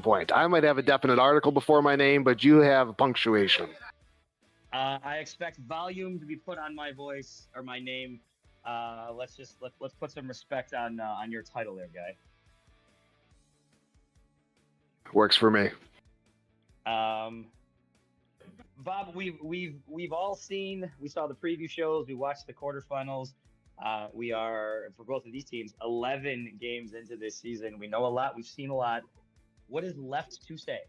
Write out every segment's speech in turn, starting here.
Point. I might have a definite article before my name, but you have punctuation. I expect volume to be put on my voice or my name. Let's put some respect on your title there, guy. Works for me. Bob, we've all seen. We saw the preview shows. We watched the quarterfinals. We are, for both of these teams, 11 games into this season. We know a lot. We've seen a lot. What is left to say?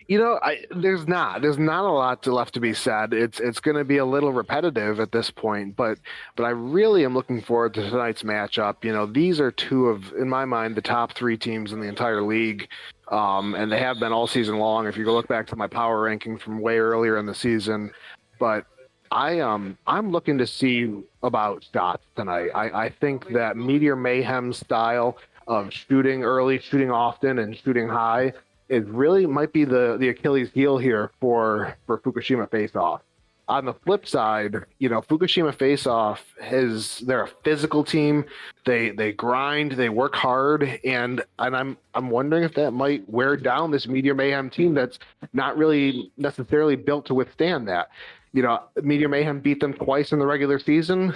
You know, there's not a lot left to be said. It's going to be a little repetitive at this point, but I really am looking forward to tonight's matchup. You know, these are two of, in my mind, the top three teams in the entire league, and they have been all season long. If you go look back to my power ranking from way earlier in the season, but I'm looking to see about shots tonight. I think that Meteor Mayhem style of shooting early, shooting often, and shooting high, it really might be the Achilles heel here for Fukushima Face-Off. On the flip side, you know, Fukushima Face-Off they're a physical team. They grind, they work hard, and I'm wondering if that might wear down this Meteor Mayhem team that's not really necessarily built to withstand that. You know, Meteor Mayhem beat them twice in the regular season,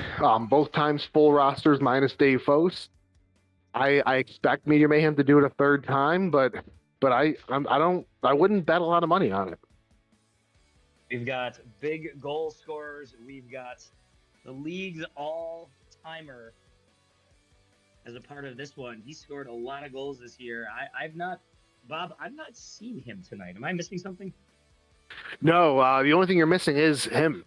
both times full rosters minus Dave Fose. I expect Meteor Mayhem to do it a third time, but I wouldn't bet a lot of money on it. We've got big goal scorers. We've got the league's all-timer as a part of this one. He scored a lot of goals this year. I've not seen him tonight. Am I missing something? No, the only thing you're missing is him.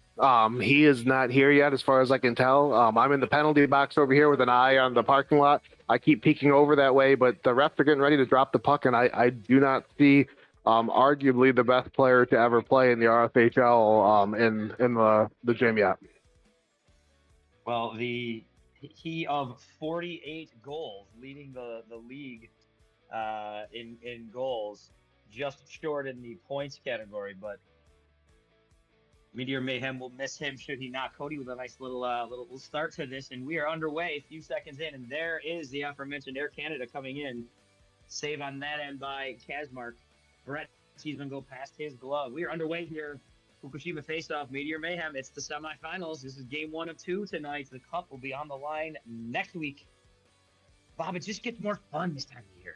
He is not here yet, as far as I can tell. I'm in the penalty box over here with an eye on the parking lot. I keep peeking over that way, but the refs are getting ready to drop the puck, and I do not see arguably the best player to ever play in the RFHL in the gym yet. Well, he of 48 goals, leading the league in goals, just short in the points category, but Meteor Mayhem will miss him should he not. Cody with a nice little start to this, and we are underway a few seconds in, and there is the aforementioned Air Canada coming in. Save on that end by Kazmark. Brett sees him go past his glove. We are underway here. Fukushima face-off, Meteor Mayhem. It's the semifinals. This is game 1 of 2 tonight. The cup will be on the line next week. Bob, it just gets more fun this time of year.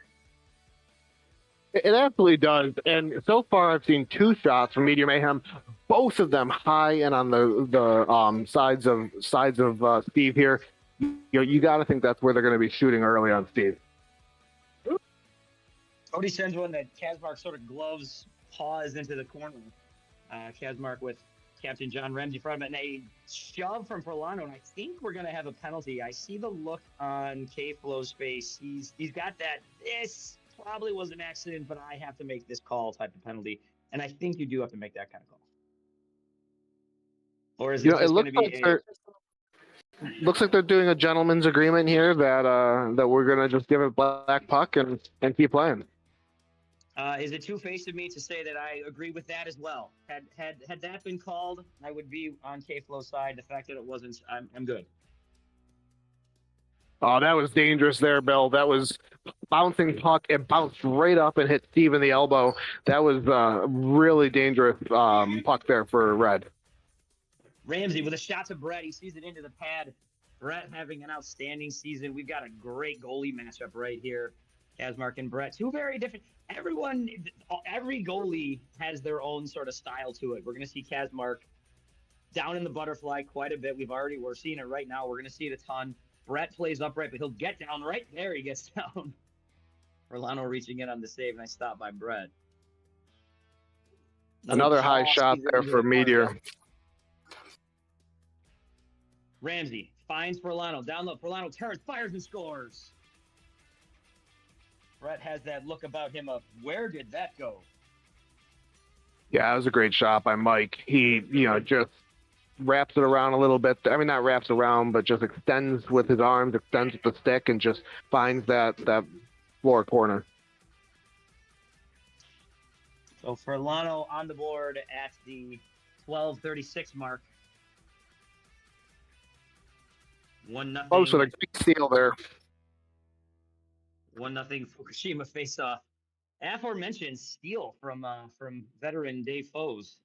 It absolutely does. And so far, I've seen 2 shots from Meteor Mayhem, both of them high and on the sides of Steve here. You got to think that's where they're going to be shooting early on Steve. Cody sends one that Kazmark sort of gloves paws into the corner. Kazmark with Captain John Ramsey from it, and a shove from Forlano, and I think we're going to have a penalty. I see the look on K-Flow's face. He's got that, this probably was an accident, but I have to make this call type of penalty, and I think you do have to make that kind of call. Or is it just going to be looks like they're doing a gentleman's agreement here that we're going to just give it black puck and keep playing. Is it two-faced of me to say that I agree with that as well? Had that been called, I would be on K-Flow's side. The fact that it wasn't, I'm good. Oh, that was dangerous there, Bill. That was bouncing puck. It bounced right up and hit Steve in the elbow. That was really dangerous puck there for Red. Ramsey with a shot to Brett. He sees it into the pad. Brett having an outstanding season. We've got a great goalie matchup right here. Kazmark and Brett, two very different. Every goalie has their own sort of style to it. We're going to see Kazmark down in the butterfly quite a bit. We're seeing it right now. We're going to see it a ton. Brett plays upright, but he'll get down right there. He gets down. Forlano reaching in on the save, and I stop by Brett. Another high shot there for Meteor. Ramsey finds Forlano. Down low. Forlano turns, fires, and scores. Brett has that look about him of, where did that go? Yeah, it was a great shot by Mike. He, just wraps it around a little bit. I mean, not wraps around, but just extends with his arms, extends with the stick, and just finds that floor corner. So Forlano on the board at the 12:36 mark. 1-0. Oh, so the great steal there. 1-0 Fukushima face-off. Aforementioned steal from veteran Dave Foes.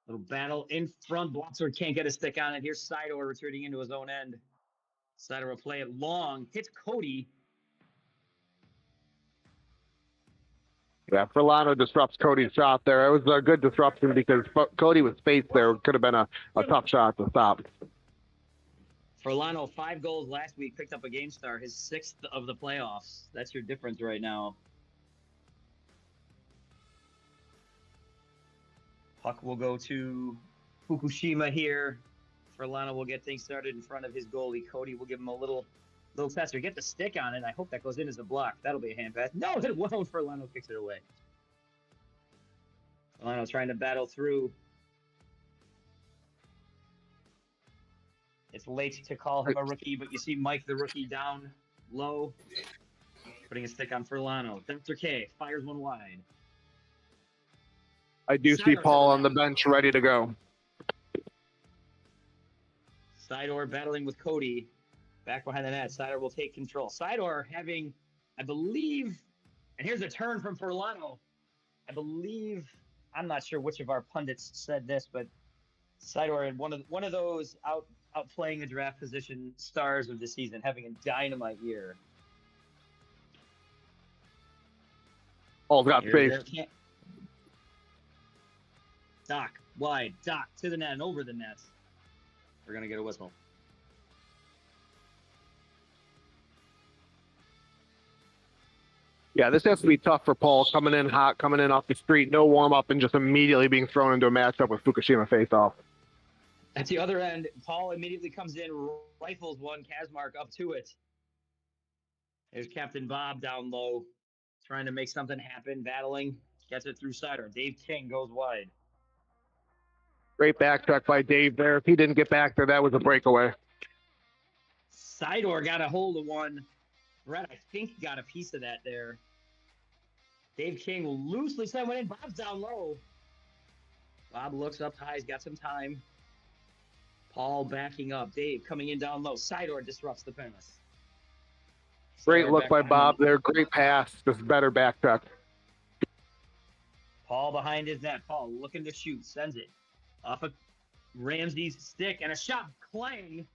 Little battle in front. Blotzer can't get a stick on it. Here's Sidor returning into his own end. Sidor will play it long. Hits Cody. Yeah, Forlano disrupts Cody's shot there. It was a good disruption because Cody was spaced there. It could have been a tough shot to stop. Forlano, 5 goals last week, picked up a game star, his 6th of the playoffs. That's your difference right now. Puck will go to Fukushima here. Forlano will get things started in front of his goalie. Cody will give him a little tester. Get the stick on it. I hope that goes in as a block. That'll be a hand pass. No, it won't. Forlano kicks it away. Forlano trying to battle through. It's late to call him a rookie, but you see Mike, the rookie, down low, putting a stick on Forlano. Dr. K fires one wide. I do see Paul on the bench ready to go. Sidor battling with Cody. Back behind the net. Sidor will take control. Sidor having, I believe, and here's a turn from Forlano. I believe, I'm not sure which of our pundits said this, but Sidor had one of those outplaying the draft position stars of the season, having a dynamite year. Paul's got space. Doc, wide, Doc to the net and over the net. We're going to get a whistle. Yeah, this has to be tough for Paul, coming in hot, coming in off the street, no warm-up, and just immediately being thrown into a matchup with Fukushima face-off. At the other end, Paul immediately comes in, rifles one, Kazmark up to it. There's Captain Bob down low, trying to make something happen, battling, gets it through Sidor. Dave King goes wide. Great backtrack by Dave there. If he didn't get back there, that was a breakaway. Sidor got a hold of one. Brett, I think, got a piece of that there. Dave King will loosely send one in. Bob's down low. Bob looks up high. He's got some time. Paul backing up. Dave coming in down low. Sidor disrupts the pass. Great look by Bob there. Great pass. Just better backtrack. Paul behind his net. Paul looking to shoot. Sends it off of Ramsey's stick. And a shot. Clang.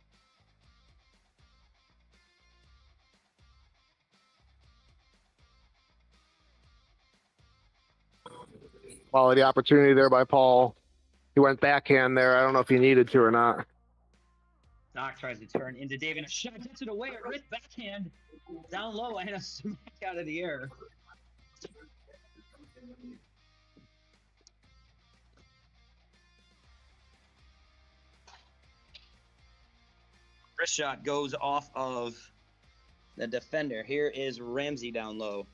Quality opportunity there by Paul. He went backhand there. I don't know if he needed to or not. Doc tries to turn into David. A shot gets it away. A wrist backhand down low and a smack out of the air. Wrist shot goes off of the defender. Here is Ramsey down low.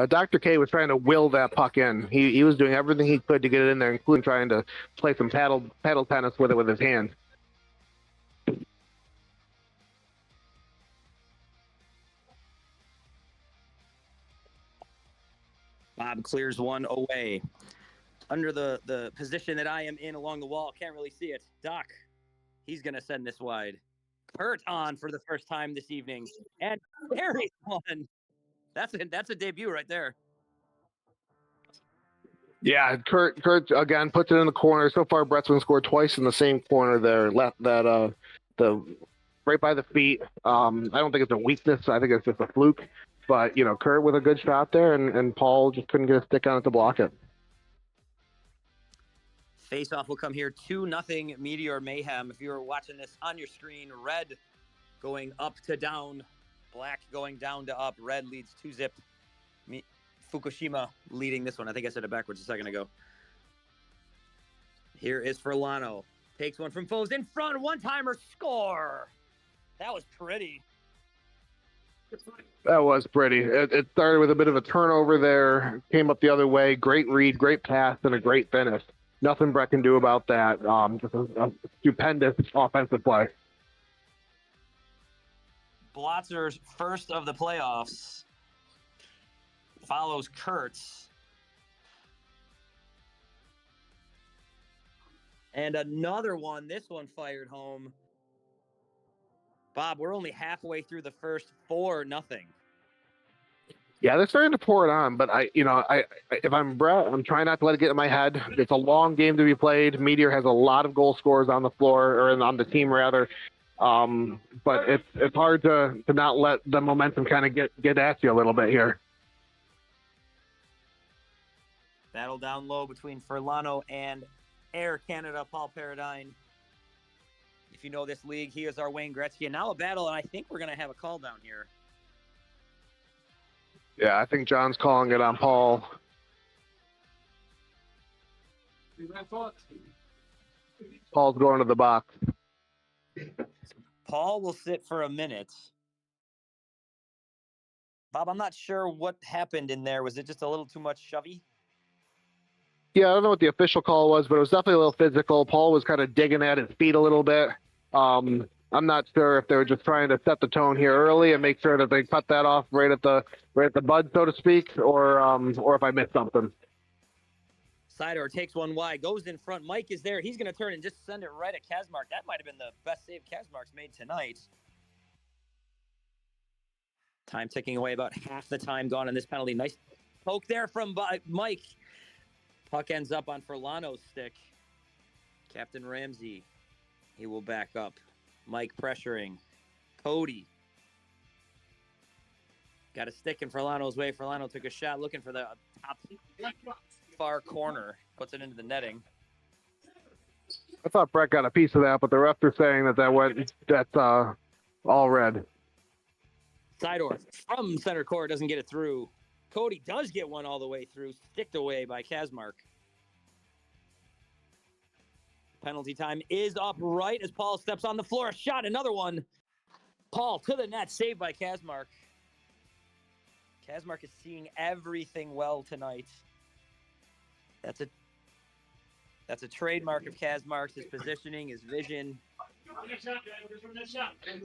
Dr. K was trying to will that puck in. He was doing everything he could to get it in there, including trying to play some paddle tennis with it with his hand. Bob clears one away. Under the position that I am in along the wall. Can't really see it. Doc, he's going to send this wide. Kurt on for the first time this evening. And carries one. That's a debut right there. Yeah, Kurt again puts it in the corner. So far, Brettsman scored twice in the same corner there. Left that the right by the feet. I don't think it's a weakness. I think it's just a fluke. But Kurt with a good shot there, and Paul just couldn't get a stick on it to block it. Face-off will come here. 2-0 Meteor Mayhem. If you were watching this on your screen, red going up to down, black going down to up. Red leads 2-0. Fukushima leading this one. I think I said it backwards a second ago. Here is Furlano. Takes one from Foes in front. One-timer score. That was pretty. That was pretty. It started with a bit of a turnover there. Came up the other way. Great read, great pass, and a great finish. Nothing Brett can do about that. Just a stupendous offensive play. Blotzer's first of the playoffs follows Kurtz. And another one, this one fired home. Bob, we're only halfway through the first 4-0. Yeah, they're starting to pour it on, but if I'm Brett, I'm trying not to let it get in my head. It's a long game to be played. Meteor has a lot of goal scorers on the floor, or on the team rather. But it's hard to not let the momentum kind of get at you a little bit here. Battle down low between Furlano and Air Canada, Paul Paradine. If you know this league, he is our Wayne Gretzky. And now a battle, and I think we're going to have a call down here. Yeah, I think John's calling it on Paul. Paul's going to the box. Paul will sit for a minute. Bob, I'm not sure what happened in there. Was it just a little too much shovey? Yeah, I don't know what the official call was, but it was definitely a little physical. Paul was kind of digging at his feet a little bit. I'm not sure if they were just trying to set the tone here early and make sure that they cut that off right at the bud, so to speak, or if I missed something. Sidor takes one wide, goes in front. Mike is there. He's going to turn and just send it right at Kazmark. That might have been the best save Kazmark's made tonight. Time ticking away, about half the time gone in this penalty. Nice poke there from Mike. Puck ends up on Furlano's stick. Captain Ramsey, he will back up. Mike pressuring. Cody. Got a stick in Furlano's way. Furlano took a shot looking for the top far corner. Puts it into the netting. I thought Brett got a piece of that, but the refs are saying that's all red. Sidor from center court doesn't get it through. Cody does get one all the way through, sticked away by Kazmark. Penalty time is up right as Paul steps on the floor. A shot, another one. Paul to the net, saved by Kazmark. Kazmark is seeing everything well tonight. That's a trademark of Kazmark's, his positioning, his vision.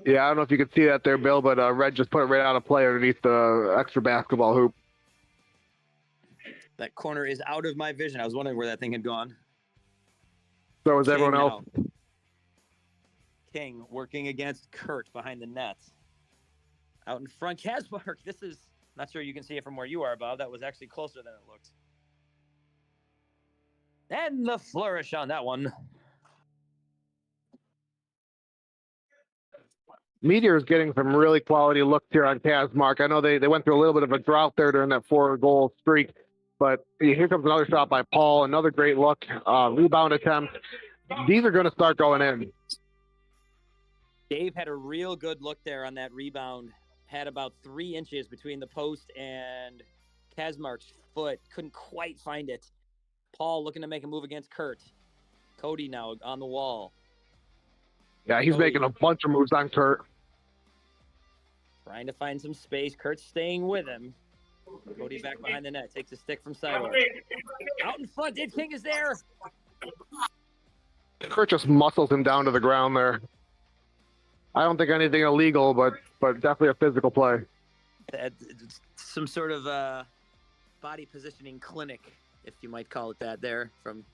Yeah, I don't know if you could see that there, Bill, but Red just put it right out of play underneath the extra basketball hoop. That corner is out of my vision. I was wondering where that thing had gone. So was everyone else. Now. King working against Kurt behind the net. Out in front, Kazmark. This is, not sure you can see it from where you are, Bob. That was actually closer than it looked. And the flourish on that one. Meteor is getting some really quality looks here on Kazmark. I know they went through a little bit of a drought there during that 4-goal streak. But here comes another shot by Paul. Another great look. Rebound attempt. These are going to start going in. Dave had a real good look there on that rebound. Had about 3 inches between the post and Kazmark's foot. Couldn't quite find it. Paul looking to make a move against Kurt. Cody now on the wall. Yeah, he's making a bunch of moves on Kurt. Trying to find some space. Kurt's staying with him. Cody back behind the net. Takes a stick from Sidor. Out in front. Dave King is there. Kurt just muscles him down to the ground there. I don't think anything illegal, but definitely a physical play. Some sort of body positioning clinic, if you might call it that, there from.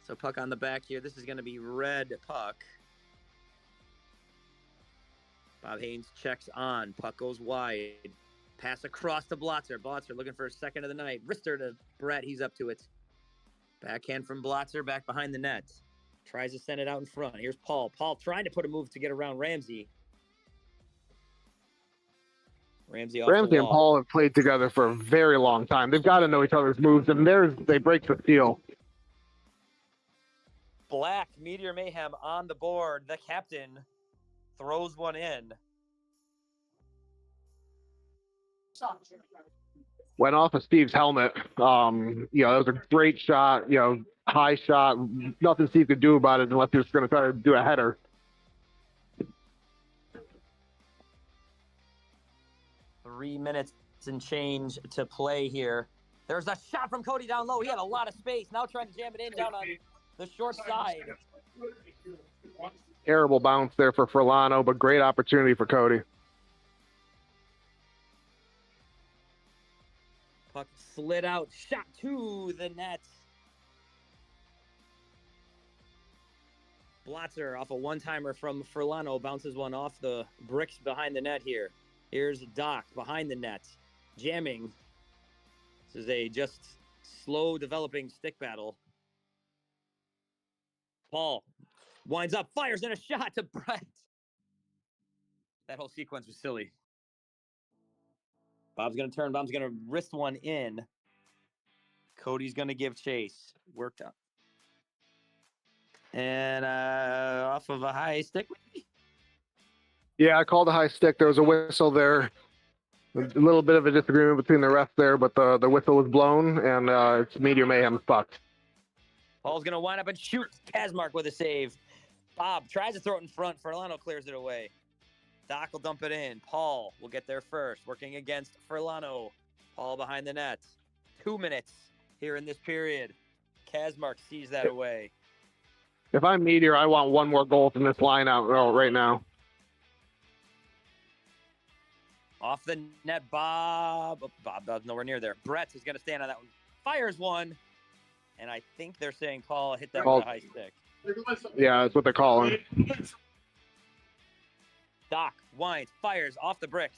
So puck on the back here. This is going to be red puck. Bob Haynes checks on. Puck goes wide. Pass across to Blotzer. Blotzer looking for a second of the night. Wrister to Brett. He's up to it. Backhand from Blotzer back behind the net. Tries to send it out in front. Here's Paul. Paul trying to put a move to get around Ramsey. Ramsey and Paul have played together for a very long time. They've got to know each other's moves, and they break the seal. Black, Meteor Mayhem on the board. The captain throws one in. Went off of Steve's helmet. That was a great shot. High shot. Nothing Steve could do about it unless he was going to try to do a header. Three minutes and change to play here. There's a shot from Cody down low. He had a lot of space. Now trying to jam it in down on the short side. Terrible bounce there for Furlano, but great opportunity for Cody. Puck slid out. Shot to the net. Blotzer off a one-timer from Furlano. Bounces one off the bricks behind the net here. Here's Doc behind the net. Jamming. This is a just slow developing stick battle. Paul winds up, fires in a shot to Brett. That whole sequence was silly. Bob's going to turn. Bob's going to wrist one in. Cody's going to give chase. Worked up. And off of a high stick, maybe? Yeah, I called a high stick. There was a whistle there. A little bit of a disagreement between the refs there, but the whistle was blown, and it's Meteor Mayhem's puck. Paul's going to wind up and shoot Kazmark with a save. Bob tries to throw it in front. Furlano clears it away. Doc will dump it in. Paul will get there first, working against Furlano. Paul behind the net. 2 minutes here in this period. Kazmark sees that away. If I'm Meteor, I want one more goal from this line out right now. Off the net, Bob. Bob's nowhere near there. Brett is going to stand on that one. Fires one. And I think they're saying Paul hit that with a high stick. Yeah, that's what they're calling. Doc winds, fires off the bricks.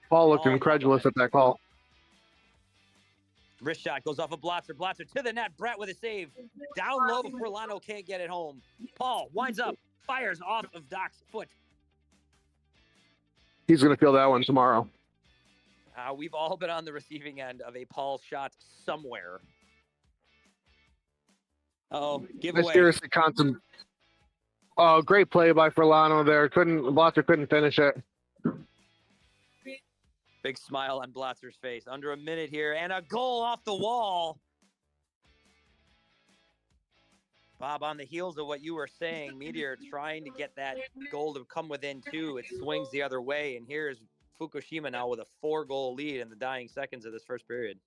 Paul looked incredulous at that call. Wrist shot goes off of Blotzer. Blotzer to the net. Brett with a save. Down low. Furlano can't get it home. Paul winds up, fires off of Doc's foot. He's going to feel that one tomorrow. We've all been on the receiving end of a Paul shot somewhere. Oh, giveaway. Seriously, constant. Oh, great play by Furlano there. Blotzer couldn't finish it. Big smile on Blotzer's face. Under a minute here, and a goal off the wall. Bob, on the heels of what you were saying, Meteor trying to get that goal to come within 2. It swings the other way, and here's Fukushima now with a 4-goal lead in the dying seconds of this first period.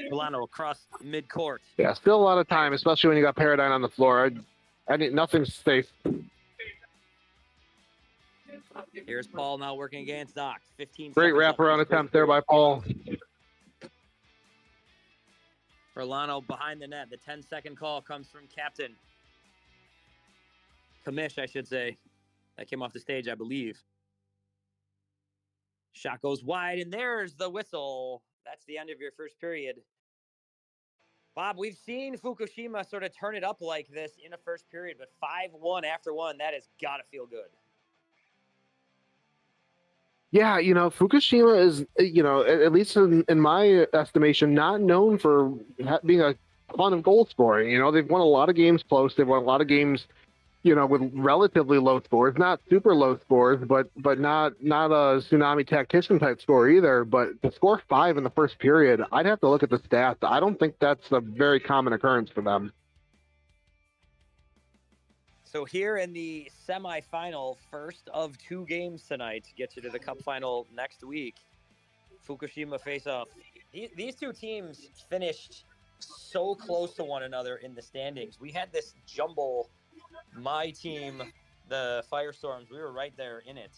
Milano across midcourt. Yeah, still a lot of time, especially when you got Paradigm on the floor. Nothing's safe. Here's Paul now working against Doc. 15 Great wraparound attempt there by Paul. Furlano behind the net. The 10-second call comes from Captain. Commish, I should say. That came off the stage, I believe. Shot goes wide, and there's the whistle. That's the end of your first period. Bob, we've seen Fukushima sort of turn it up like this in a first period, but 5-1 after one, that has got to feel good. Yeah, Fukushima is, at least in my estimation, not known for being a ton of goal scoring. They've won a lot of games close. They've won a lot of games, with relatively low scores, not super low scores, but not a tsunami tactician type score either. But to score 5 in the first period, I'd have to look at the stats. I don't think that's a very common occurrence for them. So here in the semifinal, first of 2 games tonight to get you to the Cup final next week, Fukushima face off. These 2 teams finished so close to one another in the standings. We had this jumble. My team, the Firestorms, we were right there in it.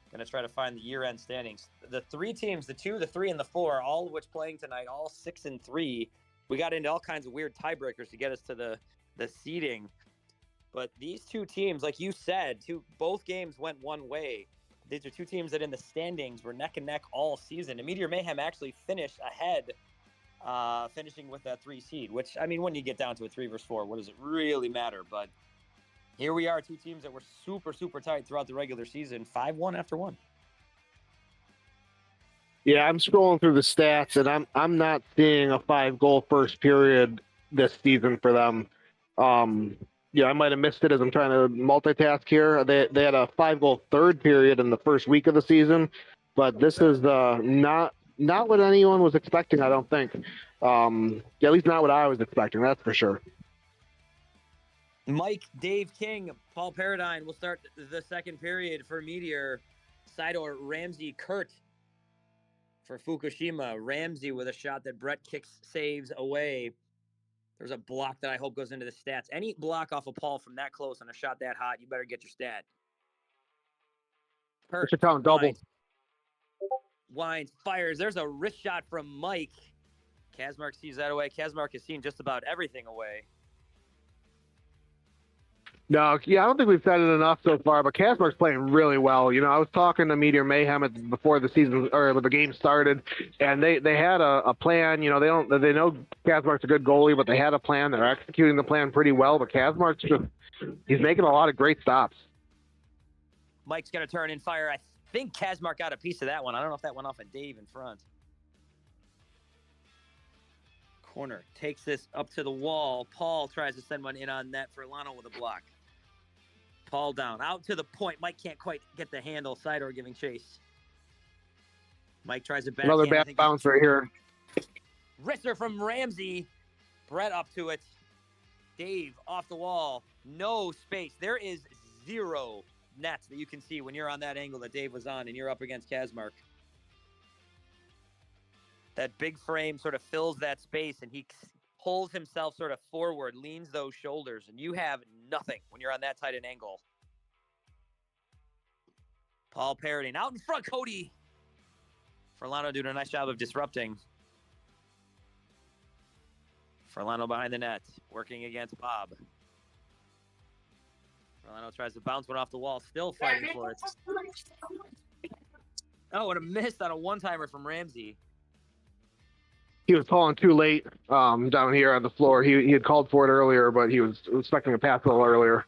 Going to try to find the year-end standings. The 3 teams, the 2, the 3, and the 4, all of which playing tonight, all 6-3. We got into all kinds of weird tiebreakers to get us to the seeding. But these 2 teams, like you said, both games went one way. These are 2 teams that in the standings were neck and neck all season. And Meteor Mayhem actually finished ahead, finishing with that 3 seed, which, I mean, when you get down to a 3 versus 4, what does it really matter? But here we are, 2 teams that were super, super tight throughout the regular season, 5-1 after one. Yeah, I'm scrolling through the stats, and I'm not seeing a 5-goal first period this season for them. I might have missed it as I'm trying to multitask here. They had a 5-goal third period in the first week of the season, but this is not what anyone was expecting. I don't think. At least not what I was expecting. That's for sure. Mike, Dave King, Paul Paradine will start the second period for Meteor. Sidor, Ramsey, Kurt for Fukushima. Ramsey with a shot that Brett kicks, saves away. There's a block that I hope goes into the stats. Any block off of Paul from that close on a shot that hot, you better get your stat. Kurt, should count double. Wines, fires. There's a wrist shot from Mike. Kazmark sees that away. Kazmark has seen just about everything away. No, yeah, I don't think we've said it enough so far, but Kazmark's playing really well. I was talking to Meteor Mayhem before the season or when the game started, and they had a plan. They know Kazmark's a good goalie, but they had a plan. They're executing the plan pretty well. But Kazmark's he's making a lot of great stops. Mike's gonna turn and fire. I think Kazmark got a piece of that one. I don't know if that went off at Dave in front. Corner takes this up to the wall. Paul tries to send one in on net for Lano with a block. Paul down, out to the point. Mike can't quite get the handle. Sidor giving chase. Mike tries to back. Another bad bounce right here. Wrister from Ramsey. Brett up to it. Dave off the wall. No space. There is 0 nets that you can see when you're on that angle that Dave was on and you're up against Kazmark. That big frame sort of fills that space and he pulls himself sort of forward, leans those shoulders, and you have nothing when you're on that tight an angle. Paul parodying out in front, Cody. Furlano doing a nice job of disrupting. Furlano behind the net, working against Bob. Furlano tries to bounce one off the wall, still fighting for it. Oh, and a miss on a one-timer from Ramsey. He was calling too late down here on the floor. He had called for it earlier, but he was expecting a pass a little earlier.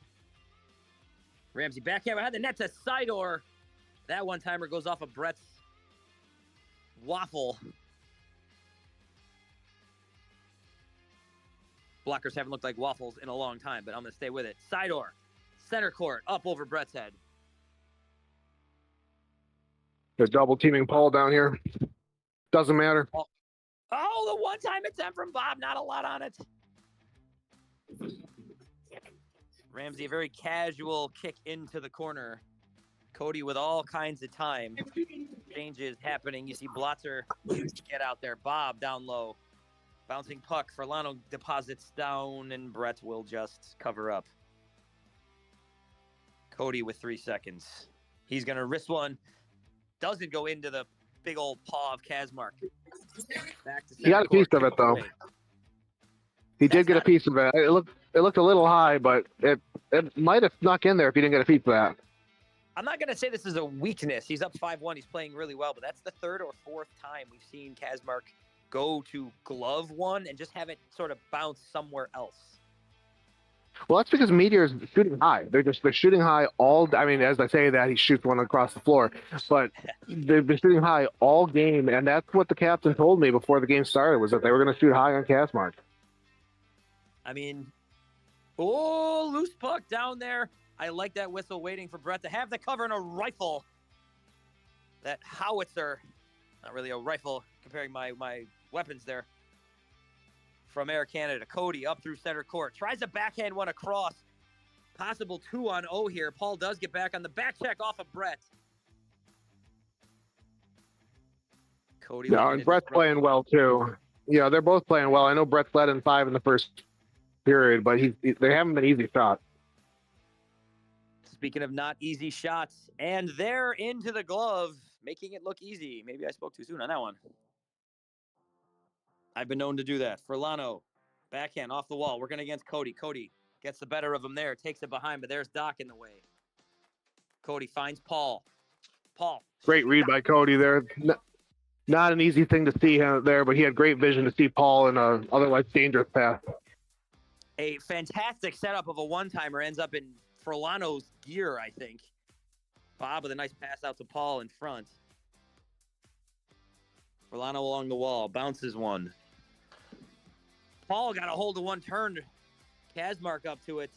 Ramsey backhand behind the net to Sidor. That one-timer goes off of Brett's waffle. Blockers haven't looked like waffles in a long time, but I'm going to stay with it. Sidor, center court, up over Brett's head. They're double teaming Paul down here. Doesn't matter. Oh, the one-time attempt from Bob. Not a lot on it. Ramsey, a very casual kick into the corner. Cody with all kinds of time. Changes happening. You see Blotzer get out there. Bob down low. Bouncing puck. Furlano deposits down, and Brett will just cover up. Cody with 3 seconds. He's going to wrist one. Doesn't go into the big old paw of Kazmark. Back to he got a piece of it, though. He did get a piece of it. It looked a little high, but it might have snuck in there if he didn't get a piece of that. I'm not going to say this is a weakness. He's up 5-1. He's playing really well, but that's the 3rd or 4th time we've seen Kazmark go to glove one and just have it sort of bounce somewhere else? Well, that's because Meteor's shooting high. They're shooting high all. I mean, as I say that, he shoots one across the floor, but they've been shooting high all game, and that's what the captain told me before the game started, was that they were going to shoot high on Kazmark. I mean, oh, loose puck down there. I like that whistle, waiting for Brett to have the cover and a rifle. That howitzer, not really a rifle, comparing my weapons there. From Air Canada, Cody up through center court. Tries a backhand one across. Possible 2-on-0 here. Paul does get back on the back check off of Brett. Cody. No, and Brett's playing well, too. Yeah, they're both playing well. I know Brett's led in 5 in the first period, but they haven't been easy shots. Speaking of not easy shots, and they're into the glove, making it look easy. Maybe I spoke too soon on that one. I've been known to do that. Furlano, backhand off the wall, working against Cody. Cody gets the better of him there, takes it behind, but there's Doc in the way. Cody finds Paul. Paul. Great read by Cody there. Not an easy thing to see him there, but he had great vision to see Paul in a otherwise dangerous pass. A fantastic setup of a one-timer ends up in Furlano's gear, I think. Bob with a nice pass out to Paul in front. Furlano along the wall, bounces one. Paul got a hold of one, turned Kazmark up to it.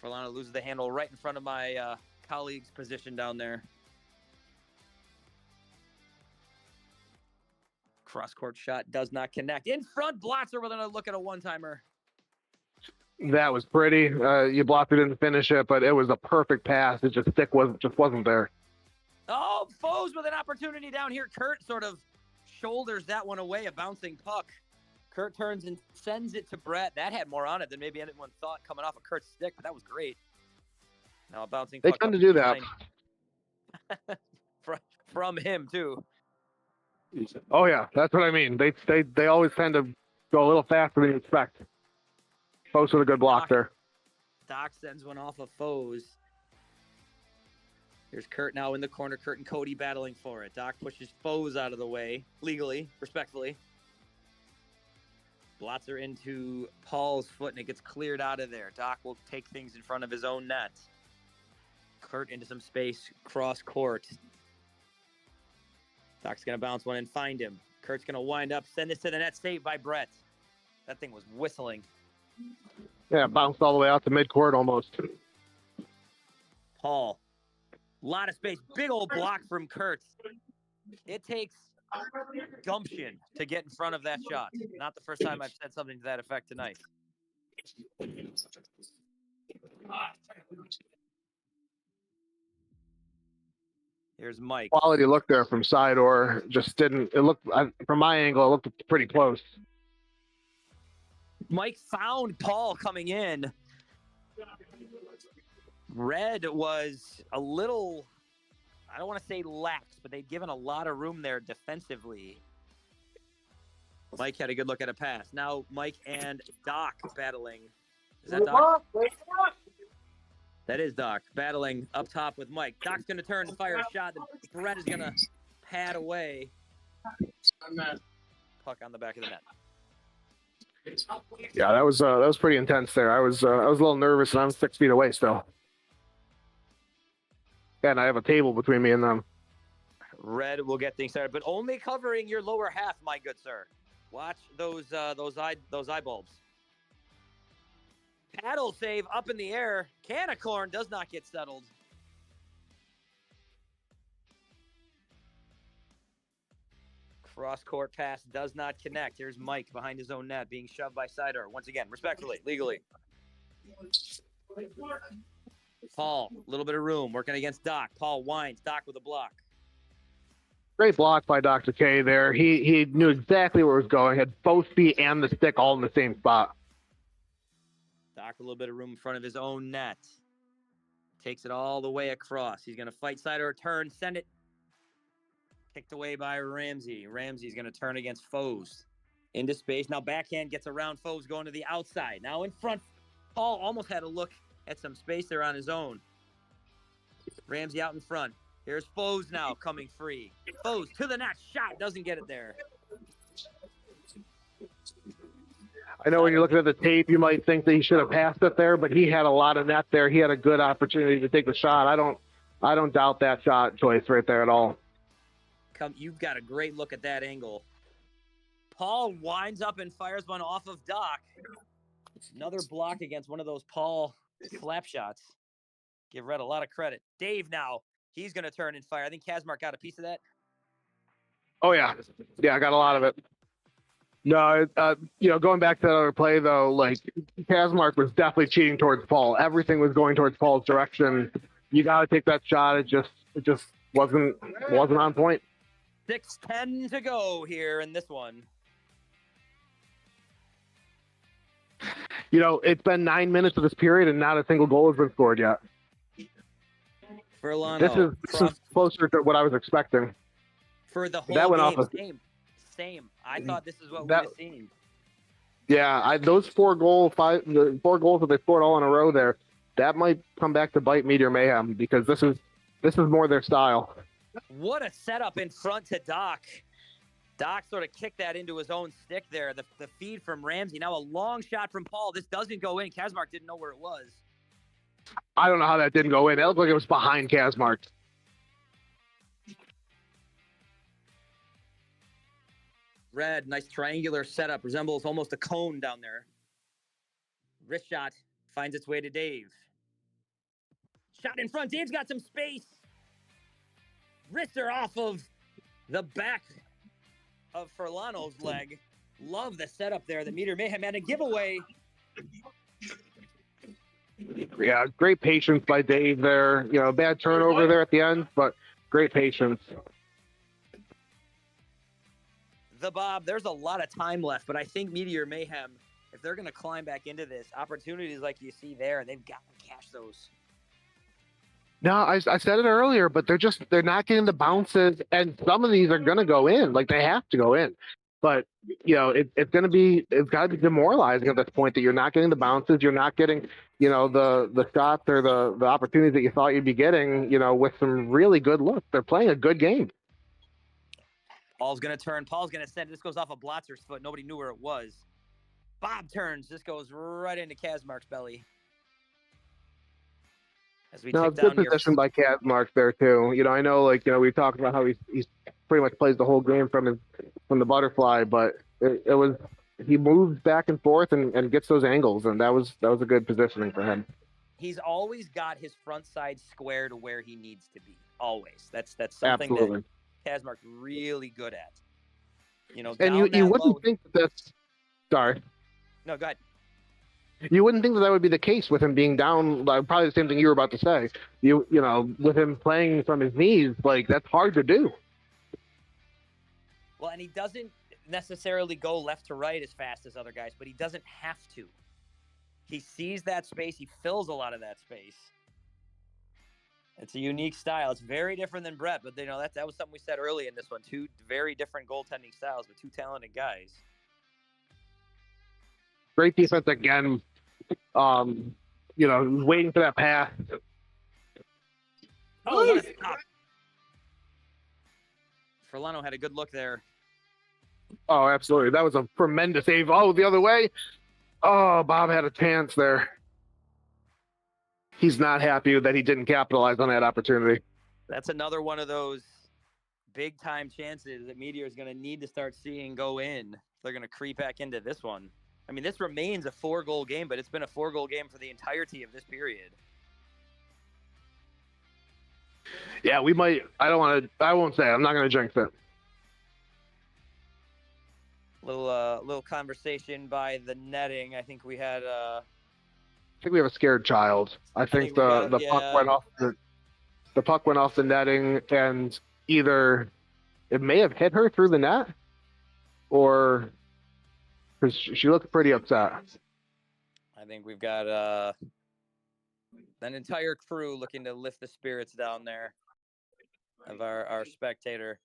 Furlano loses the handle right in front of my colleague's position down there. Cross-court shot does not connect. In front, Blotzer with another look at a one-timer. That was pretty. You blocked it, didn't finish it, but it was a perfect pass. It just wasn't there. Oh, Foes with an opportunity down here. Kurt sort of shoulders that one away, a bouncing puck. Kurt turns and sends it to Brett. That had more on it than maybe anyone thought coming off of Kurt's stick, but that was great. Now a bouncing puck. They tend to do that. From him, too. Oh, yeah, that's what I mean. They always tend to go a little faster than you expect. Foes with a good block there. Doc sends one off of Foes. Here's Kurt now in the corner. Kurt and Cody battling for it. Doc pushes Foes out of the way, legally, respectfully. Blotzer into Paul's foot, and it gets cleared out of there. Doc will take things in front of his own net. Kurt into some space, cross court. Doc's going to bounce one and find him. Kurt's going to wind up, send this to the net, saved by Brett. That thing was whistling. Yeah, bounced all the way out to midcourt almost. Paul. A lot of space. Big old block from Kurt. It takes gumption to get in front of that shot. Not the first time I've said something to that effect tonight. Here's Mike. Quality look there from Sidor. Just didn't. It looked, from my angle, it looked pretty close. Mike found Paul coming in. Red was a little, I don't want to say lax, but they'd given a lot of room there defensively. Mike had a good look at a pass. Now Mike and Doc battling. Is that Doc? That is Doc battling up top with Mike. Doc's going to turn and fire a shot. Brett is going to pad away. Puck on the back of the net. Yeah, that was pretty intense there. I was a little nervous, and I'm 6 feet away still. Yeah, and I have a table between me and them. Red will get things started, but only covering your lower half, my good sir. Watch those eye bulbs. Paddle save up in the air. Can of corn does not get settled. Cross-court pass does not connect. Here's Mike behind his own net being shoved by Sidor. Once again, respectfully, legally. Paul, a little bit of room, working against Doc. Paul winds, Doc with a block. Great block by Dr. K there. He knew exactly where it was going. Had both feet and the stick all in the same spot. Doc a little bit of room in front of his own net. Takes it all the way across. He's going to fight Sidor, turn, send it. Kicked away by Ramsey. Ramsey's going to turn against Foes. Into space. Now backhand gets around Foes going to the outside. Now in front. Paul almost had a look at some space there on his own. Ramsey out in front. Here's Foes now coming free. Foes to the net. Shot doesn't get it there. I know when you're looking at the tape, you might think that he should have passed it there, but he had a lot of net there. He had a good opportunity to take the shot. I don't doubt that shot choice right there at all. You've got a great look at that angle. Paul winds up and fires one off of Doc. Another block against one of those Paul slap shots. Give Red a lot of credit. Dave now, he's going to turn and fire. I think Kazmark got a piece of that. Oh, yeah. Yeah, I got a lot of it. No, going back to that other play, though, like, Kazmark was definitely cheating towards Paul. Everything was going towards Paul's direction. You got to take that shot. It just wasn't on point. 6:10 to go here in this one. It's been 9 minutes of this period, and not a single goal has been scored yet. Furlano. This is closer to what I was expecting. For the whole That went game. Same. I thought this is what we were seeing. Yeah, those the 4 goals that they scored all in a row there, that might come back to bite Meteor Mayhem, because this is more their style. What a setup in front to Doc. Doc sort of kicked that into his own stick there. The feed from Ramsey. Now a long shot from Paul. This doesn't go in. Kazmark didn't know where it was. I don't know how that didn't go in. It looked like it was behind Kazmark. Red, nice triangular setup. Resembles almost a cone down there. Wrist shot finds its way to Dave. Shot in front. Dave's got some space. Wrists are off of the back of Furlano's leg. Love the setup there. The Meteor Mayhem had a giveaway. Yeah, great patience by Dave there. Bad turnover there at the end, but great patience. Bob, there's a lot of time left, but I think Meteor Mayhem, if they're going to climb back into this, opportunities like you see there, they've got to cash those. No, I said it earlier, but they're not getting the bounces, and some of these are going to go in. Like, they have to go in. But, it's got to be demoralizing at this point that you're not getting the bounces, you're not getting, the shots or the opportunities that you thought you'd be getting, with some really good looks. They're playing a good game. Paul's going to turn. Paul's going to send. This goes off of Blotzer's foot. Nobody knew where it was. Bob turns. This goes right into Kazmark's belly. As we it's good position by Kazmark there too. I know, we talked about how he's pretty much plays the whole game from the butterfly, but he moves back and forth and gets those angles, and that was a good positioning for him. He's always got his front side square to where he needs to be. Always. That's something Absolutely. that Kazmark's really good at. And you wouldn't think that's sorry. No, go ahead. You wouldn't think that would be the case with him being down. Probably the same thing you were about to say. With him playing from his knees, that's hard to do. Well, and he doesn't necessarily go left to right as fast as other guys, but he doesn't have to. He sees that space. He fills a lot of that space. It's a unique style. It's very different than Brett, but that was something we said early in this one. 2 very different goaltending styles, but 2 talented guys. Great defense again. Waiting for that pass. Oh, what a stop. Furlano had a good look there. Oh, absolutely. That was a tremendous save. Oh, the other way. Oh, Bob had a chance there. He's not happy that he didn't capitalize on that opportunity. That's another one of those big-time chances that Meteor is going to need to start seeing go in. They're going to creep back into this one. I mean, this remains a 4-goal game, but it's been a 4-goal game for the entirety of this period. Yeah, we might. I won't say it. I'm not going to jinx it. Little conversation by the netting. I think we had. I think we have a scared child. I think the puck went off the puck went off the netting, and either it may have hit her through the net, or because she looked pretty upset. I think we've got an entire crew looking to lift the spirits down there of our spectator.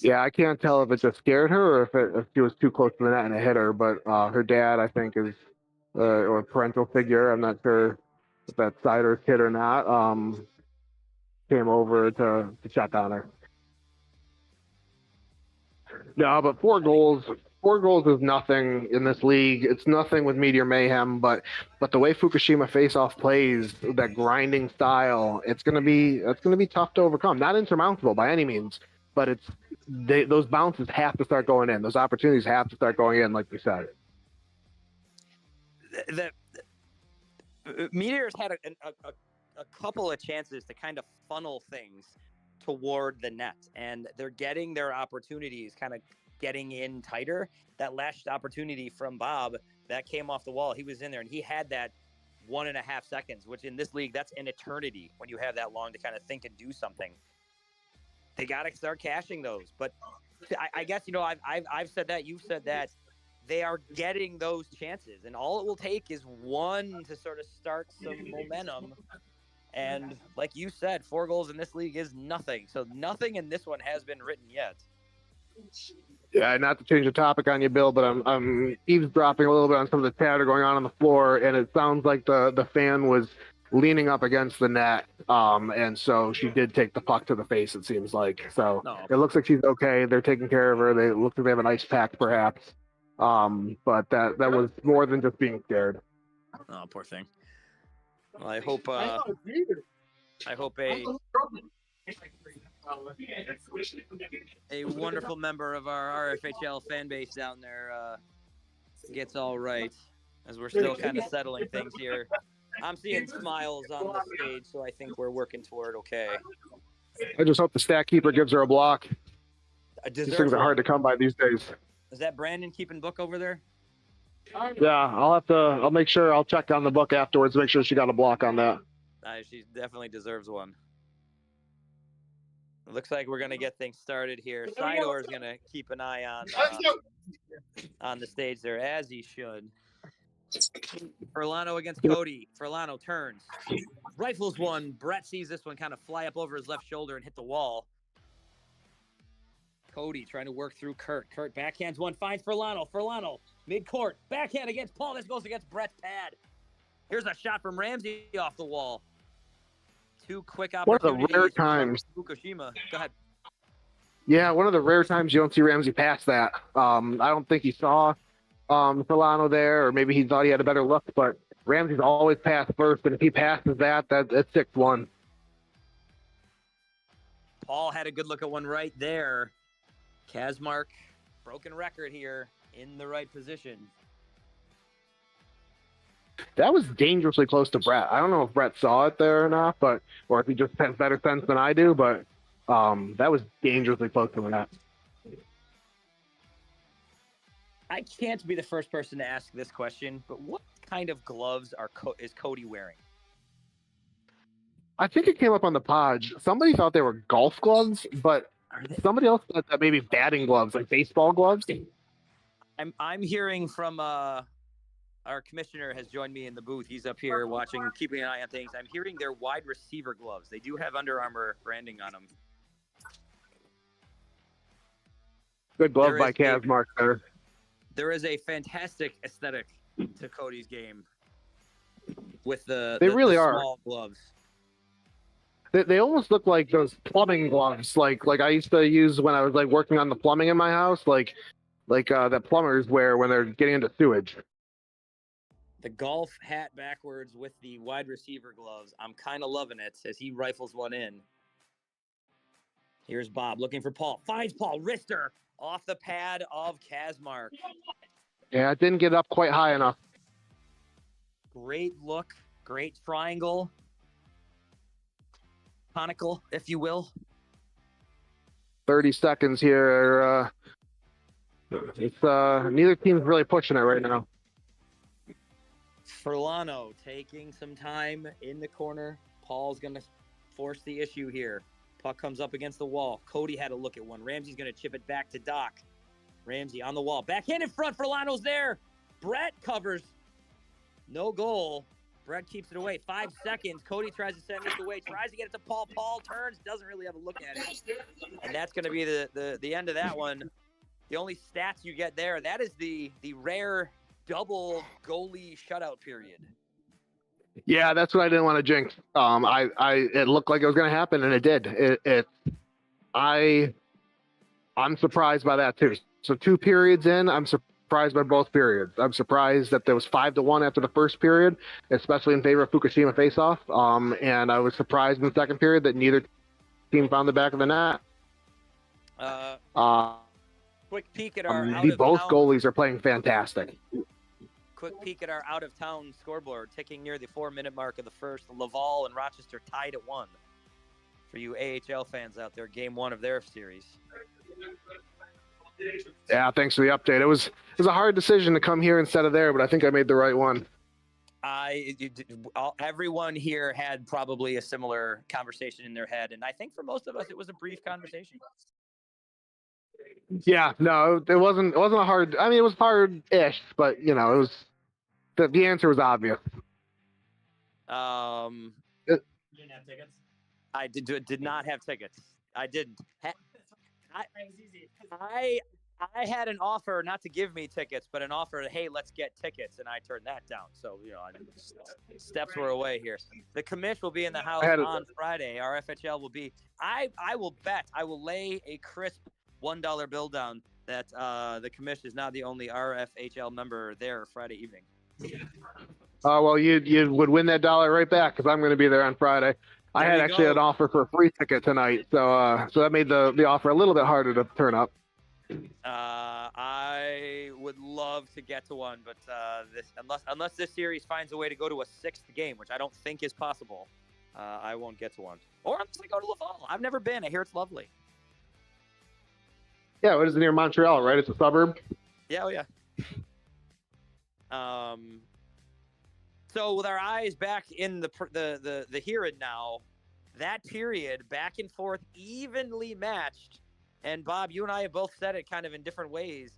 Yeah, I can't tell if it just scared her or if she was too close to the net and it hit her. But her dad, I think, is or a parental figure. I'm not sure if that's Sider's kid or not. came over to shut down her. No, but four goals is nothing in this league. It's nothing with Meteor Mayhem, but the way Fukushima face-off plays, that grinding style, it's gonna be tough to overcome. Not insurmountable by any means, but those bounces have to start going in. Those opportunities have to start going in, like we said. The Meteor's had a couple of chances to kind of funnel things toward the net, and they're getting their opportunities kind of getting in tighter. That last opportunity from Bob that came off the wall, he was in there and he had that 1.5 seconds, which in this league, that's an eternity when you have that long to kind of think and do something. They got to start cashing those. But I guess, I've said that, you've said that. They are getting those chances, and all it will take is one to sort of start some momentum. And like you said, 4 goals in this league is nothing. So nothing in this one has been written yet. Yeah, not to change the topic on you, Bill, but I'm eavesdropping a little bit on some of the chatter going on the floor, and it sounds like the fan was leaning up against the net, and so she did take the puck to the face, it seems like. So It looks like she's okay. They're taking care of her. They look like they have an ice pack, perhaps. But that was more than just being scared. Oh, poor thing. Well, I hope a wonderful member of our RFHL fan base down there gets all right, as we're still kind of settling things here. I'm seeing smiles on the stage, so I think we're working toward okay. I just hope the stat keeper gives her a block. These things are hard to come by these days. Is that Brandon keeping book over there? Yeah, I'll make sure, I'll check on the book afterwards, make sure she got a block on that. She definitely deserves one. It looks like we're going to get things started here. Sidor is going to keep an eye on the stage there, as he should. Furlano against Cody. Furlano turns. Rifles one. Brett sees this one kind of fly up over his left shoulder and hit the wall. Cody trying to work through Kurt. Kurt backhands one, finds Furlano. Furlano, mid-court. Backhand against Paul. This goes against Brett's pad. Here's a shot from Ramsey off the wall. 2 quick opportunities. One of the rare times. Fukushima. Go ahead. Yeah, one of the rare times you don't see Ramsey pass that. I don't think he saw Furlano there, or maybe he thought he had a better look, but Ramsey's always passed first, and if he passes that's 6-1. Paul had a good look at one right there. Kazmark, broken record here, in the right position. That was dangerously close to Brett. I don't know if Brett saw it there or not, or if he just has better sense than I do, but that was dangerously close to the net. I can't be the first person to ask this question, but what kind of gloves is Cody wearing? I think it came up on the pod. Somebody thought they were golf gloves, but somebody else thought that maybe batting gloves, like baseball gloves. I'm hearing from our commissioner has joined me in the booth. He's up here watching, keeping an eye on things. I'm hearing they're wide receiver gloves. They do have Under Armour branding on them. Good glove by Kazmark there. There is a fantastic aesthetic to Cody's game with the small gloves. They almost look like those plumbing gloves, like I used to use when I was working on the plumbing in my house, like that plumbers wear when they're getting into sewage. The golf hat backwards with the wide receiver gloves. I'm kind of loving it as he rifles one in. Here's Bob looking for Paul. Finds Paul. Wrister off the pad of Kazmark. Yeah, it didn't get up quite high enough. Great look. Great triangle. Conical, if you will. 30 seconds here. It's neither team's really pushing it right now. Furlano taking some time in the corner. Paul's going to force the issue here. Puck comes up against the wall. Cody had a look at one. Ramsey's going to chip it back to Doc. Ramsey on the wall. Backhand in front. Furlano's there. Brett covers. No goal. Brett keeps it away. 5 seconds. Cody tries to send this away. Tries to get it to Paul. Paul turns. Doesn't really have a look at it. And that's going to be the end of that one. The only stats you get there, that is the rare double goalie shutout period. Yeah, that's what I didn't want to jinx. It looked like it was going to happen, and it did. I, I'm surprised by that too. So 2 periods in, I'm surprised by both periods. I'm surprised that there was 5-1 after the first period, especially in favor of Fukushima faceoff. And I was surprised in the second period that neither team found the back of the net. Quick peek at our Both goalies are playing fantastic. Quick peek at our out-of-town scoreboard, ticking near the 4-minute mark of the first. Laval and Rochester tied at 1. For you AHL fans out there, game 1 of their series. Yeah, thanks for the update. It was a hard decision to come here instead of there, but I think I made the right one. Everyone here had probably a similar conversation in their head, and I think for most of us, it was a brief conversation. Yeah, no, it wasn't a hard. I mean, it was hard-ish, but it was the answer was obvious. You didn't have tickets? I did not have tickets. I didn't. It was easy. I had an offer not to give me tickets, but an offer, hey, let's get tickets, and I turned that down. So, steps were away here. The commish will be in the house on Friday. RFHL will be. I will bet, I will lay a crisp $1 bill down that the commish is not the only RFHL member there Friday evening. Oh, well, you would win that dollar right back because I'm going to be there on Friday. I had actually an offer for a free ticket tonight, so that made the offer a little bit harder to turn up. I would love to get to one, but unless this series finds a way to go to a 6th game, which I don't think is possible, I won't get to one. Or unless I go to Laval. I've never been. I hear it's lovely. Yeah, it is near Montreal, right? It's a suburb. Yeah, oh yeah. So with our eyes back in the here and now, that period back and forth, evenly matched. And Bob, you and I have both said it kind of in different ways.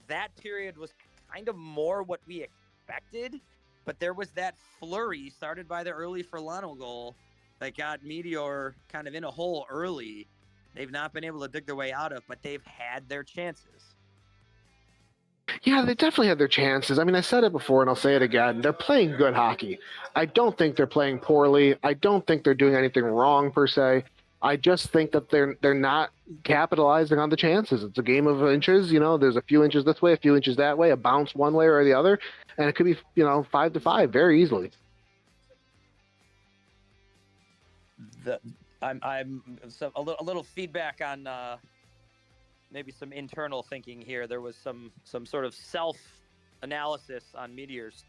That period was kind of more what we expected, but there was that flurry started by the early Furlano goal that got Meteor kind of in a hole early. They've not been able to dig their way out of, but they've had their chances. Yeah, they definitely had their chances. I mean, I said it before and I'll say it again. They're playing good hockey. I don't think they're playing poorly. I don't think they're doing anything wrong per se. I just think that they're not capitalizing on the chances. It's a game of inches. There's a few inches this way, a few inches that way, a bounce one way or the other, and it could be 5-5 very easily. I'm a little feedback on maybe some internal thinking here. There was some sort of self-analysis on Meteor's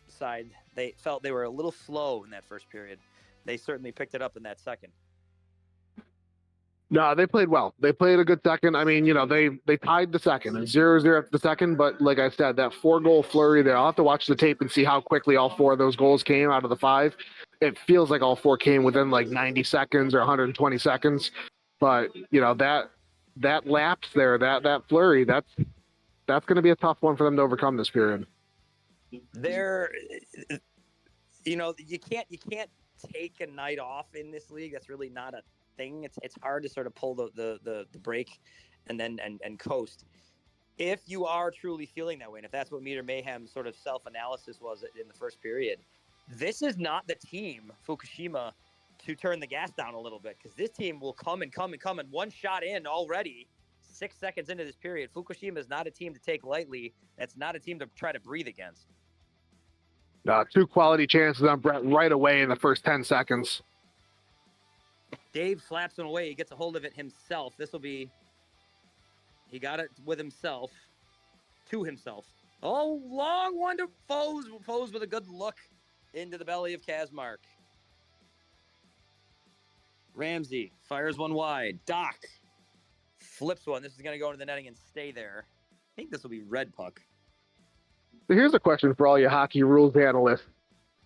side. They felt they were a little slow in that first period. They certainly picked it up in that second. No, they played well. They played a good second. I mean, they tied the second, 0-0 after the second. But like I said, that 4-goal flurry there, I'll have to watch the tape and see how quickly all 4 of those goals came out of the 5. It feels like all 4 came within like 90 seconds or 120 seconds. But, that lapse there, that flurry, that's going to be a tough one for them to overcome this period. You can't take a night off in this league. That's really not a thing. It's hard to sort of pull the break and then coast. If you are truly feeling that way, and if that's what Meteor Mayhem's sort of self-analysis was in the first period, this is not the team, Fukushima, to turn the gas down a little bit, because this team will come and one shot in already 6 seconds into this period. Fukushima is not a team to take lightly. That's not a team to try to breathe against. 2 quality chances on Brett right away in the first 10 seconds. Dave slaps him away. He gets a hold of it himself. He got it with himself, to himself. Oh, long one to Foes. Foes with a good look into the belly of Kazmark. Ramsey fires one wide. Doc flips one. This is going to go into the netting and stay there. I think this will be red puck. So here's a question for all you hockey rules analysts.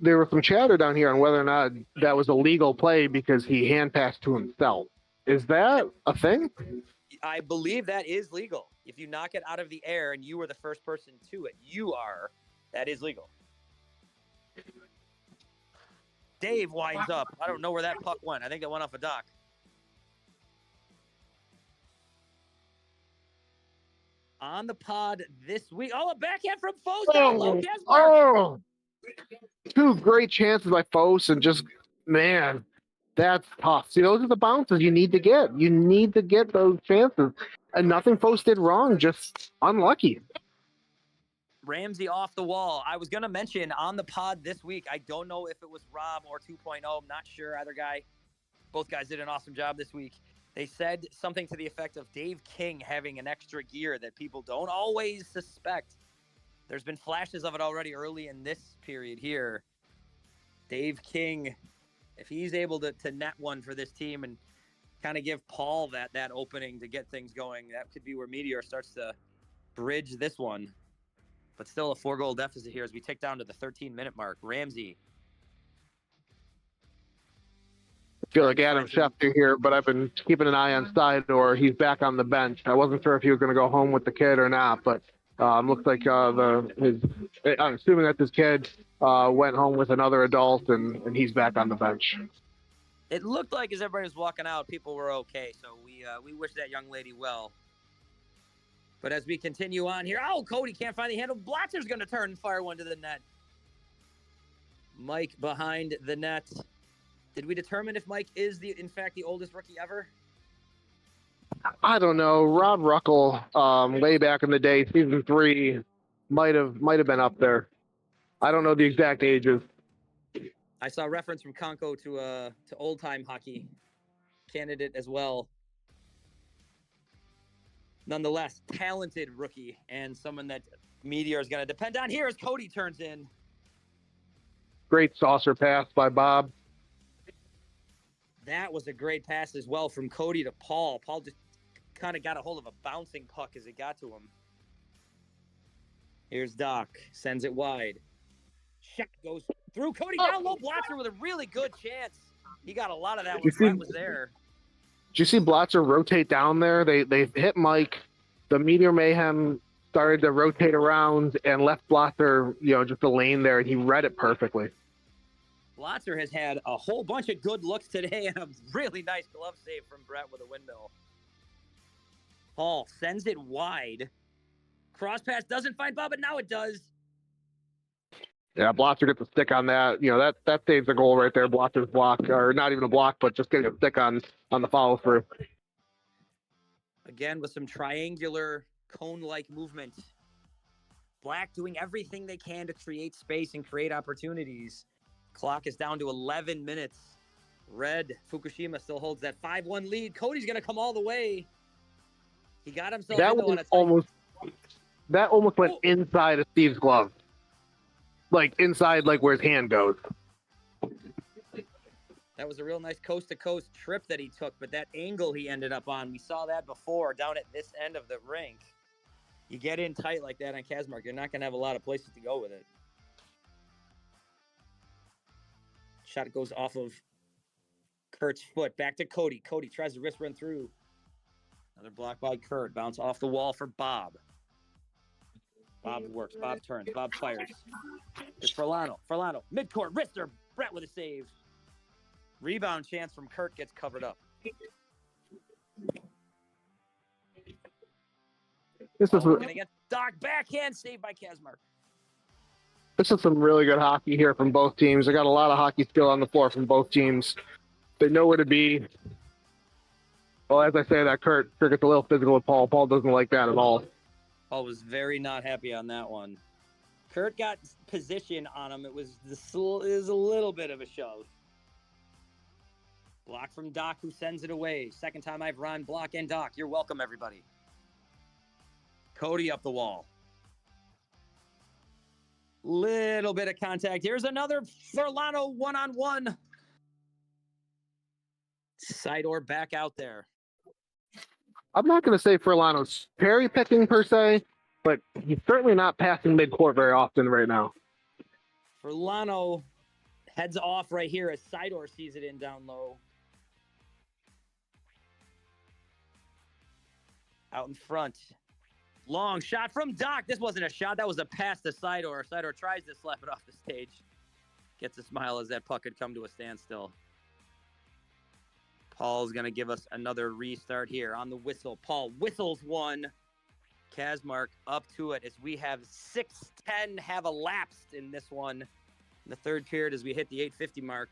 There was some chatter down here on whether or not that was a legal play because he hand passed to himself. Is that a thing? I believe that is legal. If you knock it out of the air and you were the first person to it, that is legal. Dave winds up. I don't know where that puck went. I think it went off a Doc. On the pod this week. Oh, a backhand from Foes. Oh, Two great chances by Fos, and just, man, that's tough. See, those are the bounces you need to get. You need to get those chances. And nothing Fos did wrong, just unlucky. Ramsey off the wall. I was going to mention on the pod this week, I don't know if it was Rob or 2.0. I'm not sure. Either guy. Both guys did an awesome job this week. They said something to the effect of Dave King having an extra gear that people don't always suspect. There's been flashes of it already early in this period here. Dave King, if he's able to net one for this team and kind of give Paul that opening to get things going, that could be where Meteor starts to bridge this one. But still a 4-goal deficit here as we tick down to the 13-minute mark. Ramsey. I feel like Adam Schefter here, but I've been keeping an eye on Sidor. He's back on the bench. I wasn't sure if he was going to go home with the kid or not, but looks like I'm assuming that this kid went home with another adult, and he's back on the bench. It looked like as everybody was walking out, people were okay. So we wish that young lady well. But as we continue on here, Cody can't find the handle. Blatzer's going to turn and fire one to the net. Mike behind the net. Did we determine if Mike is in fact the oldest rookie ever? I don't know. Rob Ruckle, way back in the day, season 3, might have been up there. I don't know the exact ages. I saw reference from Conco to old time hockey candidate as well. Nonetheless, talented rookie and someone that Meteor is going to depend on. Here as Cody turns in. Great saucer pass by Bob. That was a great pass as well from Cody to Paul. Paul just kind of got a hold of a bouncing puck as it got to him. Here's Doc. Sends it wide. Shot goes through. Cody down low. Blatzer with a really good chance. He got a lot of that when Brett was there. Did you see Blatzer rotate down there? They hit Mike. The Meteor Mayhem started to rotate around and left Blatzer, just a lane there, and he read it perfectly. Blatzer has had a whole bunch of good looks today and a really nice glove save from Brett with a windmill. Paul sends it wide. Cross pass doesn't find Bob, but now it does. Yeah, Blatzer gets a stick on that. That saves a goal right there. Blatzer's block, or not even a block, but just getting a stick on the follow through. Again, with some triangular cone-like movement. Black doing everything they can to create space and create opportunities. Clock is down to 11 minutes. Red, Fukushima still holds that 5-1 lead. Cody's going to come all the way. He got himself That almost went inside of Steve's glove. Like inside, like where his hand goes. That was a real nice coast-to-coast trip that he took, but that angle he ended up on, we saw that before down at this end of the rink. You get in tight like that on Kazmark, you're not going to have a lot of places to go with it. Shot goes off of Kurt's foot. Back to Cody. Cody tries to wrist run through. Another block by Kurt. Bounce off the wall for Bob. Bob works. Bob turns. Bob fires. It's Furlano. Furlano. Midcourt. Wrister. Brett with a save. Rebound chance from Kurt gets covered up. This is going to get Doc backhand save by Kazmark. This is some really good hockey here from both teams. They got a lot of hockey skill on the floor from both teams. They know where to be. Well, as I say that, Kurt gets a little physical with Paul. Paul doesn't like that at all. Paul was very not happy on that one. Kurt got position on him. It was a little bit of a shove. Block from Doc, who sends it away. Second time I've run block and Doc. You're welcome, everybody. Cody up the wall. Little bit of contact. Here's another Furlano one-on-one. Sidor back out there. I'm not going to say Furlano's cherry picking per se, but he's certainly not passing midcourt very often right now. Furlano heads off right here as Sidor sees it in down low. Out in front. Long shot from Doc. This wasn't a shot. That was a pass to Sidor. Sidor tries to slap it off the stage. Gets a smile as that puck had come to a standstill. Paul's going to give us another restart here on the whistle. Paul whistles one. Kazmark up to it as we have 6:10 have elapsed in this one. in the third period as we hit the 8:50 mark.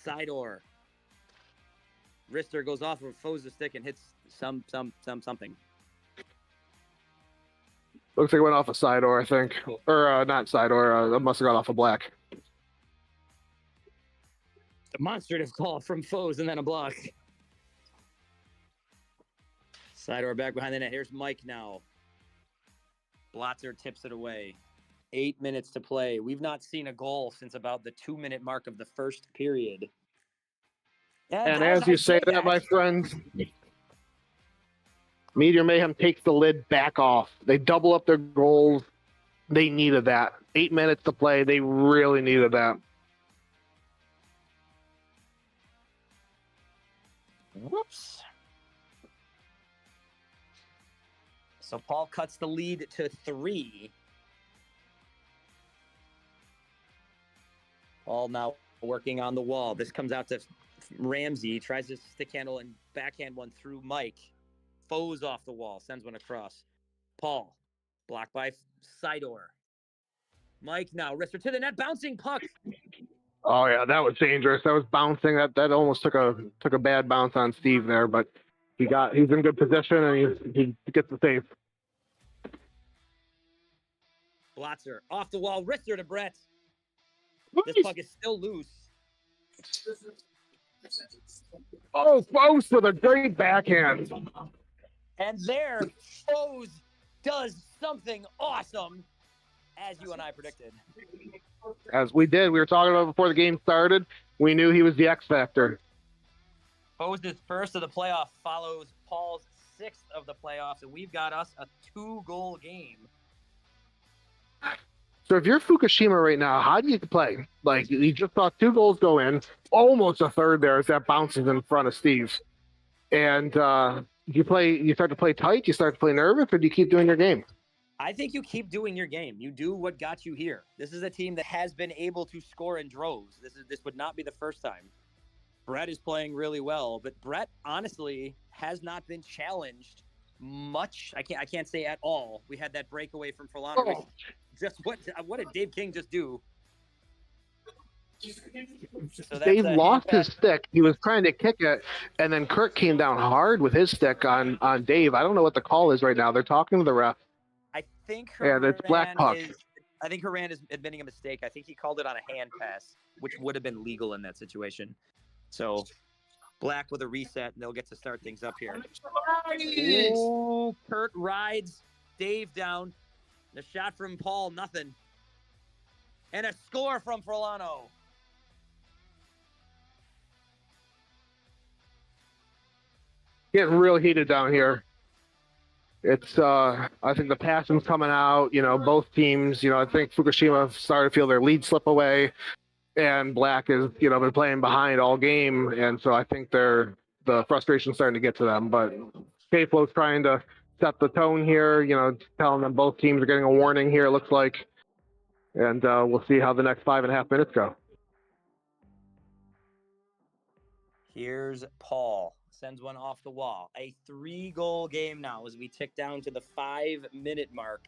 Sidor. Wrister goes off of Foe's stick and hits something. Looks like it went off a Sidor, I think. Or not Sidor. It must have gone off a Black. Demonstrative call from Foes and then a block. Sidor back behind the net. Here's Mike now. Blotzer tips it away. 8 minutes to play. We've not seen a goal since about the 2-minute mark of the first period. And as you say that, my friend, Meteor Mayhem takes the lid back off. They double up their goals. They needed that. 8 minutes to play. They really needed that. Whoops. So Paul cuts the lead to 3. Paul now working on the wall. This comes out to Ramsey. Tries to stick handle and backhand one through Mike. Foes off the wall. Sends one across. Paul. Blocked by Sidor. Mike now. Wrister to the net. Bouncing puck. Oh yeah, that was dangerous. That was bouncing. That almost took a bad bounce on Steve there, but he's in good position and he gets the save. Blotzer off the wall. Wrister to Brett. This puck is still loose. Oh, Foes with a great backhand. And there, Foes does something awesome, as you and I predicted. As we did. We were talking about before the game started. We knew he was the X Factor. Foes' first of the playoff follows Paul's 6th of the playoffs, and we've got us a 2-goal game. So if you're Fukushima right now, how do you play? Like, you just saw 2 goals go in, almost a third there as that bounces in front of Steve. And you start to play tight, you start to play nervous, or do you keep doing your game? I think you keep doing your game. You do what got you here. This is a team that has been able to score in droves. This would not be the first time. Brett is playing really well, but Brett honestly has not been challenged much. I can't say at all. We had that breakaway from Furlano. Oh. Just what did Dave King just do? So Dave lost his stick. He was trying to kick it, and then Kirk came down hard with his stick on Dave. I don't know what the call is right now. They're talking to the ref. I think and it's black puck. I think Horan is admitting a mistake. I think he called it on a hand pass, which would have been legal in that situation. So Black with a reset, and they'll get to start things up here. Ooh, Kurt rides Dave down. The shot from Paul, nothing. And a score from Furlano. Getting real heated down here. It's I think the passion's coming out, both teams, I think Fukushima started to feel their lead slip away, and Black has, been playing behind all game, and so I think the frustration's starting to get to them. But K-Flow's trying to set the tone here, telling them both teams are getting a warning here, it looks like. And we'll see how the next 5.5 minutes go. Here's Paul. Sends one off the wall. A 3-goal game now as we tick down to the 5-minute mark.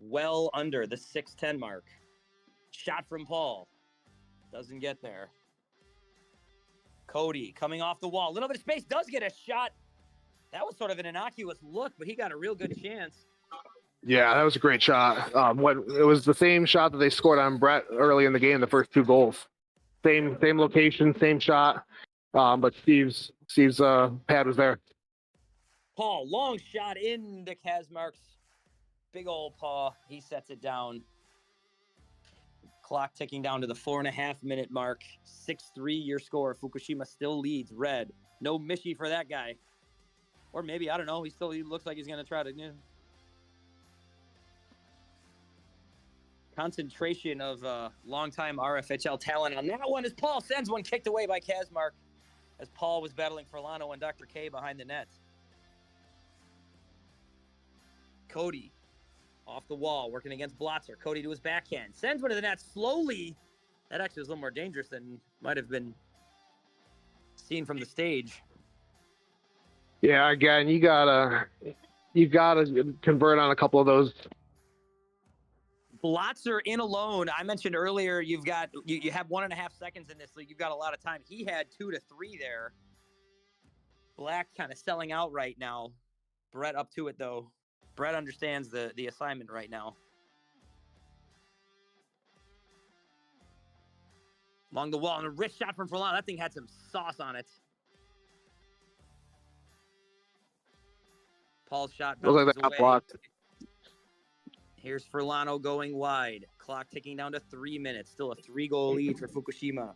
Well under the 6:10 mark. Shot from Paul. Doesn't get there. Cody coming off the wall. A little bit of space. Does get a shot. That was sort of an innocuous look, but he got a real good chance. Yeah, that was a great shot. It was the same shot that they scored on Brett early in the game, the first 2 goals. Same location, same shot. But Steve's pad was there. Paul, long shot into Kazmark's big old paw. He sets it down. Clock ticking down to the 4.5-minute mark. 6-3 your score. Fukushima still leads. Red. No Mishi for that guy. Or maybe, I don't know. He looks like he's going to try to... Concentration of longtime RFHL talent on that one as Paul sends one kicked away by Kazmark as Paul was battling Furlano and Dr. K behind the net. Cody off the wall, working against Blotzer. Cody to his backhand. Sends one to the net slowly. That actually was a little more dangerous than might have been seen from the stage. Yeah, again, you gotta convert on a couple of those. Blotzer in alone. I mentioned earlier you have 1.5 seconds in this league. You've got a lot of time. He had 2 to 3 there. Black kind of selling out right now. Brett up to it though. Brett understands the assignment right now. Along the wall and a wrist shot from Furlan. That thing had some sauce on it. Paul's shot Looks like bounces that got away. blocked. Here's Furlano going wide. Clock ticking down to 3 minutes. Still a 3-goal lead for Fukushima.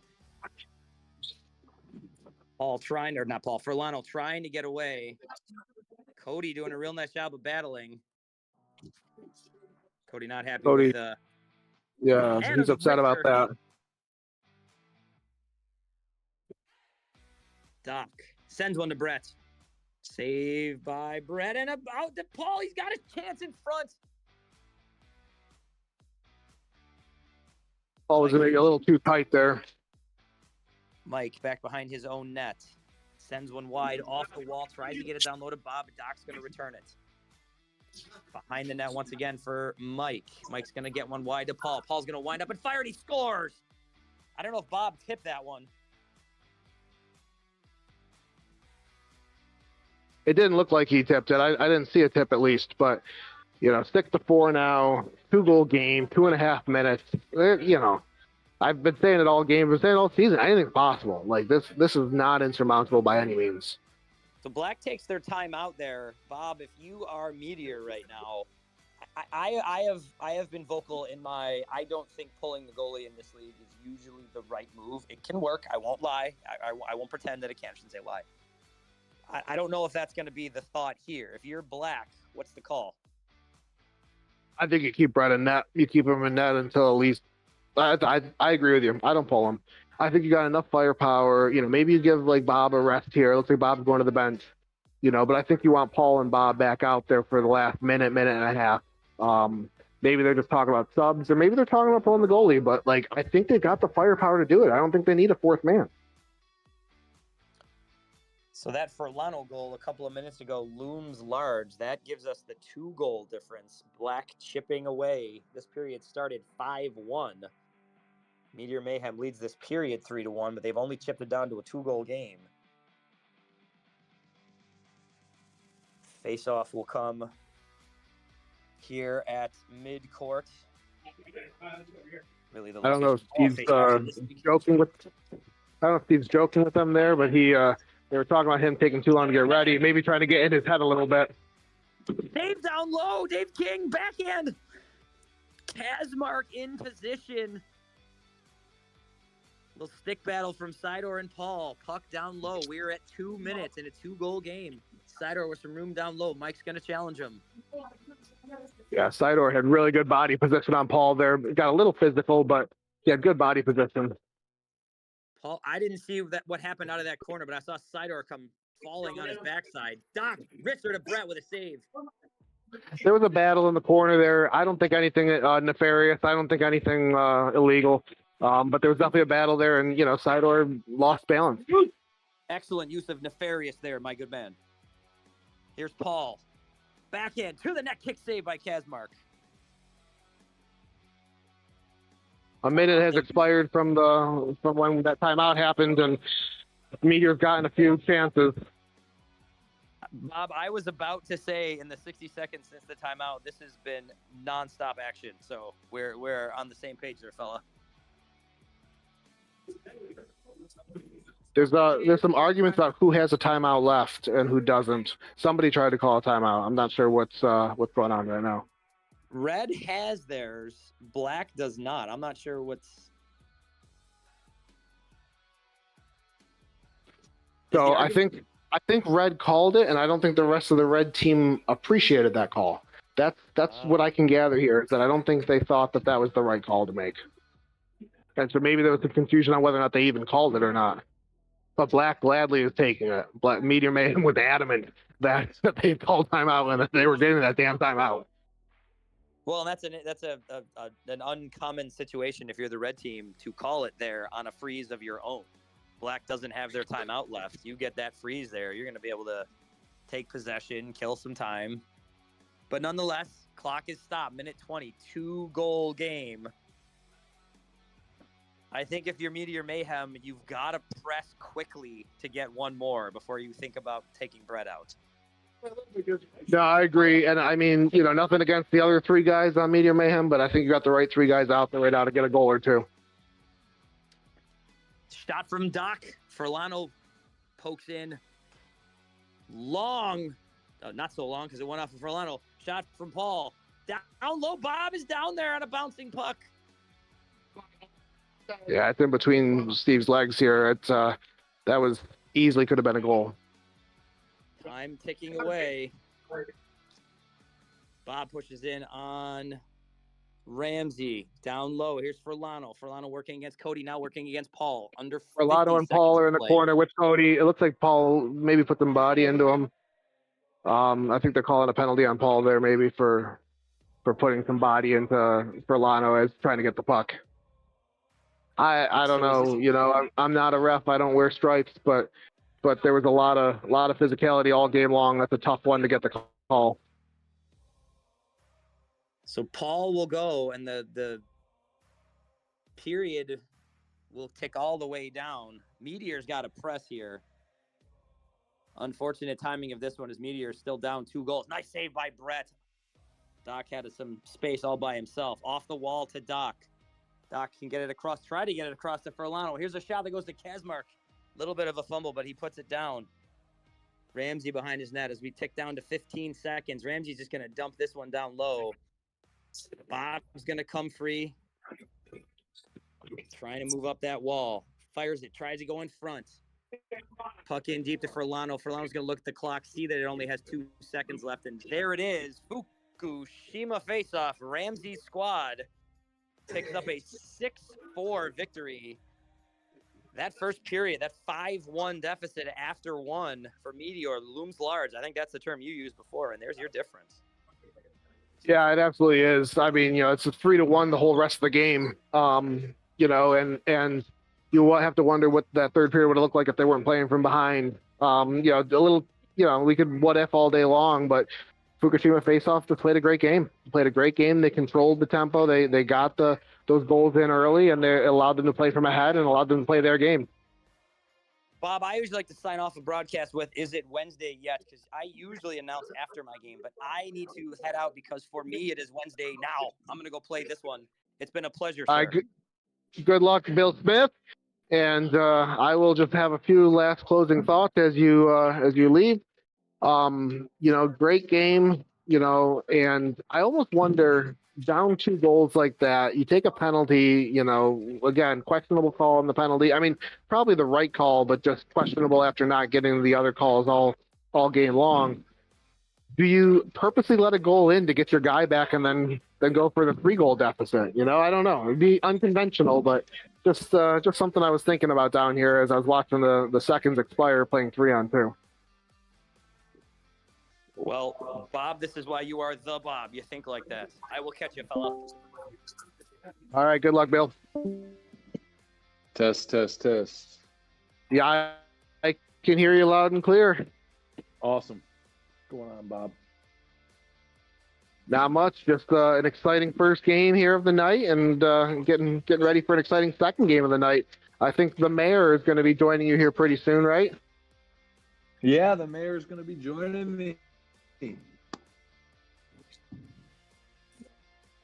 Furlano trying to get away. Cody doing a real nice job of battling. Cody not happy with yeah, he's upset about that. Doc sends one to Brett. Saved by Brett and about to Paul. He's got a chance in front. Paul was a little too tight there. Mike back behind his own net. Sends one wide off the wall. Tries to get it down low to Bob. But Doc's going to return it. Behind the net once again for Mike. Mike's going to get one wide to Paul. Paul's going to wind up and fire, and he scores. I don't know if Bob tipped that one. It didn't look like he tipped it. I didn't see a tip at least, but 6-4 now, 2-goal game, 2.5 minutes. I've been saying it all game, I've been saying it all season. Anything's possible. Like this is not insurmountable by any means. So Black takes their time out there. Bob, if you are Meteor right now, I have been vocal in my I don't think pulling the goalie in this league is usually the right move. It can work. I won't lie. I won't pretend that it can't. I shouldn't say lie. I don't know if that's going to be the thought here. If you're Black, what's the call? I think you keep Brett in net. You keep him in net until at least. I agree with you. I don't pull him. I think you got enough firepower. Maybe you give Bob a rest here. It looks like Bob's going to the bench. But I think you want Paul and Bob back out there for the last minute and a half. Maybe they're just talking about subs, or maybe they're talking about pulling the goalie. But I think they got the firepower to do it. I don't think they need a fourth man. So that Furlano goal a couple of minutes ago looms large. That gives us the 2-goal difference. Black chipping away. This period started 5-1. Meteor Mayhem leads this period 3-1, but they've only chipped it down to a 2-goal game. Face-off will come here at mid-court. Really, I don't know if Steve's joking with. I don't know if Steve's joking with them there, but they were talking about him taking too long to get ready, maybe trying to get in his head a little bit. Dave down low. Dave King, backhand. Kazmark in position. Little stick battle from Sidor and Paul. Puck down low. We're at 2 minutes in a 2-goal game. Sidor with some room down low. Mike's going to challenge him. Yeah, Sidor had really good body position on Paul there. Got a little physical, but he had good body position. Paul, I didn't see what happened out of that corner, but I saw Sidor come falling on his backside. Doc, wrister to Brett with a save. There was a battle in the corner there. I don't think anything nefarious. I don't think anything illegal. But there was definitely a battle there, and Sidor lost balance. Excellent use of nefarious there, my good man. Here's Paul. Backhand to the net, kick save by Kazmark. A minute has expired from when that timeout happened, and Meteor's gotten a few chances. Bob, I was about to say in the 60 seconds since the timeout, this has been nonstop action. So we're on the same page there, fella. There's some arguments about who has a timeout left and who doesn't. Somebody tried to call a timeout. I'm not sure what's going on right now. Red has theirs. Black does not. I'm not sure what's. So I think Red called it, and I don't think the rest of the Red team appreciated that call. That's what I can gather here, is that I don't think they thought that was the right call to make. And so maybe there was some confusion on whether or not they even called it or not. But Black gladly is taking it. Black Meteor Mayhem was adamant that they called timeout and that they were getting that damn timeout. Well, that's an uncommon situation if you're the Red team to call it there on a freeze of your own. Black doesn't have their timeout left. You get that freeze there, you're going to be able to take possession, kill some time. But nonetheless, Clock is stopped. Minute 20. 2-goal game. I think if you're Meteor Mayhem, you've got to press quickly to get one more before you think about taking Brett out. No, I agree. And I mean, nothing against the other three guys on Meteor Mayhem, but I think you got the right three guys out there right now to get a goal or two. Shot from Doc. Furlano pokes in. Long. Not so long because it went off of Furlano. Shot from Paul. Down low. Bob is down there on a bouncing puck. Yeah, it's in between Steve's legs here. That was easily could have been a goal. Time ticking away. Bob pushes in on Ramsey. Down low. Here's Furlano. Furlano working against Cody. Now working against Paul. Under 50 Furlano and Paul are in the corner with Cody. It looks like Paul maybe put some body into him. I think they're calling a penalty on Paul there maybe for putting some body into Furlano as trying to get the puck. I don't know. I'm not a ref. I don't wear stripes, but there was a lot of physicality all game long. That's a tough one to get the call. So Paul will go, and the period will tick all the way down. Meteor's got to press here. Unfortunate timing of this one is Meteor still down 2 goals. Nice save by Brett. Doc had some space all by himself. Off the wall to Doc. Doc can get it across. Try to get it across to Furlano. Here's a shot that goes to Kazmark. Little bit of a fumble, but he puts it down. Ramsey behind his net as we tick down to 15 seconds. Ramsey's just going to dump this one down low. Bob's going to come free. Trying to move up that wall. Fires it. Tries to go in front. Puck in deep to Furlano. Furlano's going to look at the clock, see that it only has 2 seconds left, and there it is. Fukushima faceoff. Ramsey's squad picks up a 6-4 victory. That first period, that 5-1 deficit after 1 for Meteor looms large. I think that's the term you used before, and there's your difference. Yeah, it absolutely is. I mean, it's a 3-1 the whole rest of the game. And you will have to wonder what that third period would have looked like if they weren't playing from behind. A little, we could what if all day long, but Fukushima faceoff just played a great game. They controlled the tempo. They got those goals in early, and they allowed them to play from ahead and allowed them to play their game. Bob, I usually like to sign off a broadcast with, is it Wednesday yet? Because I usually announce after my game, but I need to head out because for me, it is Wednesday now. I'm going to go play this one. It's been a pleasure, sir. Good luck, Bill Smith. And I will just have a few last closing thoughts as you leave. Great game, and I almost wonder, down 2 goals like that, you take a penalty, again, questionable call on the penalty. I mean, probably the right call, but just questionable after not getting the other calls all game long. Do you purposely let a goal in to get your guy back and then go for the 3-goal deficit? I don't know. It'd be unconventional, but just something I was thinking about down here as I was watching the seconds expire playing 3-on-2. Well, Bob, this is why you are the Bob. You think like that. I will catch you, fella. All right. Good luck, Bill. Test. Yeah, I can hear you loud and clear. Awesome. What's going on, Bob? Not much. Just an exciting first game here of the night, and getting ready for an exciting second game of the night. I think the mayor is going to be joining you here pretty soon, right? Yeah, the mayor is going to be joining me.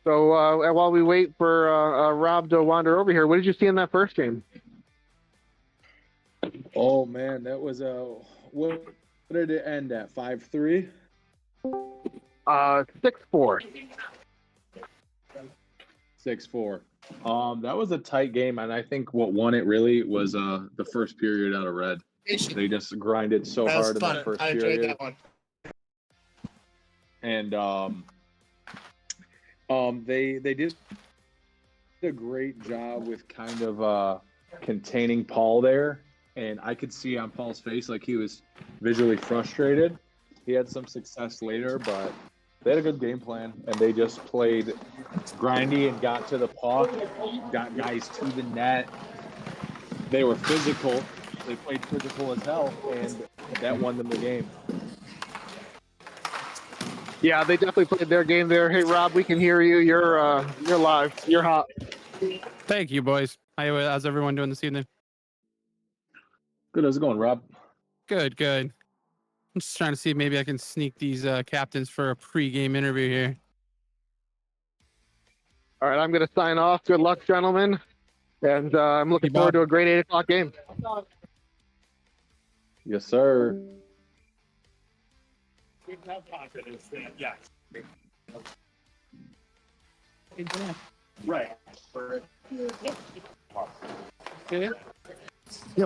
So while we wait for Rob to wander over here, what did you see in that first game? Oh man, that was what did it end at? 5-3? 6-4. 6-4. That was a tight game, and I think what won it really was the first period out of red. They just grinded so hard in that first period. I enjoyed that one. And they did a great job with kind of containing Paul there, and I could see on Paul's face like he was visually frustrated. He had some success later, but they had a good game plan, and they just played grindy and got to the puck, got guys to the net. They were physical. They played physical as hell, and that won them the game. Yeah, they definitely played their game there. Hey, Rob, we can hear you. You're live. You're hot. Thank you, boys. How's everyone doing this evening? Good. How's it going, Rob? Good, good. I'm just trying to see if maybe I can sneak these captains for a pre-game interview here. All right, I'm going to sign off. Good luck, gentlemen. And I'm looking Hey, forward Bob. to a great 8 o'clock game. Yes, sir. We have confidence that, yes. Right. You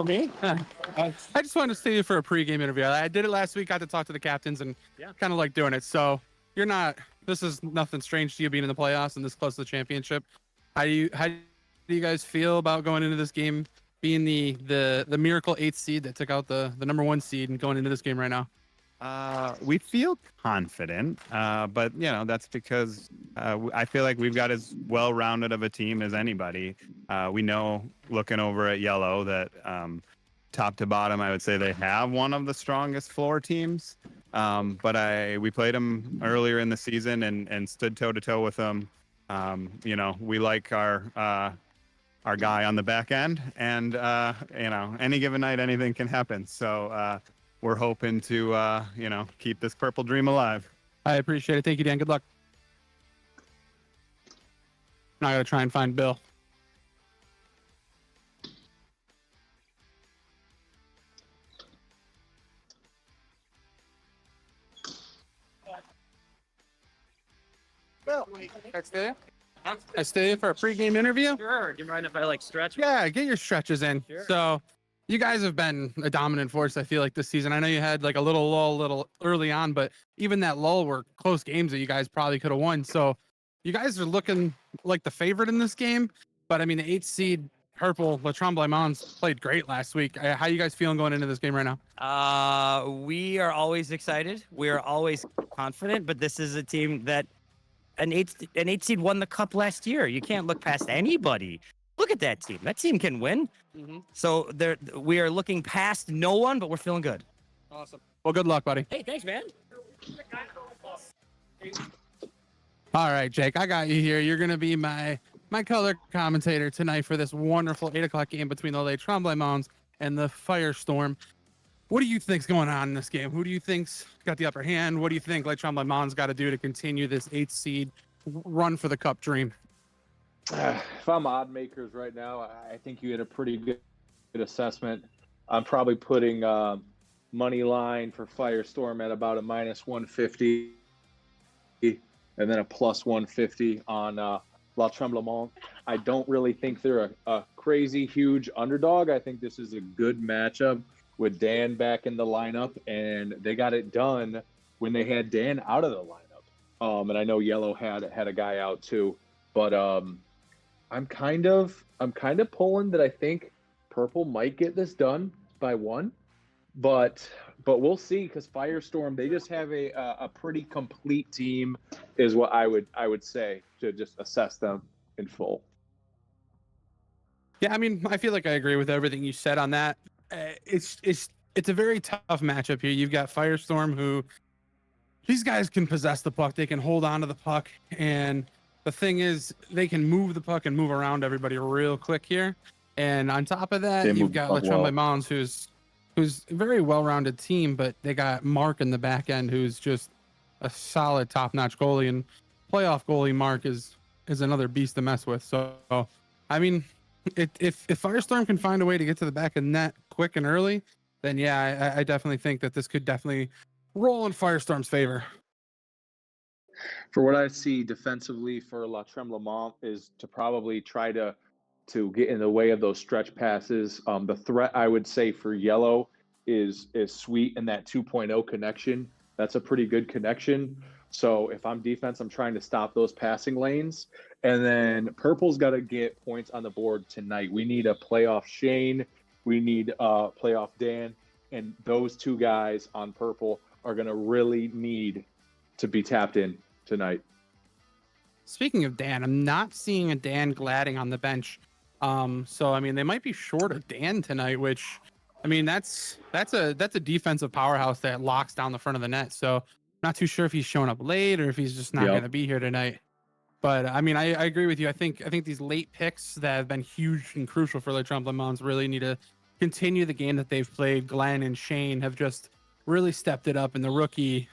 okay? I just wanted to stay here for a pre-game interview. I did it last week. Got to talk to the captains and kind of like doing it. So this is nothing strange to you being in the playoffs and this close to the championship. How do you guys feel about going into this game, being the miracle 8th seed that took out the number 1 seed and going into this game right now? We feel confident, but that's because I feel like we've got as well-rounded of a team as anybody. We know, looking over at Yellow, that top to bottom, I would say they have one of the strongest floor teams. But we played them earlier in the season and stood toe-to-toe with them. We like our guy on the back end, and any given night, anything can happen. So. We're hoping to, keep this purple dream alive. I appreciate it. Thank you, Dan. Good luck. Now I got to try and find Bill. Bill, I stay here for a pregame interview? Sure. Do you mind if I stretch? Yeah, get your stretches in. Sure. So you guys have been a dominant force, I feel like, this season. I know you had a little lull, little early on, but even that lull were close games that you guys probably could have won. So you guys are looking like the favorite in this game. But I mean, the 8th seed Purple, La Tremblay Mounds played great last week. How you guys feeling going into this game right now? We are always excited. We are always confident, but this is a team that an eight seed won the cup last year. You can't look past anybody. Look at that team. That team can win. Mm-hmm. So we are looking past no one, but we're feeling good. Awesome. Well, good luck, buddy. Hey, thanks, man. All right, Jake, I got you here. You're going to be my color commentator tonight for this wonderful 8 o'clock game between the La Tremblay Mounds and the Firestorm. What do you think's going on in this game? Who do you think's got the upper hand? What do you think La Tremblay Mounds got to do to continue this 8th seed run for the cup dream? If I'm odd makers right now, I think you had a pretty good assessment. I'm probably putting money line for Firestorm at about a -150 and then a +150 on La Tremblement. I don't really think they're a crazy huge underdog. I think this is a good matchup with Dan back in the lineup, and they got it done when they had Dan out of the lineup. And I know Yellow had a guy out too, but I'm kind of pulling that I think Purple might get this done by 1, but we'll see, because Firestorm, they just have a pretty complete team, is what I would say, to just assess them in full. Yeah, I mean, I feel like I agree with everything you said on that. It's a very tough matchup here. You've got Firestorm, who these guys can possess the puck, they can hold on to the puck, and the thing is, they can move the puck and move around everybody real quick here. And on top of that, you've got La Tremblay Mounds, who's a very well-rounded team, but they got Mark in the back end, who's just a solid top-notch goalie. And playoff goalie Mark is another beast to mess with. So, I mean, if Firestorm can find a way to get to the back of net quick and early, then yeah, I definitely think that this could definitely roll in Firestorm's favor. For what I see defensively for La Tremblement is to probably try to get in the way of those stretch passes. The threat, I would say, for Yellow is Sweet in that 2.0 connection. That's a pretty good connection. So if I'm defense, I'm trying to stop those passing lanes. And then Purple's got to get points on the board tonight. We need a playoff Shane. We need a playoff Dan. And those two guys on Purple are going to really need to be tapped in tonight. Speaking of Dan, I'm not seeing a Dan Gladding on the bench. So I mean, they might be short of Dan tonight, which, I mean, that's a defensive powerhouse that locks down the front of the net. So Not too sure if he's showing up late or if he's just not Yep. going to be here tonight. But I mean, I agree with you. I think these late picks that have been huge and crucial for the Tremblemans really need to continue the game that they've played. Glenn and Shane have just really stepped it up, and the rookie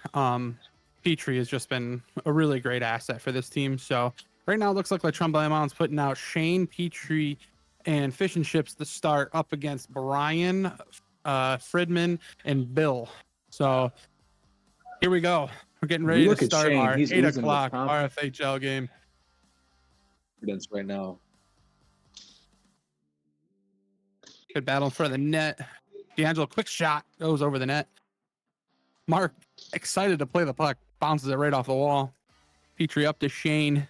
Petrie has just been a really great asset for this team. So right now, it looks like Tremblemans putting out Shane, Petrie, and Fish and Chips to start up against Brian, Fridman, and Bill. So here we go. We're getting ready to Look at start Shane. our He's 8 losing with o'clock RFHL game. confidence right now. Good battle in front of the net. D'Angelo, quick shot, goes over the net. Mark, excited to play the puck, bounces it right off the wall. Petrie up to Shane.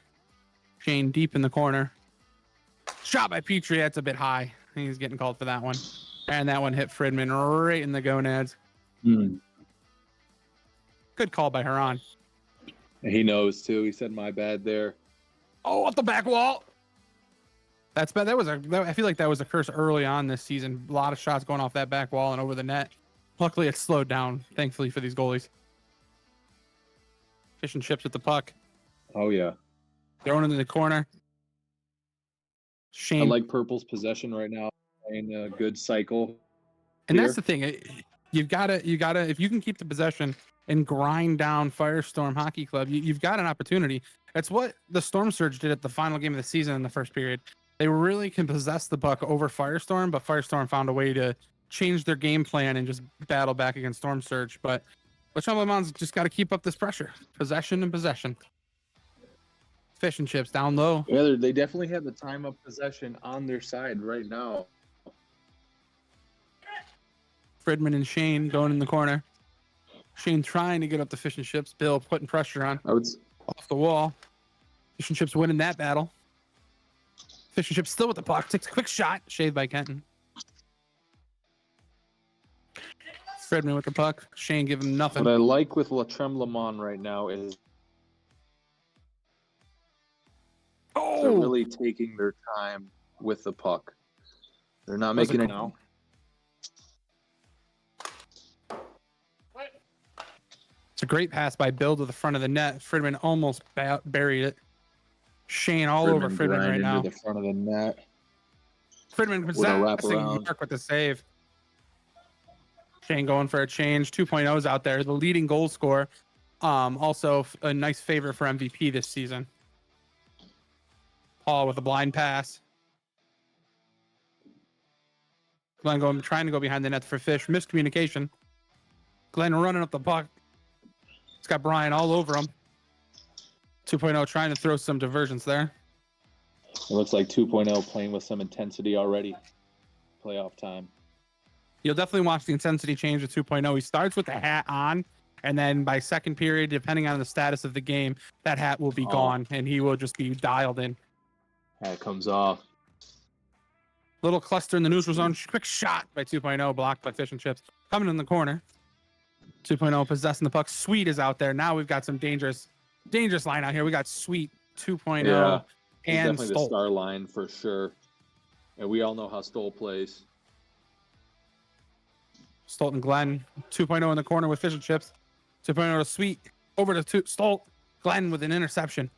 Shane deep in the corner. Shot by Petrie, that's a bit high. He's getting called for that one. And that one hit Fridman right in the gonads. Good call by Huron. He knows too. He said, "My bad there." Oh, off the back wall. That's bad. I feel like that was a curse early on this season. A lot of shots going off that back wall and over the net. Luckily, it slowed down, thankfully, for these goalies. Fish and Chips with the puck. Oh yeah. Throwing it in the corner. Shane. I like Purple's possession right now. Playing a good cycle. And here. that's the thing. You gotta, if you can keep the possession and grind down Firestorm Hockey Club, you've got an opportunity. That's what the Storm Surge did at the final game of the season in the first period. They really can possess the puck over Firestorm, but Firestorm found a way to change their game plan and just battle back against Storm Surge. But Tremblemans just got to keep up this pressure. Possession and possession. Fish and Chips down low. Yeah, they definitely have the time of possession on their side right now. Fridman and Shane going in the corner. Shane trying to get up the Fish and Chips. Bill putting pressure on. Off the wall. Fish and Chips winning that battle. Fish and Chips still with the puck. Takes a quick shot. Shaved by Kenton. Fridman with the puck. Shane giving him nothing. What I like with La Tremblemont right now is they're really taking their time with the puck. They're not making it now. It's a great pass by Bill to the front of the net. Fridman almost buried it. Shane all over Fridman right now. Into the front of the net. Fridman possessing Mark with the save. Shane going for a change. 2.0's out there. The leading goal scorer. Also a nice favorite for MVP this season. Paul with a blind pass. Glenn trying to go behind the net for Fish. Miscommunication. Glenn running up the puck. It's got Brian all over him. 2.0 trying to throw some diversions there. It looks like 2.0 playing with some intensity already. Playoff time. You'll definitely watch the intensity change with 2.0. He starts with the hat on, and then by second period, depending on the status of the game, that hat will be gone, and he will just be dialed in. Hat comes off. Little cluster in the neutral zone. Quick shot by 2.0, blocked by Fish and Chips. Coming in the corner. 2.0 possessing the puck. Sweet is out there. Now we've got some dangerous line out here. We got Sweet, 2.0, Yeah, and definitely Stoll. the star line for sure. And we all know how Stoll plays. Stolt and Glenn. 2.0 in the corner with Fish and Chips. 2.0 to Sweet. Over to Stolt. Glenn with an interception.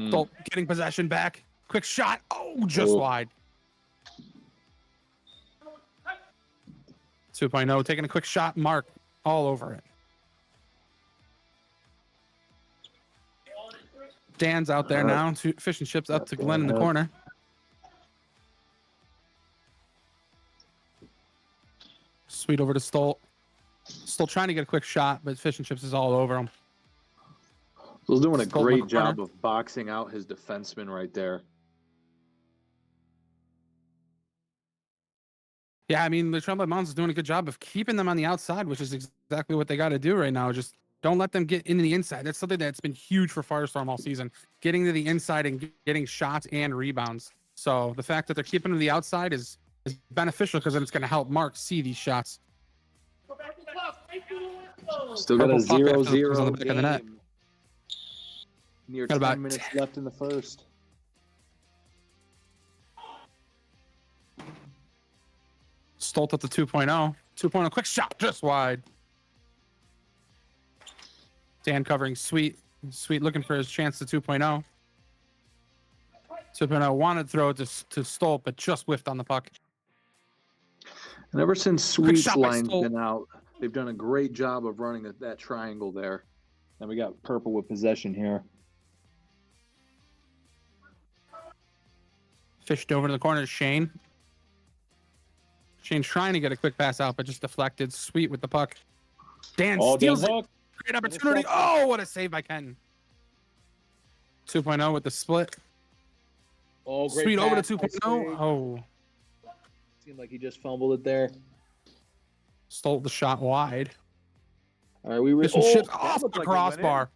Stolt getting possession back. Quick shot. Oh, just wide. 2.0 taking a quick shot. Mark all over it. Dan's out there now. Fish and Chips up to Glenn in the corner. Sweet over to Stolt. Stolt trying to get a quick shot, but Fish and Chips is all over him. He's doing a great job of boxing out his defenseman right there. Yeah, I mean, the Tremblemans is doing a good job of keeping them on the outside, which is exactly what they got to do right now. Just don't let them get into the inside. That's something that's been huge for Firestorm all season, getting to the inside and getting shots and rebounds. So the fact that they're keeping them to the outside is beneficial because then it's going to help Mark see these shots. Still got a 0-0 on the back of the net. Near 10 minutes left in the first. Stolt at the 2.0. 2.0 quick shot just wide. Dan covering Sweet. Sweet looking for his chance to 2.0. 2.0 wanted to throw it to Stolt, but just whiffed on the puck. And ever since Quick Sweet's shot by line's Stolt. been out, they've done a great job of running that triangle there. And we got Purple with possession here. Fished over to the corner to Shane. Shane trying to get a quick pass out, but just deflected. Sweet with the puck. Dan steals it. Great opportunity. Oh, what a save by Kenton. 2.0 with the split. Oh, great Sweet over to pass by 2.0. Sweet. Oh, Seemed like he just fumbled it there. stole the shot wide. All right, we were Fishing ships that off looked the like it went in. crossbar.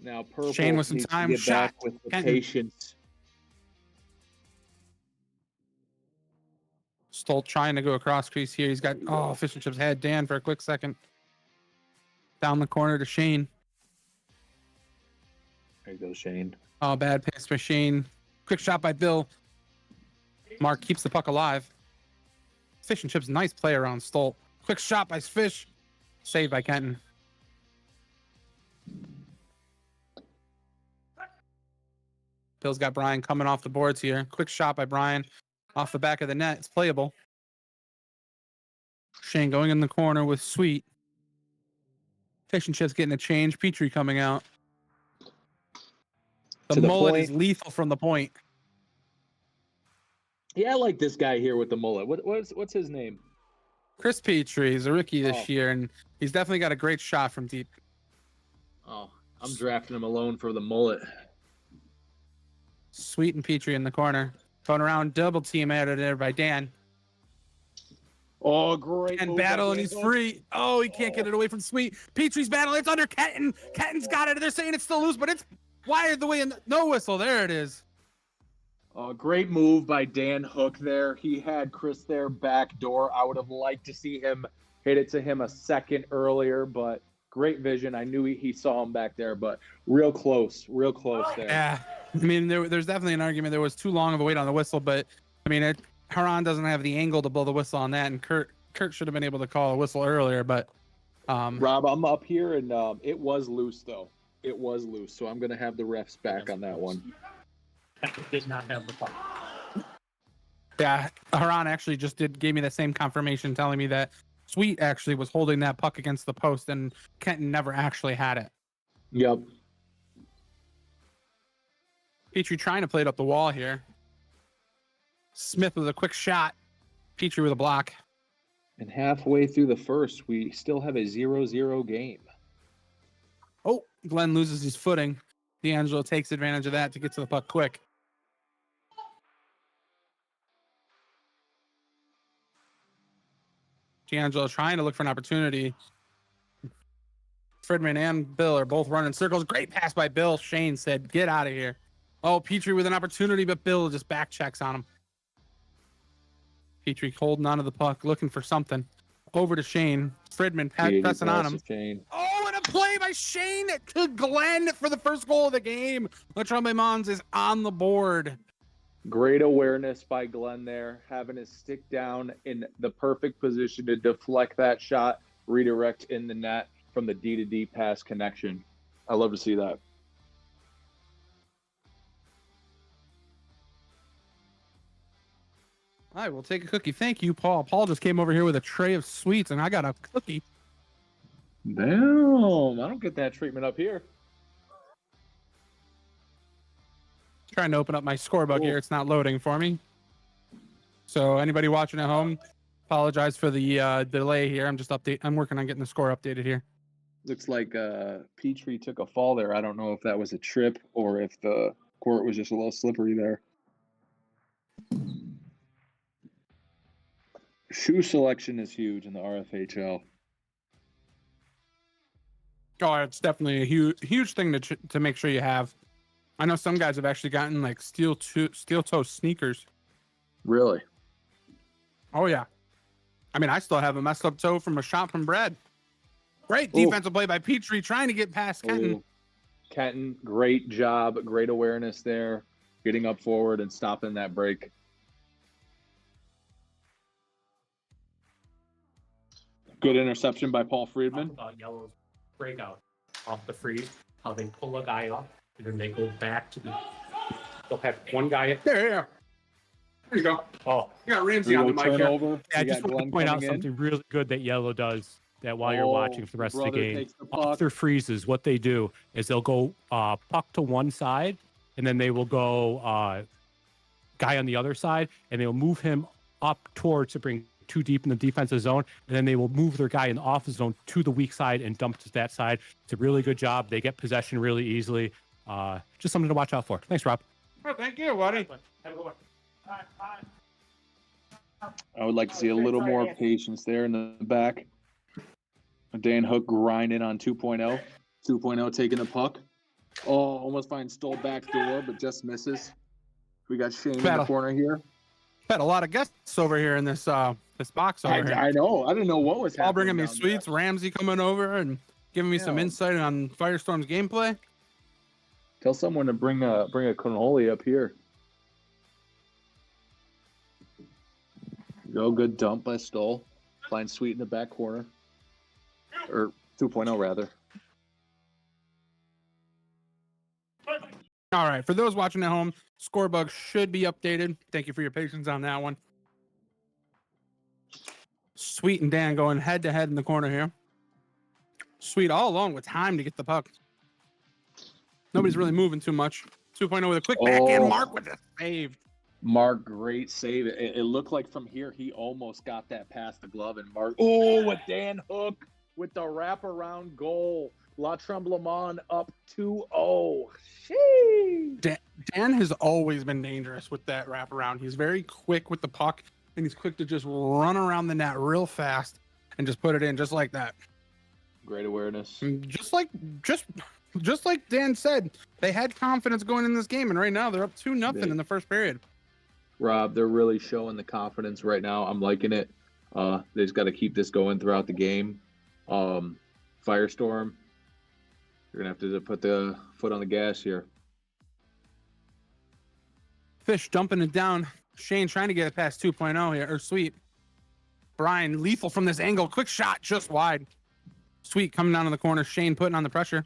Now Purple Shane with some needs to time. get Shot. back with the Kenton. patience. Stolt trying to go across crease here. He's got Fish and Chips head Dan for a quick second. Down the corner to Shane. There you go, Shane. Oh, bad pass by Shane. Quick shot by Bill. Mark keeps the puck alive. Fish and Chips, nice play around Stolt. Quick shot by Fish. Save by Kenton. Bill's got Brian coming off the boards here. Quick shot by Brian off the back of the net. It's playable. Shane going in the corner with Sweet. Fish and Chips getting a change. Petrie coming out. The To the mullet point. is lethal from the point. Yeah, I like this guy here with the mullet. What's his name? Chris Petrie is a rookie this Oh. year, and he's definitely got a great shot from deep. Oh, I'm drafting him alone for the mullet. Sweet and Petrie in the corner. Going around, double team out of there by Dan. Oh, great. And move by battle, and Dan he's Hook. free. Oh, he can't get it away from Sweet. Petrie's battle. It's under Kenton. Kenton's got it. They're saying it's still loose, but it's wired the way in. No whistle. There it is. Oh, great move by Dan Hook there. He had Chris there back door. I would have liked to see him hit it to him a second earlier, but great vision. I knew he saw him back there, but real close there. Yeah. I mean, there's definitely an argument. There was too long of a wait on the whistle, but I mean, Haran doesn't have the angle to blow the whistle on that, and Kurt should have been able to call a whistle earlier, but Rob, I'm up here, and it was loose, though. It was loose, so I'm going to have the refs back on that one. Did not have the puck. yeah, Haran actually just gave me the same confirmation, telling me that Sweet actually was holding that puck against the post, and Kenton never actually had it. Yep. Petrie trying to play it up the wall here. Smith with a quick shot. Petrie with a block. And halfway through the first, we still have a 0-0 game. Oh, Glenn loses his footing. D'Angelo takes advantage of that to get to the puck quick. D'Angelo trying to look for an opportunity. Fredman and Bill are both running circles. Great pass by Bill. Shane said, get out of here. Oh, Petrie with an opportunity, but Bill just back checks on him. Petrie holding onto the puck, looking for something. Over to Shane. Fredman pressing on him. Shane. Oh, and a play by Shane to Glenn for the first goal of the game. Latrombe Mons is on the board. Great awareness by Glenn there, having his stick down in the perfect position to deflect that shot, redirect in the net from the D-to-D pass connection. I love to see that. I will take a cookie. Thank you, Paul. Paul just came over here with a tray of sweets, and I got a cookie. Damn, I don't get that treatment up here. Trying to open up my scorebook here. It's not loading for me. So anybody watching at home, apologize for the delay here. I'm working on getting the score updated here. Looks like Petrie took a fall there. I don't know if that was a trip or if the court was just a little slippery there. Shoe selection is huge in the RFHL. Oh, it's definitely a huge thing to make sure you have. I know some guys have actually gotten like steel toe sneakers. Really? Oh yeah. I mean, I still have a messed up toe from a shot from Brad. Great defensive play by Petrie trying to get past Kenton. Ooh. Kenton, great job, great awareness there, getting up forward and stopping that break. Good interception by Paul Friedman. Talk about Yellow's breakout off the freeze, how they pull a guy up, and then they go back to the. They'll have one guy. There you go. Oh, You got Ramsey on the mic here. Turnover. yeah, I We just got want Glenn to point out coming in. something really good that Yellow does. That while you're watching for the rest of the brother game, takes the off puck. their freezes, what they do is they'll go puck to one side, and then they will go guy on the other side, and they'll move him up towards to bring too deep in the defensive zone, and then they will move their guy in the offensive zone to the weak side and dump to that side. It's a really good job. They get possession really easily. Just something to watch out for. Thanks, Rob. Oh, thank you, buddy. Have a good one. I would like to see a little more patience there in the back. Dan Hook grinding on 2.0. 2.0 taking the puck. Oh, almost finds Stoll back door, but just misses. We got Shane in the Battle. corner here. Had a lot of guests over here in this this box over here. I know. I didn't know what was happening. All bringing me down sweets. Ramsey coming over and giving me some Yeah. insight on Firestorm's gameplay. there. Tell someone to bring a cannoli up here. Go, good dump by Stoll. Finds Sweet in the back corner. Or 2.0 rather. All right, for those watching at home, scorebug should be updated. Thank you for your patience on that one. Sweet and Dan going head to head in the corner here. Sweet all alone with time to get the puck. Nobody's really moving too much. 2.0 with a quick backhand. Mark with a save. Mark, great save. It looked like from here he almost got that past the glove, and Mark. Oh, with Dan Hook with the wraparound goal. La Tremblement up 2-0. Sheesh. Dan has always been dangerous with that wraparound. He's very quick with the puck, and he's quick to just run around the net real fast and just put it in just like that. Great awareness. And just like Dan said, they had confidence going in this game, and right now they're up 2-0 in the first period. Rob, they're really showing the confidence right now. I'm liking it. They just got to keep this going throughout the game. Firestorm, you're going to have to put the foot on the gas here. Fish dumping it down. Shane trying to get it past 2.0 here, or Sweet. Brian lethal from this angle. Quick shot just wide. Sweet coming down in the corner. Shane putting on the pressure.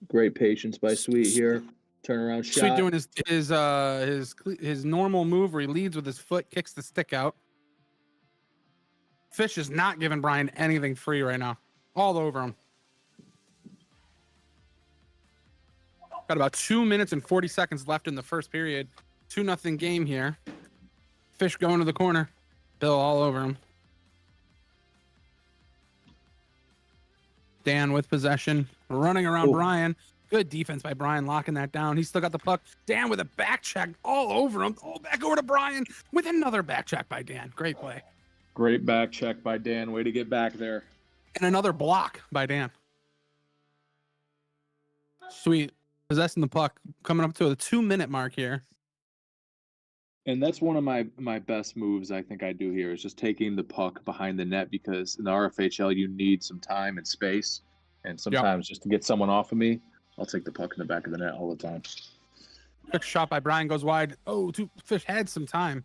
Great patience by Sweet here. Turnaround shot. Sweet doing his normal move where he leads with his foot, kicks the stick out. Fish is not giving Brian anything free right now. All over him. Got about 2 minutes and 40 seconds left in the first period. 2-0 game here. Fish going to the corner. Bill all over him. Dan with possession, running around Brian. Good defense by Brian, locking that down. He's still got the puck. Dan with a back check all over him. Oh, back over to Brian with another back check by Dan. Great play. Great back check by Dan. Way to get back there. And another block by Dan. Sweet. Possessing the puck. Coming up to the 2-minute mark here. And that's one of my best moves I think I do here is just taking the puck behind the net, because in the RFHL you need some time and space. And sometimes just to get someone off of me, I'll take the puck in the back of the net all the time. Quick shot by Brian goes wide. Oh, Fish had some time.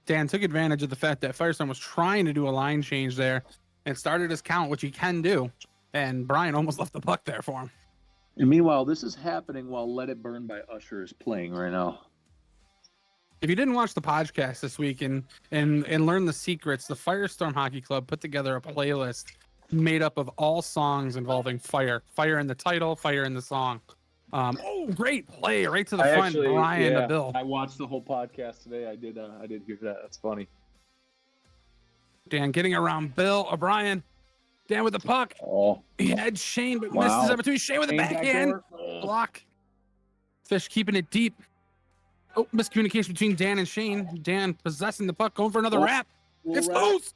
Dan took advantage of the fact that Firestorm was trying to do a line change there and started his count, which he can do. And Brian almost left the puck there for him. And meanwhile, this is happening while Let It Burn by Usher is playing right now. If you didn't watch the podcast this week and learn the secrets, the Firestorm Hockey Club put together a playlist made up of all songs involving fire. Fire in the title, fire in the song. Great play right to the front, Brian to Bill. I watched the whole podcast today. I did hear that. That's funny. Dan getting around Bill O'Brien. Dan with the puck. Oh, he had Shane, but missed his opportunity. Shane with the backhand. Block. Fish keeping it deep. Oh, miscommunication between Dan and Shane. Dan possessing the puck, going for another wrap. It's loose.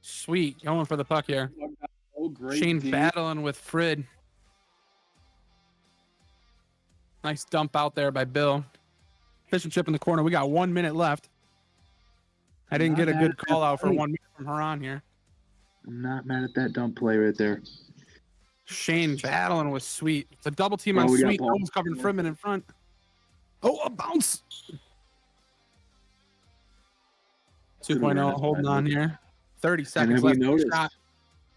Sweet, going for the puck here. Oh, great. Shane battling with Frid. Nice dump out there by Bill. Fish and chip in the corner. We got 1 minute left. I didn't get a good call out for 1 minute from Haran here. I'm not mad at that dump play right there. Shane battling with Sweet. It's a double team on Sweet. Almost covering Fridman in front. Oh, a bounce. 2.0 holding on here. 30 And seconds have we left. noticed Shot.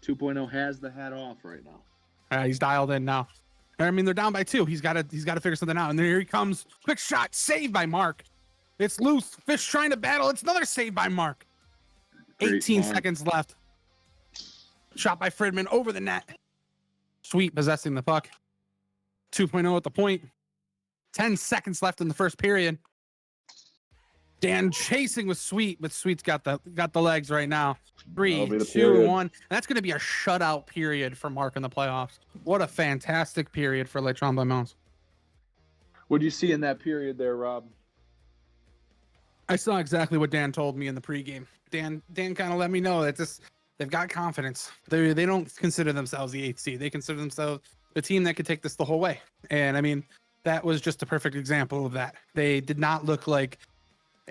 2.0 has the hat off right now. He's dialed in now. I mean, they're down by 2. He's got to figure something out. And then here he comes. Quick shot, saved by Mark. It's loose. Fish trying to battle. It's another save by Mark. Great 18 line. seconds left. Shot by Fridman over the net. Sweet possessing the puck. 2.0 at the point. 10 seconds left in the first period. Dan chasing with Sweet, but Sweet's got the legs right now. That'll 3, be the 2, period. 1. And that's going to be a shutout period for Mark in the playoffs. What a fantastic period for Les Tremblements. What'd you see in that period there, Rob? I saw exactly what Dan told me in the pregame. Dan kind of let me know that they've got confidence. They don't consider themselves the 8th seed. They consider themselves the team that could take this the whole way. And I mean, that was just a perfect example of that. They did not look like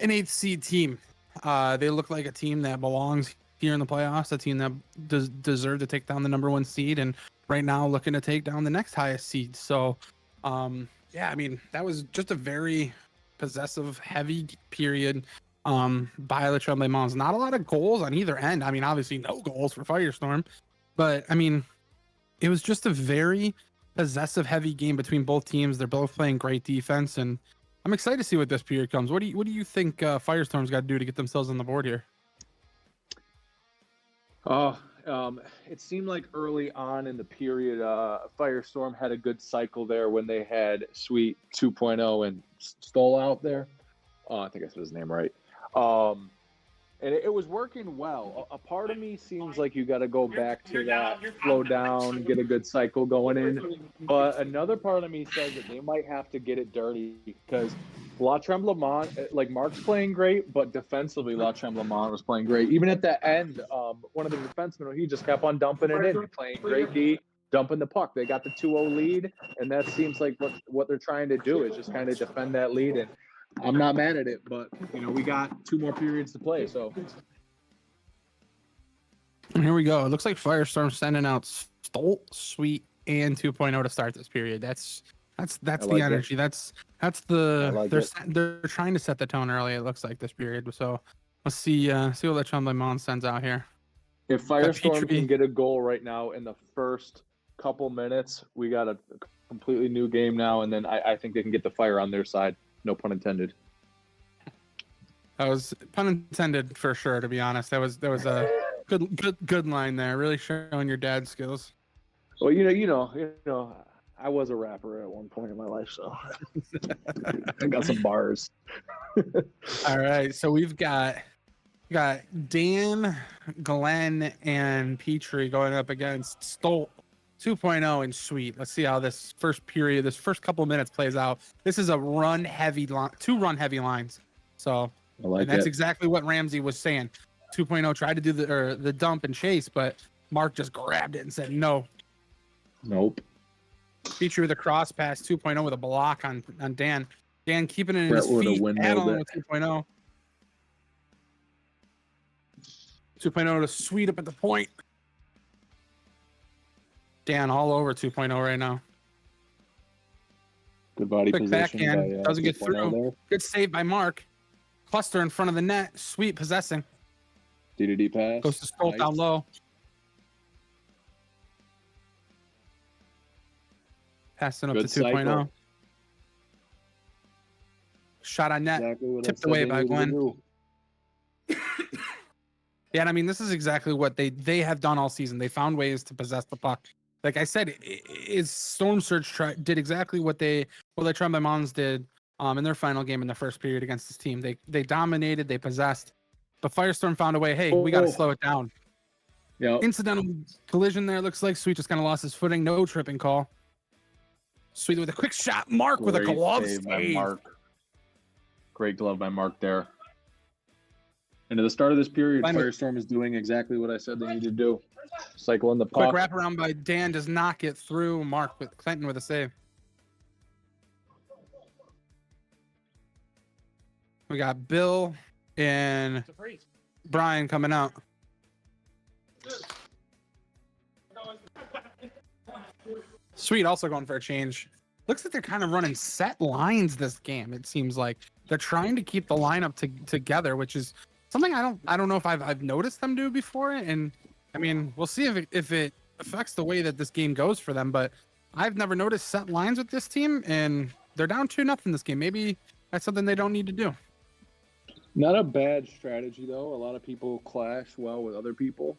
an 8th seed team. They look like a team that belongs here in the playoffs, a team that deserve to take down the number 1 seed, and right now looking to take down the next highest seed. So, yeah, I mean, that was just a very possessive, heavy period by the Tremblements. Not a lot of goals on either end. I mean, obviously no goals for Firestorm, but I mean, it was just a very possessive, heavy game between both teams. They're both playing great defense, and I'm excited to see what this period comes. What do you think Firestorm's got to do to get themselves on the board here? It seemed like early on in the period, Firestorm had a good cycle there when they had Sweet 2.0 and Stoll out there. I think I said his name right. And it was working well. A part of me seems like you got to go back to that, slow down, get a good cycle going in. But another part of me says that they might have to get it dirty because La Tremblement, like Mark's playing great, but defensively La Tremblement was playing great. Even at the end, one of the defensemen, he just kept on dumping it in, playing great D, dumping the puck. They got the 2-0 lead, and that seems like what they're trying to do is just kind of defend that lead. And I'm not mad at it, but we got 2 more periods to play. So And here we go. It looks like Firestorm sending out Stolt, Sweet, and 2.0 to start this period. That's the energy. That's the they're trying to set the tone early. It looks like this period. So let's see what the Tremblements sends out here. if Firestorm can get a goal right now in the first couple minutes, we got a completely new game now, and then I think they can get the fire on their side. No pun intended. That was pun intended for sure. To be honest, that was a good line there. Really showing your dad's skills. Well, you know, I was a rapper at one point in my life, so I got some bars. All right, so we've got Dan, Glenn, and Petrie going up against Stolt, 2.0, and Sweet. Let's see how this first period, this first couple of minutes plays out. This is a run-heavy line, 2 run-heavy lines. So, and that's exactly what Ramsey was saying. 2.0 tried to do the dump and chase, but Mark just grabbed it and said no. Nope. Petrie with a cross pass, 2.0 with a block on Dan. Dan keeping it in his Brett feet, would've battling windmilled with 2.0. 2.0 to Sweet up at the point. Dan all over 2.0 right now. Good body Quick position. backhand, doesn't get 2.0 through. there. Good save by Mark. Cluster in front of the net. Sweet possessing. D-to-D pass. Goes to Stolt Nice. down low. Passing up Good to 2.0. cycle. Shot on net. Exactly what I Tipped said away they by needed to Glenn. do. Yeah, and I mean, this is exactly what they have done all season. They found ways to possess the puck. Like I said, Storm Surge did exactly what the Tremblements did in their final game in the first period against this team. They dominated, they possessed, but Firestorm found a way. Hey, we got to slow it down. Yep. Incidental collision there. Looks like Sweet just kind of lost his footing. No tripping call. Sweet with a quick shot. Mark with a Great glove save by save. Mark. Great glove by Mark there. And at the start of this period, Finally. Firestorm is doing exactly what I said they needed to do. Cycling the Quick puck. wraparound by Dan does not get through. Mark with Clinton with a save. We got Bill and Brian coming out. Sweet also going for a change. Looks like they're kind of running set lines this game. It seems like they're trying to keep the lineup together, which is something I don't know if I've noticed them do before. And I mean, we'll see if it affects the way that this game goes for them. But I've never noticed set lines with this team, and they're down 2-0 this game. Maybe that's something they don't need to do. Not a bad strategy though. A lot of people clash well with other people,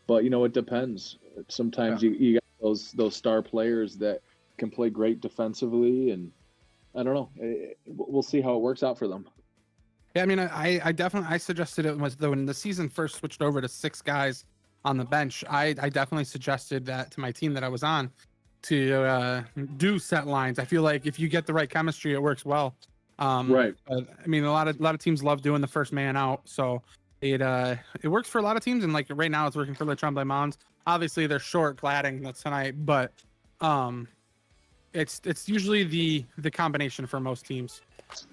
but it depends. Sometimes you got those star players that can play great defensively, and I don't know. We'll see how it works out for them. Yeah, I mean, I definitely suggested it was when the season first switched over to 6 guys on the bench. I definitely suggested that to my team that I was on to do set lines. I feel like if you get the right chemistry, it works well. Right. But, I mean, a lot of teams love doing the first man out, so it works for a lot of teams. And like right now, it's working for Le Tremblay Mons. Obviously, they're short gladding that's tonight, but it's usually the combination for most teams.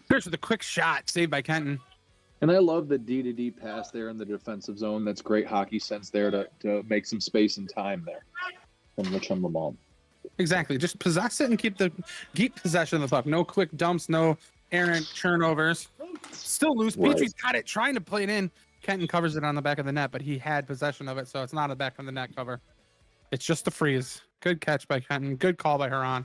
Here's with a quick shot saved by Kenton. And I love the D-to-D pass there in the defensive zone. That's great hockey sense there to make some space and time there from Le Tremblay Mons. Exactly. Just possess it and keep possession of the puck. No quick dumps, no errant turnovers. Still loose. Right. Petrie's got it, trying to play it in. Kenton covers it on the back of the net, but he had possession of it, so it's not a back of the net cover. It's just a freeze. Good catch by Kenton. Good call by Huron.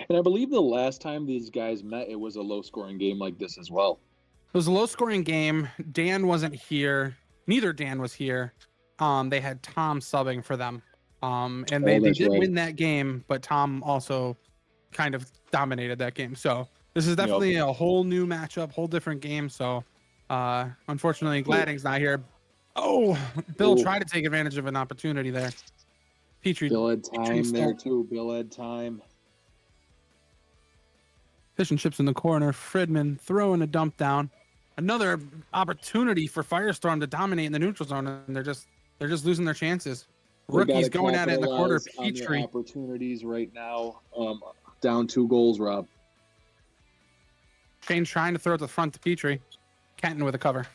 And I believe the last time these guys met, it was a low-scoring game like this as well. It was a low-scoring game. Dan wasn't here. Neither Dan was here. They had Tom subbing for them. And they did win that game, but Tom also kind of dominated that game. So this is definitely a whole new matchup, whole different game. So unfortunately, Gladding's not here. Oh, Bill tried to take advantage of an opportunity there. Petrie. Bill had time there too. Bill had time. Fish and chips in the corner. Fridman throwing a dump down. Another opportunity for Firestorm to dominate in the neutral zone, and they're just losing their chances. Rookies going at it in the quarter. Petrie. Opportunities right now. Down 2 goals, Rob. Shane trying to throw it to the front to Petrie. Kenton with a cover.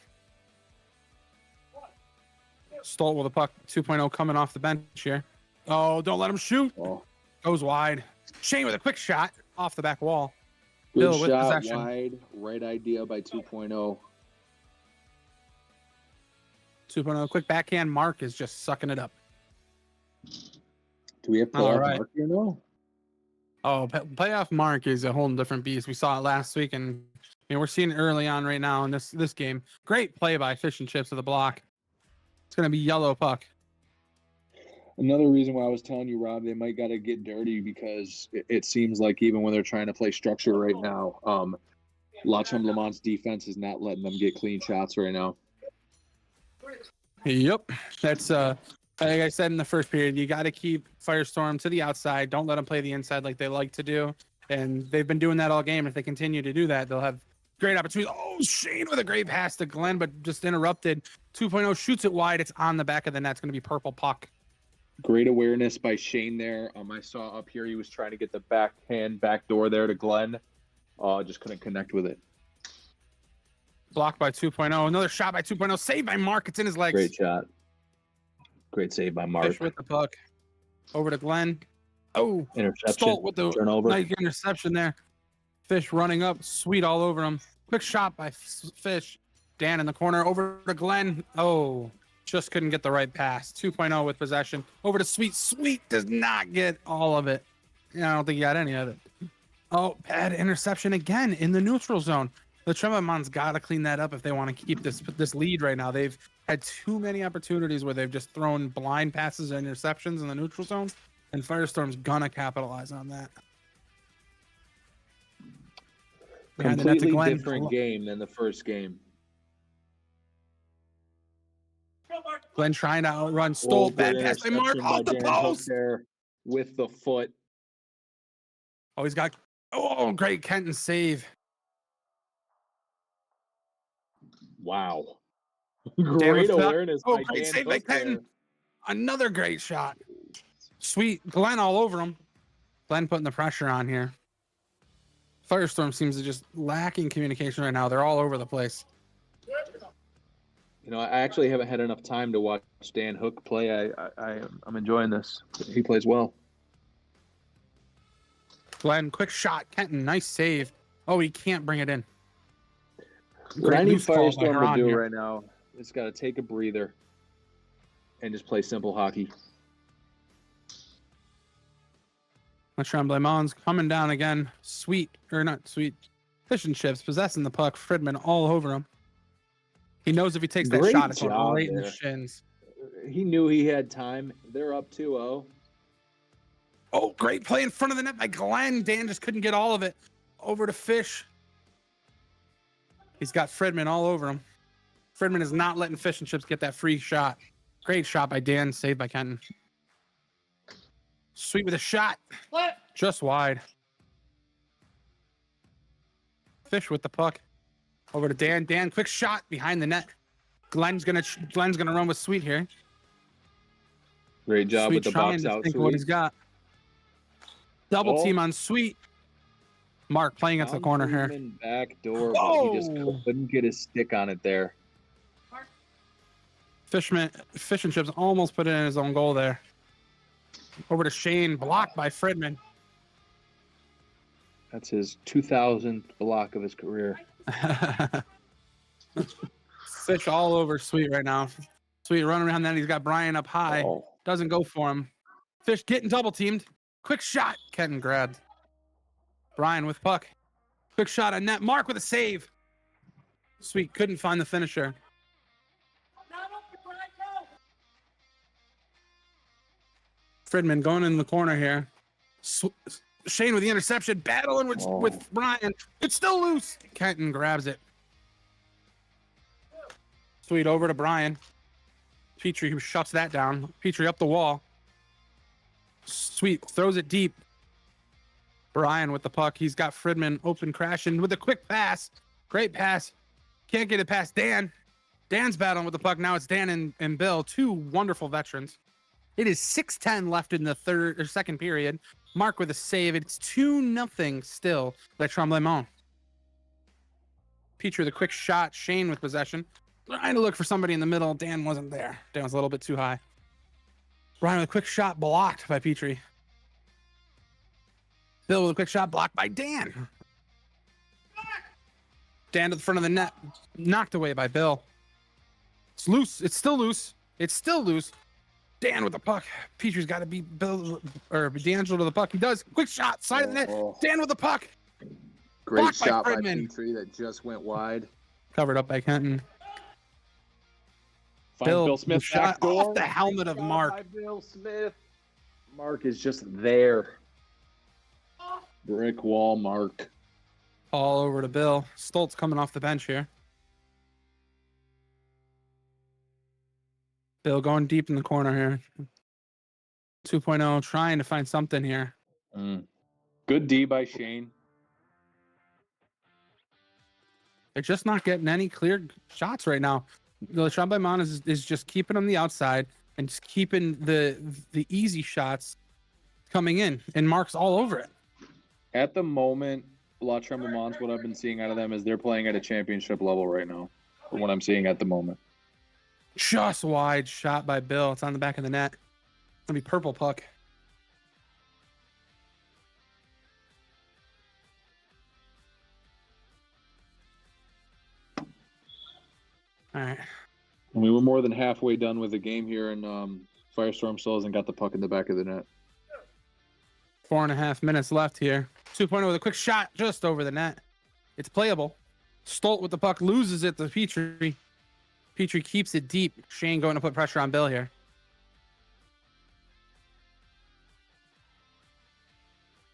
Stolt with a puck. 2.0 coming off the bench here. Oh, don't let him shoot. Oh. Goes wide. Shane with a quick shot off the back wall. Good Bill with shot, possession. wide. Right idea by 2.0. 2.0 quick backhand. Mark is just sucking it up. Do we have playoff Mark here now? Oh, playoff Mark is a whole different beast. We saw it last week, and we're seeing it early on right now in this game. Great play by Fish and Chips to the block. It's going to be yellow puck. Another reason why I was telling you, Rob, they might got to get dirty because it seems like even when they're trying to play structure right now, La Tremblay Mons' defense is not letting them get clean shots right now. Yep. That's like I said in the first period, you got to keep Firestorm to the outside. Don't let them play the inside like they like to do. And they've been doing that all game. If they continue to do that, they'll have great opportunities. Oh, Shane with a great pass to Glenn, but just interrupted. 2.0 shoots it wide. It's on the back of the net. It's going to be purple puck. Great awareness by Shane there. I saw up here he was trying to get the backhand back door there to Glenn. Just couldn't connect with it. Blocked by 2.0. Another shot by 2.0. Saved by Mark. It's in his legs. Great shot. Great save by Mark. Fish with the puck. Over to Glenn. Oh, interception. Stolt with the turnover. nice interception there. Fish running up. Sweet all over him. Quick shot by Fish. Dan in the corner. Over to Glenn. Oh, just couldn't get the right pass. 2.0 with possession. Over to Sweet. Sweet does not get all of it. Yeah, I don't think he got any of it. Oh, bad interception again in the neutral zone. The Tremblay Mons got to clean that up if they want to keep this lead right now. They've had too many opportunities where they've just thrown blind passes and interceptions in the neutral zone, and Firestorm's gonna capitalize on that. Completely different game than the first game. Glenn trying to outrun Stolt. Bad pass by Mark off the post there with the foot. Oh, he's got. Oh, great Kenton save. Wow. Great awareness by great Dan save by Kenton. Another great shot. Sweet. Glenn all over him. Glenn putting the pressure on here. Firestorm seems to just lacking communication right now. They're all over the place. You know, I actually haven't had enough time to watch Dan Hook play. I'm enjoying this. He plays well. Glenn, quick shot. Kenton, nice save. Oh, he can't bring it in. What I Great need loose call by Firestorm to Haran do here. right now is got to take a breather and just play simple hockey. Tremblay Mons coming down again. Sweet, or not sweet. Fish and chips possessing the puck. Friedman all over him. He knows if he takes that Great shot, it's going job right in the there. shins. He knew he had time. They're up 2-0. Oh, great play in front of the net by Glenn. Dan just couldn't get all of it. Over to Fish. He's got Friedman all over him. Friedman is not letting Fish and Chips get that free shot. Great shot by Dan, saved by Kenton. Sweet with a shot. What? Just wide. Fish with the puck. Over to Dan. Dan, quick shot behind the net. Glenn's gonna run with Sweet here. Great job Sweet with the trying box to out. think of what he's got. Double team on Sweet. Mark playing at the corner here. Back door, but he just Whoa! couldn't get his stick on it there. Fish and Chips almost put it in his own goal there. Over to Shane, blocked by Friedman. That's his 2000th block of his career. Fish all over Sweet right now. Sweet running around that. He's got Brian up high. Oh. Doesn't go for him. Fish getting double teamed. Quick shot. Kenton grabbed. Brian with puck. Quick shot on net. Mark with a save. Sweet couldn't find the finisher. Friedman going in the corner here. Shane with the interception, battling with Brian. It's still loose. Kenton grabs it. Sweet over to Brian. Petrie who shuts that down. Petrie up the wall. Sweet throws it deep. Brian with the puck. He's got Friedman open crashing with a quick pass. Great pass. Can't get it past Dan. Dan's battling with the puck. Now it's Dan and Bill, two wonderful veterans. It is 6:10 left in the second period. Mark with a save. It's 2-0 still by Tremblay-Mont. Petrie the quick shot. Shane with possession. Trying to look for somebody in the middle. Dan wasn't there. Dan was a little bit too high. Brian with a quick shot blocked by Petrie. Bill with a quick shot blocked by Dan. Dan to the front of the net. Knocked away by Bill. It's loose. It's still loose. It's still loose. Dan with the puck. Petrie's got to beat Bill or D'Angelo to the puck. He does. Quick shot. Side of the net. Dan with the puck. Great Blocked by shot by Friedman. Petrie that just went wide. Covered up by Kenton. Finds Bill Smith shot back door. off the helmet of Shot Mark. by Bill Smith. Mark is just there. Brick wall, Mark. All over to Bill. Stoltz coming off the bench here. Bill going deep in the corner here. 2.0 trying to find something here. Good D by Shane. They're just not getting any clear shots right now. Tremblay-Mont is just keeping them the outside and just keeping the easy shots coming in. And Mark's all over it. At the moment, La Tremblay-Mont's what I've been seeing out of them is they're playing at a championship level right now, from what I'm seeing at the moment. Just wide shot by Bill. It's on the back of the net. It's going to be purple puck. All right. And we were more than halfway done with the game here, and Firestorm still hasn't got the puck in the back of the net. 4.5 minutes left here. 2.0 with a quick shot just over the net. It's playable. Stolt with the puck loses it to Petrie. Petrie keeps it deep. Shane going to put pressure on Bill here.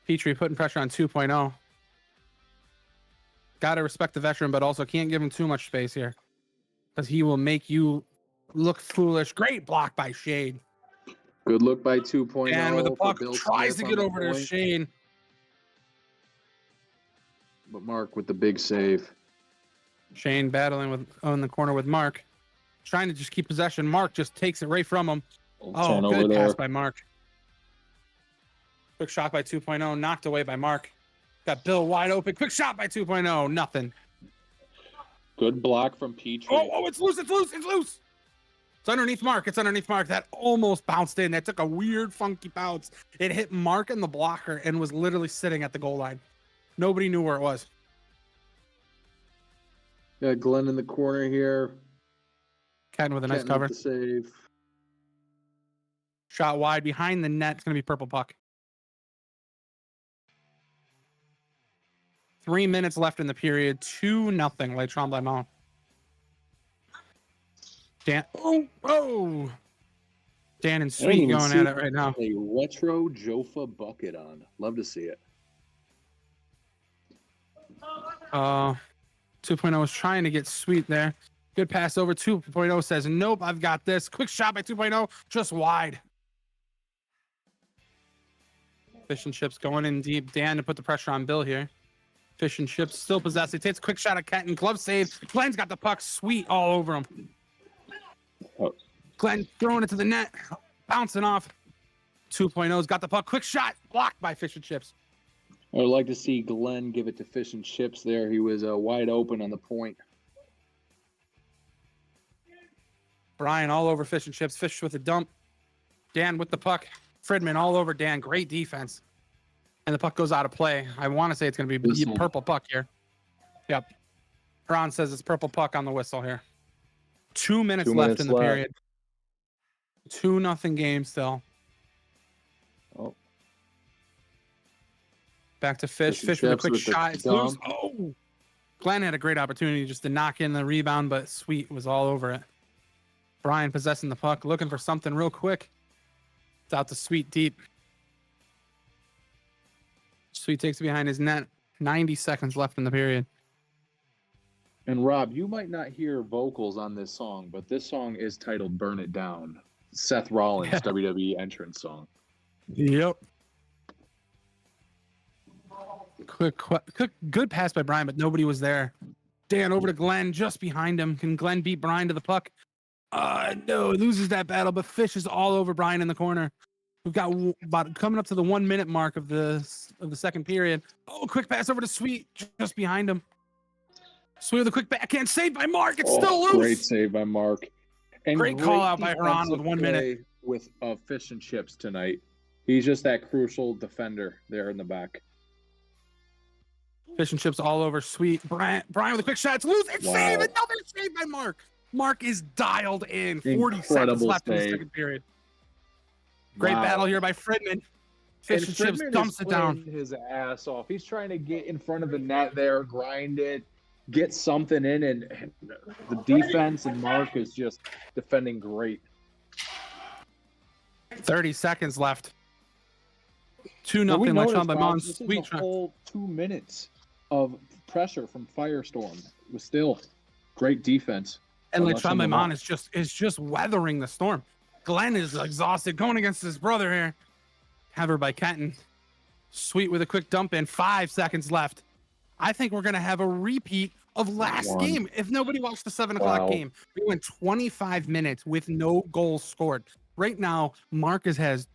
Petrie putting pressure on 2.0. Got to respect the veteran, but also can't give him too much space here because he will make you look foolish. Great block by Shane. Good look by 2.0. And with the puck, Bill tries Smith to get on the over to point. Shane. But Mark with the big save. Shane battling on the corner with Mark. Trying to just keep possession. Mark just takes it right from him. Oh, Turnover good there. pass by Mark. Quick shot by 2.0. Knocked away by Mark. Got Bill wide open. Quick shot by 2.0. Nothing. Good block from Petrie. Oh, it's loose. It's loose. It's loose. It's underneath Mark. It's underneath Mark. That almost bounced in. That took a weird, funky bounce. It hit Mark and the blocker and was literally sitting at the goal line. Nobody knew where it was. Got Glenn in the corner here. Kenton with a nice Kenton cover. with the save. Shot wide behind the net. It's going to be purple puck. 3 minutes left in the period. 2-0. Les Tremblements. Dan. Oh. Dan and I don't Sweet even going see at it right now. a retro Jofa bucket on. Love to see it. 2.0 is trying to get Sweet there. Good pass over. 2.0 says, nope, I've got this. Quick shot by 2.0, just wide. Fish and Chips going in deep. Dan to put the pressure on Bill here. Fish and Chips still possessed. He takes a quick shot at Kenton. Glove save. Glenn's got the puck. Sweet all over him. Oh. Glenn throwing it to the net. Bouncing off. 2.0's got the puck. Quick shot. Blocked by Fish and Chips. I would like to see Glenn give it to Fish and Chips there. He was wide open on the point. Brian all over Fish and Chips. Fish with a dump. Dan with the puck. Fridman all over Dan. Great defense. And the puck goes out of play. I want to say it's going to be Whistle. purple puck here. Yep. Ron says it's purple puck on the whistle here. 2 minutes left in the period. 2-0 game still. Oh. Back to Fish. Fish with a quick shot. It's loose. Oh. Glenn had a great opportunity just to knock in the rebound, but Sweet was all over it. Brian possessing the puck, looking for something real quick. It's out to Sweet deep. Sweet takes it behind his net. 90 seconds left in the period. And Rob, you might not hear vocals on this song, but this song is titled Burn It Down. Seth Rollins' WWE entrance song. Yep. Quick, good pass by Brian, but nobody was there. Dan over to Glenn, just behind him. Can Glenn beat Brian to the puck? No, loses that battle, but Fish is all over Brian in the corner. We've got about coming up to the 1 minute mark of the second period. Oh, quick pass over to Sweet, just behind him. Sweet with a quick backhand save by Mark. It's still loose. Great save by Mark. And great call out by Haran with 1 minute. With Fish and Chips tonight. He's just that crucial defender there in the back. Fish and Chips all over Sweet. Brian with a quick shot. It's loose. It's save. Another save by Mark. Mark is dialed in. 40 seconds left in the second period. Great battle here by Fridman. Fish and Chips dumps it down. His ass off. He's trying to get in front of the net there, grind it, get something in, and the defense and Mark is just defending great. 30 seconds left. 2-0 like Sean by Mons. This is a whole 2 minutes of pressure from Firestorm. It was still great defense. And like Sean by Mons is just weathering the storm. Glenn is exhausted going against his brother here. Covered by Kenton. Sweet with a quick dump in. 5 seconds left. I think we're going to have a repeat of last game. If nobody watched the 7 o'clock game, we went 25 minutes with no goals scored. Right now, Mark has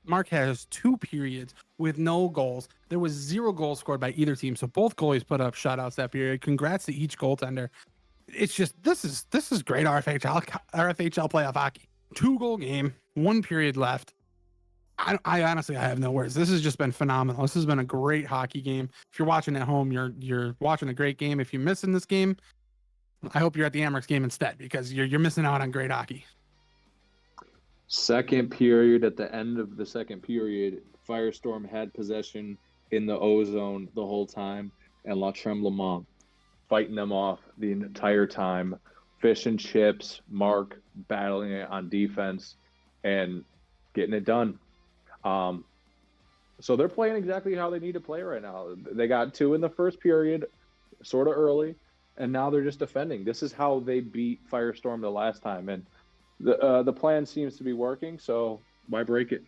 2 periods with no goals. There was 0 goals scored by either team, so both goalies put up shutouts that period. Congrats to each goaltender. It's just this is great RFHL playoff hockey. 2-goal game, 1 period left. I honestly have no words. This has just been phenomenal. This has been a great hockey game. If you're watching at home, you're watching a great game. If you're missing this game, I hope you're at the Amerks game instead because you're missing out on great hockey. Second period, at the end of the second period, Firestorm had possession in the O-zone the whole time, and La Tremblement fighting them off the entire time. Fish and Chips, Mark battling it on defense and getting it done. So they're playing exactly how they need to play right now. They got 2 in the first period, sort of early, and now they're just defending. This is how they beat Firestorm the last time, and the plan seems to be working, so why break it?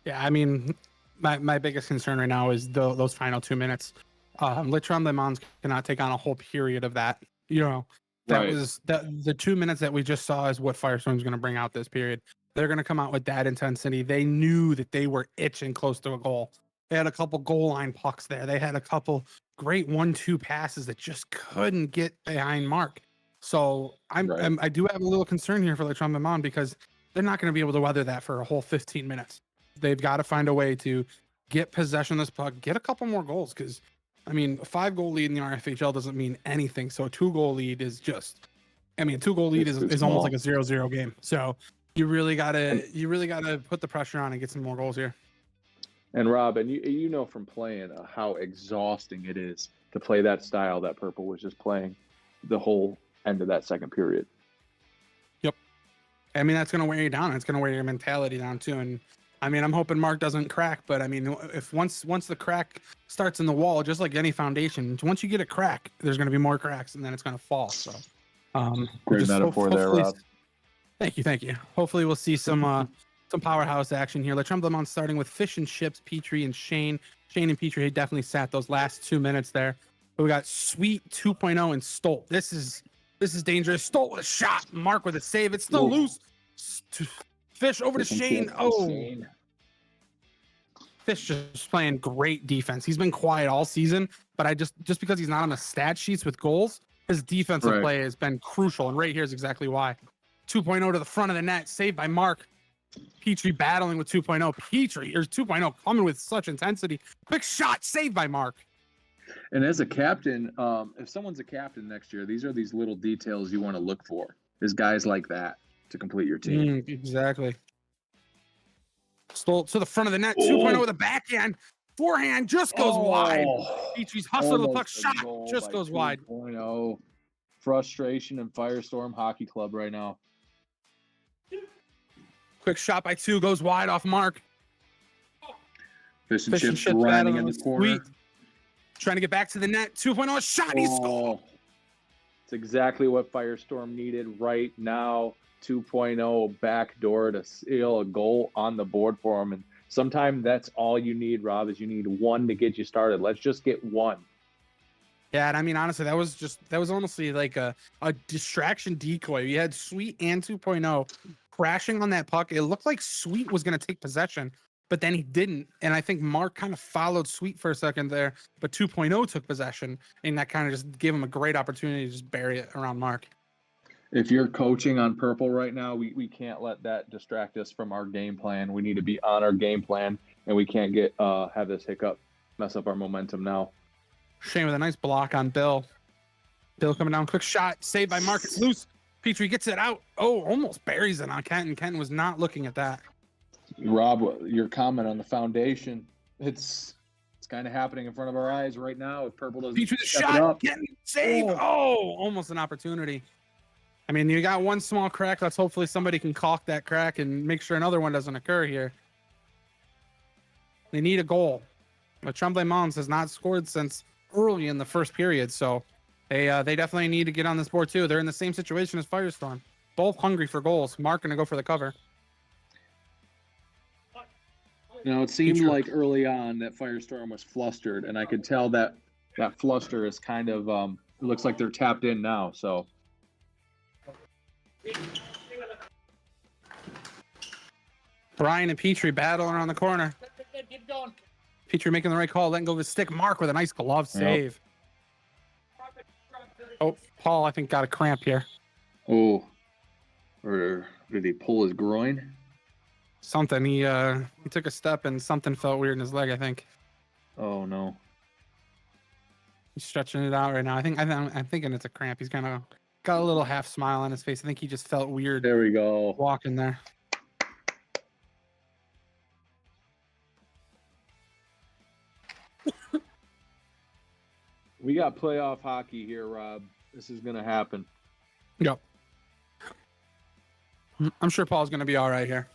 Yeah, I mean, my biggest concern right now is those final 2 minutes. Le Tremblements cannot take on a whole period of that. Was the 2 minutes that we just saw is what Firestorm's going to bring out this period. They're going to come out with that intensity. They knew that they were itching close to a goal. They had a couple goal line pucks there. They had a couple great 1-2 passes that just couldn't get behind Mark. So I do have a little concern here for Le Tremblements because they're not going to be able to weather that for a whole 15 minutes. They've got to find a way to get possession of this puck, get a couple more goals because I mean, a 5-goal lead in the RFHL doesn't mean anything. So a 2-goal lead is just, I mean, a 2-goal lead It's too is almost small. like a 0-0 game. So you really gotta put the pressure on and get some more goals here. And Rob, and you know from playing how exhausting it is to play that style that Purple was just playing the whole end of that second period. I mean, that's going to wear you down. It's going to wear your mentality down too. And I mean, I'm hoping Mark doesn't crack, but I mean, if once the crack starts in the wall, just like any foundation, once you get a crack, there's going to be more cracks, and then it's going to fall. So, Great metaphor there, Rob. Thank you. Hopefully, we'll see some powerhouse action here. Let's jump them on, starting with Fish and Chips, Petrie and Shane. Shane and Petrie definitely sat those last 2 minutes there. But we got Sweet 2.0 and Stolt. This is dangerous. Stolt with a shot. Mark with a save. It's still loose. Fish over to Shane. Fish just playing great defense. He's been quiet all season, but just because he's not on the stat sheets with goals, his defensive play has been crucial. And right here is exactly why. 2.0 to the front of the net, saved by Mark. Petrie battling with 2.0. Petrie, or 2.0 coming with such intensity. Quick shot, saved by Mark. And as a captain, if someone's a captain next year, these are these little details you want to look for. There's guys like that to complete your team. Exactly. Stole to the front of the net. 2.0 with a backhand. Forehand just goes wide. Petrie's hustle to the puck. Shot just goes wide. 2.0. Frustration and Firestorm Hockey Club right now. Quick shot by 2 goes wide off Mark. Fish and Chips grinding in the corner. Sweet. Trying to get back to the net. 2.0 shot. He scored. It's exactly what Firestorm needed right now. 2.0 backdoor to seal a goal on the board for him. And sometimes that's all you need, Rob, is you need one to get you started. Let's just get one. Yeah, and I mean, honestly, that was honestly like a distraction decoy. You had Sweet and 2.0 crashing on that puck. It looked like Sweet was going to take possession, but then he didn't. And I think Mark kind of followed Sweet for a second there, but 2.0 took possession, and that kind of just gave him a great opportunity to just bury it around Mark. If you're coaching on Purple right now, we can't let that distract us from our game plan. We need to be on our game plan, and we can't get have this hiccup mess up our momentum now. Shane with a nice block on Bill. Bill coming down, quick shot, saved by Mark. It's loose. Petrie gets it out. Oh, almost buries it on Kenton. Kenton was not looking at that. Rob, your comment on the foundation, it's kind of happening in front of our eyes right now. If Purple doesn't Petrie step shot, it up. Kenton save. Oh, almost an opportunity. I mean, you got one small crack. Let's hopefully somebody can caulk that crack and make sure another one doesn't occur here. They need a goal. But Tremblay Mounds has not scored since early in the first period, so they definitely need to get on this board too. They're in the same situation as Firestorm, both hungry for goals. Mark gonna go for the cover. You know, it seemed like early on that Firestorm was flustered, and I could tell that fluster is kind of it looks like they're tapped in now. So Brian and Petrie battling around the corner. Petrie making the right call, letting go of his stick. Mark with a nice glove save. Oh, Paul, I think got a cramp here. Oh, or did he pull his groin? Something. He took a step and something felt weird in his leg, I think. Oh no. He's stretching it out right now. I'm thinking it's a cramp. He's kind of got a little half smile on his face. I think he just felt weird. There we go. Walking there. We got playoff hockey here, Rob. This is gonna happen. Yep. I'm sure Paul's gonna be all right here.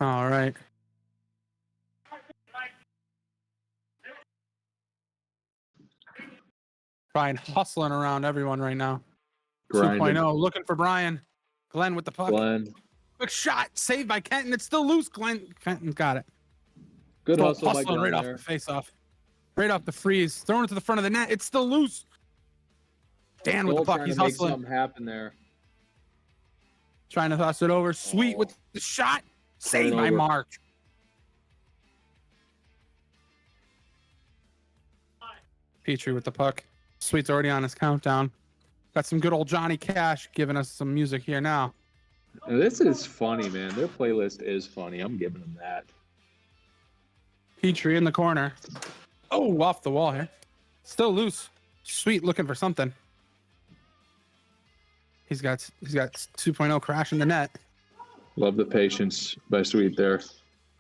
All right. Brian hustling around everyone right now. Grinding. 2.0 looking for Brian. Glenn with the puck. Glenn. Quick shot saved by Kenton. It's still loose. Kenton got it. Good hustle by hustling Glenn right there. off the face-off. Right off the freeze. Throwing it to the front of the net. It's still loose. Dan with the puck. He's hustling. Make something happen there. Trying to toss it over. Sweet with the shot. Saved by Mark. Petrie with the puck. Sweet's already on his countdown. Got some good old Johnny Cash giving us some music here now. Now, this is funny, man. Their playlist is funny. I'm giving them that. Petrie in the corner. Oh, off the wall here. Still loose. Sweet looking for something. He's got 2.0 crash in the net. Love the patience by Sweet there.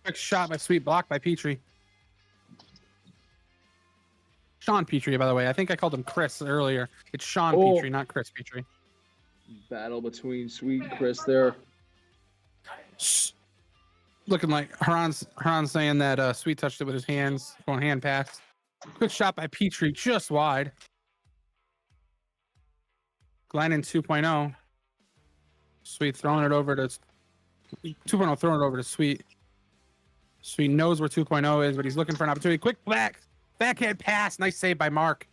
Quick shot by Sweet, blocked by Petrie. Sean Petrie, by the way. I think I called him Chris earlier. It's Sean Petrie, not Chris Petrie. Battle between Sweet and Chris there. Looking like Haran's saying that Sweet touched it with his hands, going hand pass. Quick shot by Petrie, just wide. Glennon 2.0. Sweet throwing it over to 2.0, throwing it over to Sweet. Sweet knows where 2.0 is, but he's looking for an opportunity. Quick backhand pass. Nice save by Mark.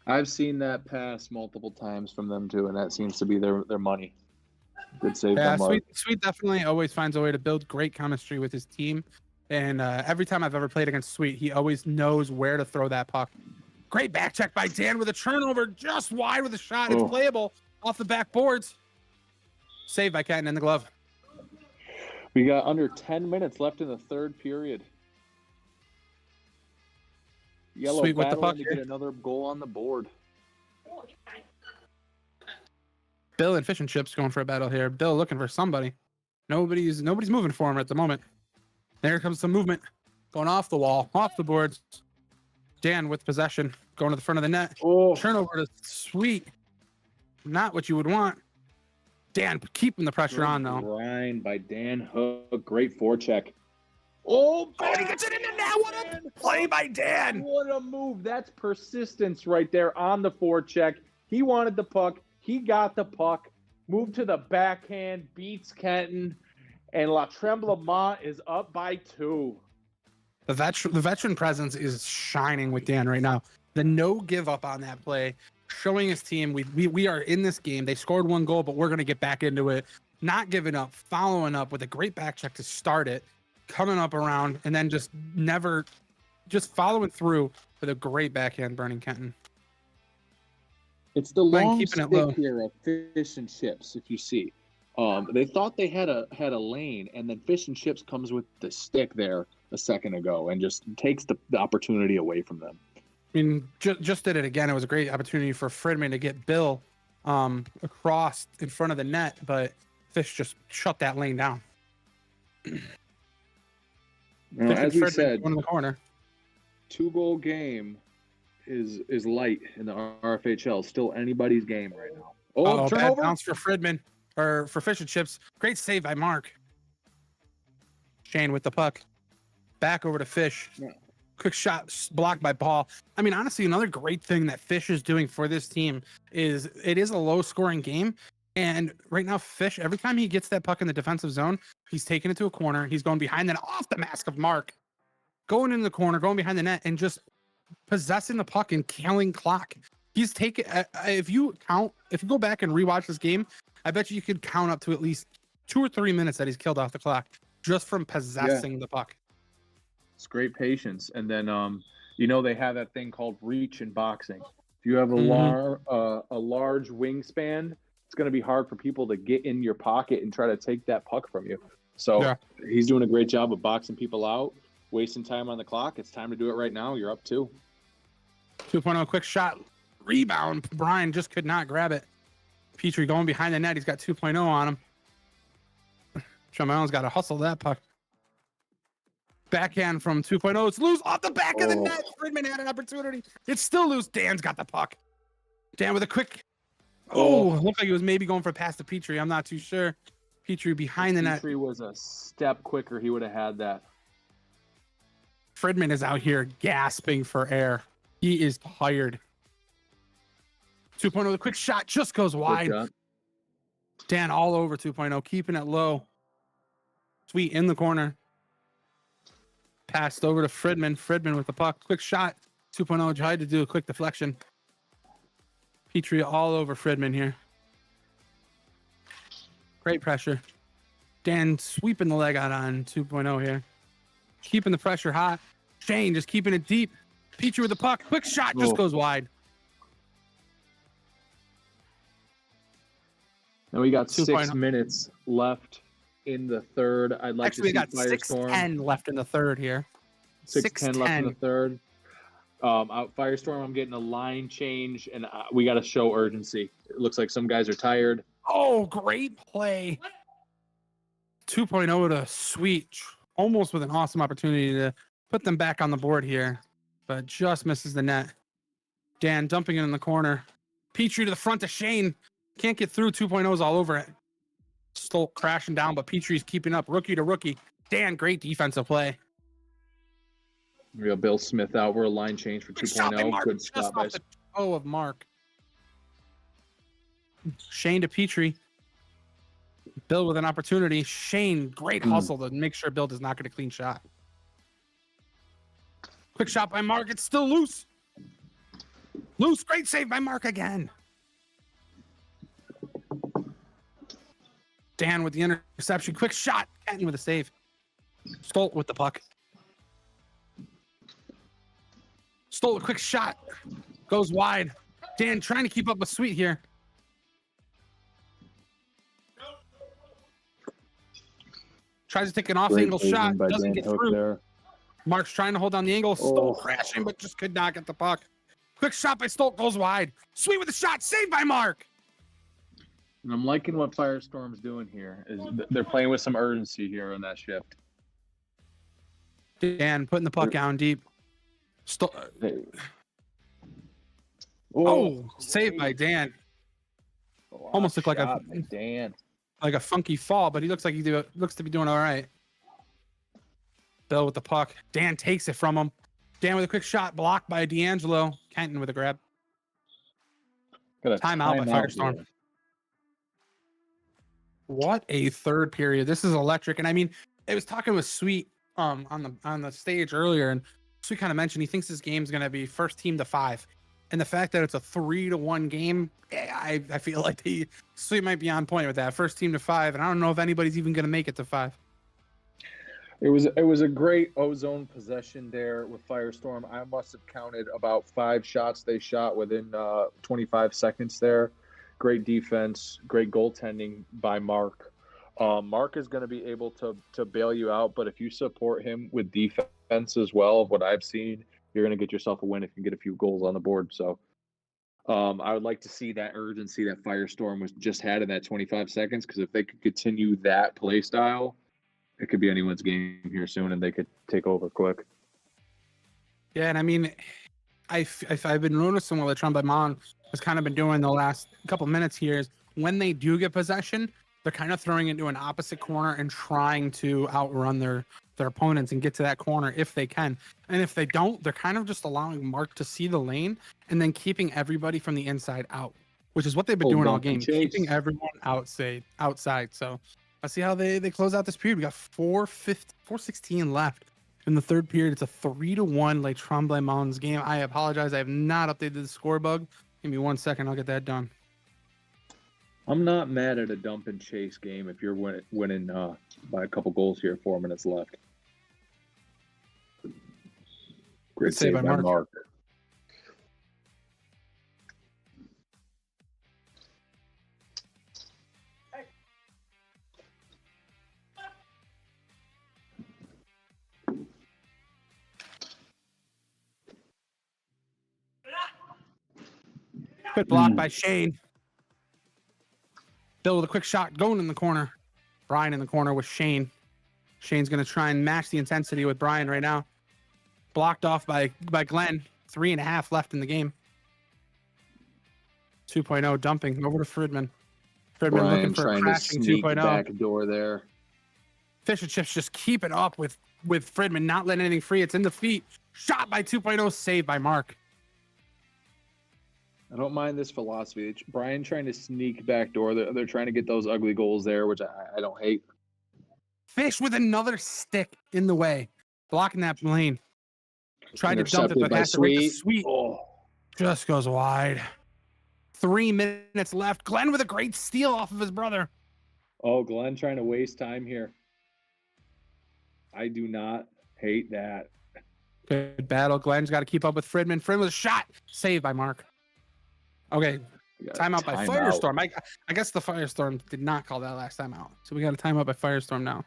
I've seen that pass multiple times from them too, and that seems to be their money. Good save by Mark. Sweet definitely always finds a way to build great chemistry with his team. And every time I've ever played against Sweet, he always knows where to throw that puck. Great back check by Dan with a turnover just wide with a shot. It's playable off the backboards. Save by Kenton in the glove. We got under 10 minutes left in the third period. Yellow Sweet with the puck to get another goal on the board. Bill and Fish and Chips going for a battle here. Bill looking for somebody. Nobody's moving for him at the moment. There comes some movement. Going off the wall, off the boards. Dan with possession, going to the front of the net. Turnover to Sweet. Not what you would want. Dan keeping the pressure on, though. Grind by Dan Hook. Great forecheck. He gets it in the net. What a play by Dan. What a move. That's persistence right there on the forecheck. He wanted the puck. He got the puck. Moved to the backhand. Beats Kenton. And La Tremblement is up by 2. The veteran presence is shining with Dan right now. The no give up on that play, showing his team we are in this game. They scored 1 goal, but we're going to get back into it. Not giving up, following up with a great back check to start it, coming up around, and then just following through with a great backhand burning Kenton. It's the long keeping it stick low here of Fish and Chips, if you see. They thought they had a lane, and then Fish and Chips comes with the stick there a second ago and just takes the opportunity away from them. I mean, just did it again. It was a great opportunity for Fridman to get Bill across in front of the net, but Fish just shut that lane down. As we said, in the corner. 2-goal game is light in the RFHL. Still anybody's game right now. Bad bounce for Fridman. Or for Fish and Chips. Great save by Mark. Shane with the puck. Back over to Fish. Yeah. Quick shot blocked by Paul. I mean, honestly, another great thing that Fish is doing for this team is it is a low-scoring game. And right now, Fish, every time he gets that puck in the defensive zone, he's taking it to a corner. He's going behind that off the mask of Mark. Going in the corner, going behind the net, and just possessing the puck and killing clock. He's taken, if you go back and rewatch this game, I bet you could count up to at least 2 or 3 minutes that he's killed off the clock just from possessing the puck. It's great patience. And then, they have that thing called reach in boxing. If you have a large wingspan, it's going to be hard for people to get in your pocket and try to take that puck from you. So he's doing a great job of boxing people out, wasting time on the clock. It's time to do it right now. You're up 2. 2.0 quick shot. Rebound. Brian just could not grab it. Petrie going behind the net. He's got 2.0 on him. Chamel's got to hustle that puck. Backhand from 2.0. It's loose off the back of the net. Fridman had an opportunity. It's still loose. Dan's got the puck. Dan with a quick. Looked like he was maybe going for a pass to Petrie. I'm not too sure. Petrie behind the net. Petrie was a step quicker. He would have had that. Fridman is out here gasping for air. He is tired. 2.0, the quick shot just goes wide. Dan all over 2.0, keeping it low. Sweet in the corner. Passed over to Fridman. Fridman with the puck. Quick shot. 2.0 tried to do a quick deflection. Petrie all over Fridman here. Great pressure. Dan sweeping the leg out on 2.0 here. Keeping the pressure hot. Shane just keeping it deep. Petrie with the puck. Quick shot just goes wide. Now we got 6 minutes left in the third. I'd like to see we got Firestorm. 6:10 left in the third here. 6:10 left in the third. Out Firestorm, I'm getting a line change, and we got to show urgency. It looks like some guys are tired. Oh, great play. 2.0 to Sweet, almost with an awesome opportunity to put them back on the board here, but just misses the net. Dan dumping it in the corner. Petrie to the front to Shane. Can't get through. 2.0's all over it. Stolt crashing down, but Petrie's keeping up. Rookie to rookie. Dan, great defensive play. We got Bill Smith out. We're a line change for Good shot by 2.0. Mark, Good just stop by off the toe of Mark. Shane to Petrie. Bill with an opportunity. Shane, great hustle to make sure Bill does not get a clean shot. Quick shot by Mark. It's still loose. Loose. Great save by Mark again. Dan with the interception. Quick shot. Kenton with a save. Stolt with the puck. Stolt a quick shot. Goes wide. Dan trying to keep up with Sweet here. Tries to take an off-angle shot. Doesn't get through. There. Mark's trying to hold down the angle. Stolt crashing, but just could not get the puck. Quick shot by Stolt. Goes wide. Sweet with a shot. Saved by Mark. And I'm liking what Firestorm's doing here. Is they're playing with some urgency here on that shift. Dan putting the puck down deep. Saved by Dan. Almost looked like a funky fall, but he looks like looks to be doing all right. Bill with the puck. Dan takes it from him. Dan with a quick shot, blocked by D'Angelo. Kenton with a grab. Timeout by Firestorm. Here. What a third period. This is electric. And I mean, it was talking with Sweet on the stage earlier, and Sweet kind of mentioned he thinks this game's going to be first team to 5. And the fact that it's a 3-1 game, I feel like Sweet might be on point with that. First team to 5, and I don't know if anybody's even going to make it to 5. It was a great ozone possession there with Firestorm. I must have counted about 5 shots they shot within 25 seconds there. Great defense, great goaltending by Mark. Mark is going to be able to bail you out, but if you support him with defense as well, what I've seen, you're going to get yourself a win if you get a few goals on the board. So I would like to see that urgency that Firestorm was just had in that 25 seconds, because if they could continue that play style, it could be anyone's game here soon, and they could take over quick. Yeah, and I mean, I've been noticing what the Trombone has kind of been doing the last couple minutes here is when they do get possession, they're kind of throwing into an opposite corner and trying to outrun their opponents and get to that corner if they can. And if they don't, they're kind of just allowing Mark to see the lane and then keeping everybody from the inside out, which is what they've been doing all game, keeping everyone outside. So let's see how they close out this period. We got 4:16 left in the third period. It's a 3-1 like Tremblay Mountains game. I apologize. I have not updated the score bug. Give me 1 second. I'll get that done. I'm not mad at a dump and chase game if you're winning by a couple goals here, 4 minutes left. Great save by Mark. Good block by Shane. Bill with a quick shot going in the corner. Brian in the corner with Shane. Shane's going to try and match the intensity with Brian right now. Blocked off by Glenn. 3.5 left in the game. 2.0 dumping over to Fridman. Fridman Brian looking for a crashing 2.0. Back door there. Fish and Chips just keeping up with Fridman, not letting anything free. It's in the feet. Shot by 2.0, saved by Mark. I don't mind this philosophy. Brian trying to sneak back door. They're trying to get those ugly goals there, which I don't hate. Fish with another stick in the way, blocking that lane. Tried to dump it, but has to break the Sweet. Oh. Just goes wide. 3 minutes left. Glenn with a great steal off of his brother. Oh, Glenn trying to waste time here. I do not hate that. Good battle. Glenn's got to keep up with Fridman. Fridman with a shot. Saved by Mark. Okay. Timeout by Firestorm. I guess the Firestorm did not call that last time out. So we got a timeout by Firestorm now.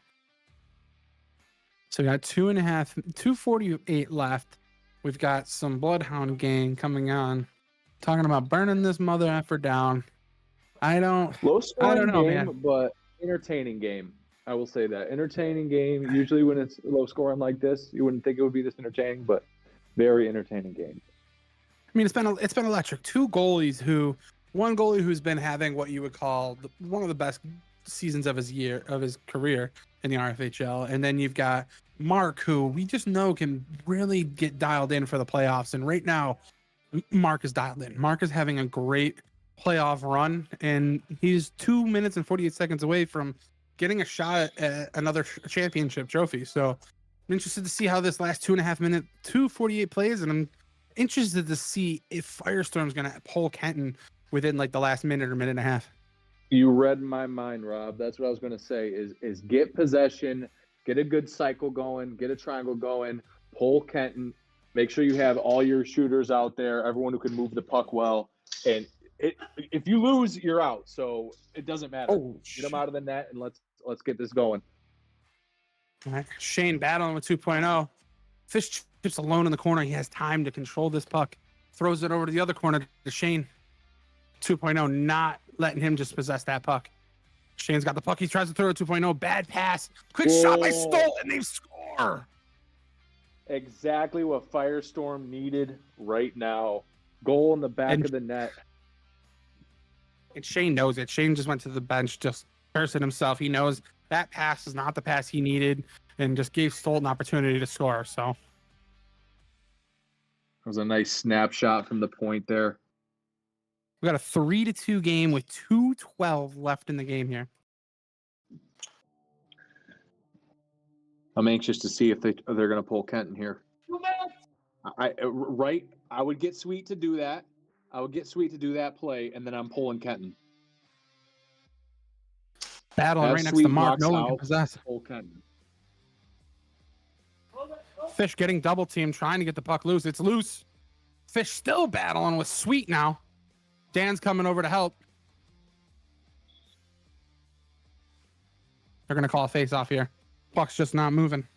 So we got 2:48 left. We've got some Bloodhound gang coming on, talking about burning this mother effer down. Low scoring know, game, man. but entertaining game. I will say that. Entertaining game. Usually when it's low scoring like this, you wouldn't think it would be this entertaining, but very entertaining game. I mean, it's been electric. One goalie who's been having what you would call one of the best seasons of his career in the RFHL, and then you've got Mark, who we just know can really get dialed in for the playoffs. And right now, Mark is dialed in. Mark is having a great playoff run, and he's 2 minutes and 48 seconds away from getting a shot at another championship trophy. So I'm interested to see how this last 2.5 minute 2:48 plays, and I'm interested to see if Firestorm's going to pull Kenton within like the last minute or minute and a half. You read my mind, Rob. That's what I was going to say is get possession, get a good cycle going, get a triangle going, pull Kenton, make sure you have all your shooters out there, everyone who can move the puck well. And if you lose, you're out. So it doesn't matter. Get them out of the net and let's get this going. All right. Shane battling with 2.0. Fish chips alone in the corner. He has time to control this puck. Throws it over to the other corner to Shane. 2.0 not letting him just possess that puck. Shane's got the puck. He tries to throw it 2.0. Bad pass. Quick shot by Stoll, and they score. Exactly what Firestorm needed right now. Goal in the back of the net. And Shane knows it. Shane just went to the bench, just cursing himself. He knows that pass is not the pass he needed, and just gave Stoll an opportunity to score. So it was a nice snapshot from the point there. We got a 3-2 game with 2:12 left in the game here. I'm anxious to see if they're going to pull Kenton here. I would get Sweet to do that. I would get Sweet to do that play, and then I'm pulling Kenton. Battling right next to Mark. No one can possess. Pull Kenton. Fish getting double teamed, trying to get the puck loose. It's loose. Fish still battling with Sweet now. Dan's coming over to help. They're going to call a face off here. Puck's just not moving.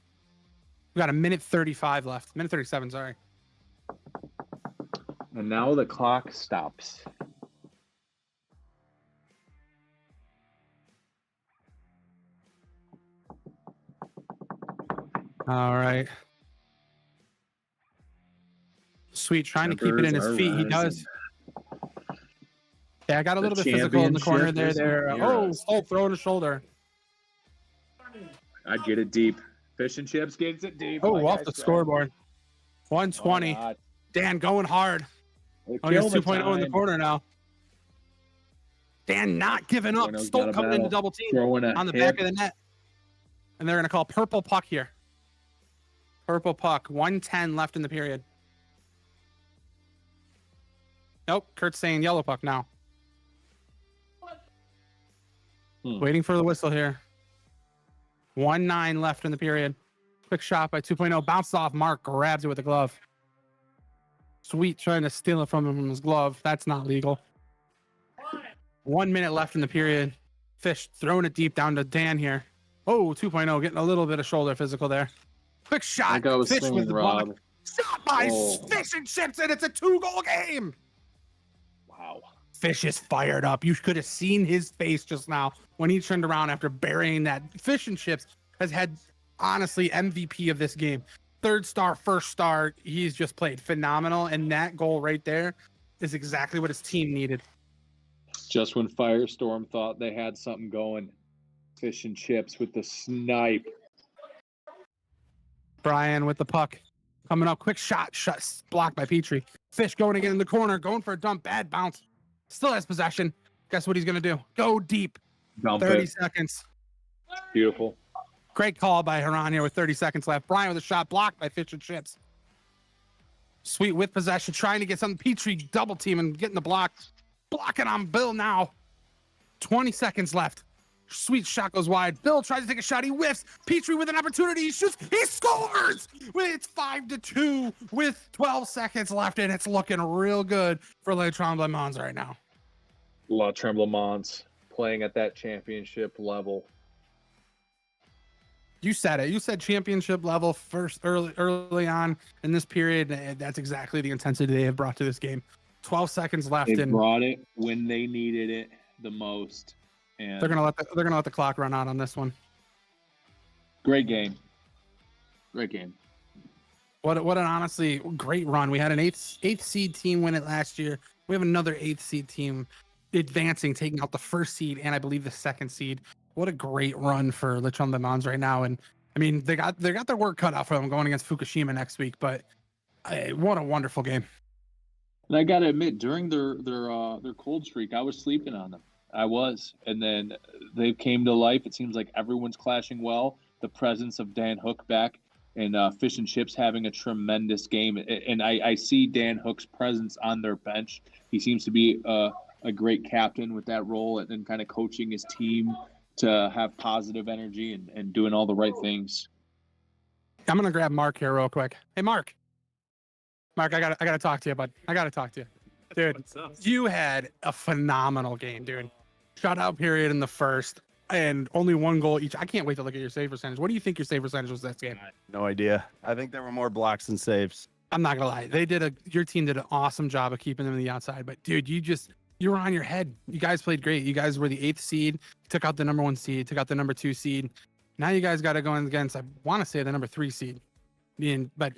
We got a minute 35 left. Minute 37, sorry. And now the clock stops. All right. Sweet trying to keep it in his feet. He does. Yeah, I got a little bit physical in the corner there. Oh, throwing a shoulder. I get it deep. Fish and Chips gets it deep. Oh, off the scoreboard. 120. Oh, Dan going hard. Oh, he's 2.0 in the corner now. Dan not giving up. Stolt coming into double team on the back of the net. And they're going to call purple puck here. Purple puck. 1:10 left in the period. Nope. Kurt's saying yellow puck now. Waiting for the whistle here. 1:09 left in the period. Quick shot by 2.0. Bounced off Mark. Grabs it with a glove. Sweet trying to steal it from him from his glove. That's not legal. 1 minute left in the period. Fish throwing it deep down to Dan here. Oh, 2.0 getting a little bit of shoulder physical there. Quick shot. Like I was Fish saying, with the Rob. block. Shot by Fish and Chips, and it's a 2-goal game. Wow. Fish is fired up. You could have seen his face just now when he turned around after burying that. Fish and Chips has had, honestly, MVP of this game. 3rd star, 1st star. He's just played phenomenal. And that goal right there is exactly what his team needed. Just when Firestorm thought they had something going, Fish and Chips with the snipe. Brian with the puck. Coming up. Quick shot. Blocked by Petrie. Fish going again in the corner. Going for a dump. Bad bounce. Still has possession. Guess what he's going to do? Go deep. Dump 30 it. seconds. Beautiful. Great call by Haran here with 30 seconds left. Brian with a shot blocked by Fish and Chips. Sweet with possession, trying to get something. Petrie double team and getting the block. Blocking on Bill now. 20 seconds left. Sweet shot goes wide. Bill tries to take a shot. He whiffs. Petrie with an opportunity. He shoots. He scores! It's 5-2 with 12 seconds left, and it's looking real good for Les Tremblements right now. La Tremblements playing at that championship level. You said it. You said championship level first early on in this period. That's exactly the intensity they have brought to this game. 12 seconds left, They and brought it when they needed it the most. And they're gonna let the clock run out on this one. great game. Great game. What an honestly great run. We had an eighth seed team win it last year. We have another eighth seed team advancing, taking out the first seed and I believe the second seed. What a great run for Lechon Le Mans right now. And I mean, they got their work cut out for them going against Fukushima next week. But what a wonderful game. And I gotta admit, during their cold streak, I was sleeping on them. I was, and then they came to life. It seems like everyone's clashing well. The presence of Dan Hook back and Fish and Chips having a tremendous game, and I see Dan Hook's presence on their bench. He seems to be a great captain with that role and kind of coaching his team to have positive energy and doing all the right things. I'm gonna grab Mark here real quick. Hey, Mark, I gotta talk to you, bud. I gotta talk to you, dude. You had a phenomenal game, dude. Shutout period in the first, and only one goal each. I can't wait to look at your save percentage. What do you think your save percentage was this game? No idea. I think there were more blocks than saves. I'm not gonna lie. Your team did an awesome job of keeping them in the outside. But dude, you were on your head. You guys played great. You guys were the 8th seed, took out the number 1 seed, took out the number 2 seed. Now you guys got to go in against, I want to say, the number 3 seed. But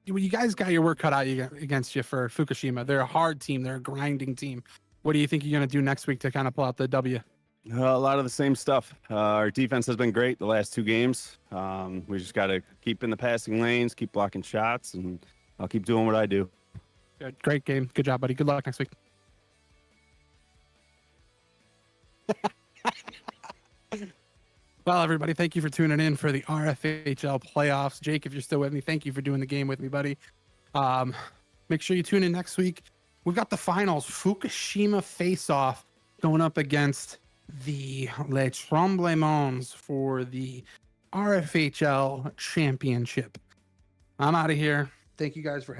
you guys got your work cut out against you for Fukushima. They're a hard team. They're a grinding team. What do you think you're gonna do next week to kind of pull out the W? A lot of the same stuff. Our defense has been great the last 2 games. We just got to keep in the passing lanes, keep blocking shots, and I'll keep doing what I do. Good. Great game. Good job, buddy. Good luck next week. Well, everybody, thank you for tuning in for the RFHL playoffs. Jake, if you're still with me, thank you for doing the game with me, buddy. Make sure you tune in next week. We've got the finals. Fukushima face-off going up against the Les Tremblements for the RFHL championship. I'm out of here. Thank you guys for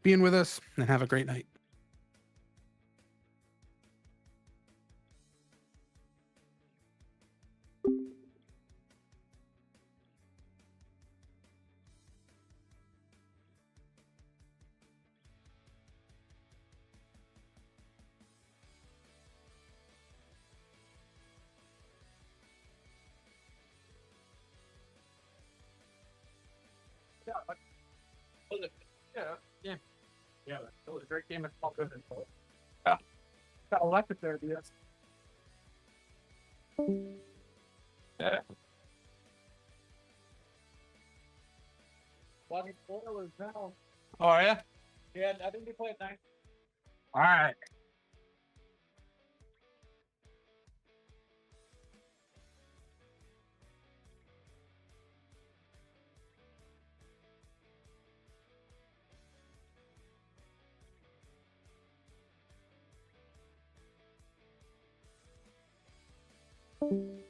being with us, and have a great night. Yeah, that was a great game. Yeah. Got electric there, yes. Yeah. Was down. Oh, yeah? Yeah, I think they played 9. All right. Thank you.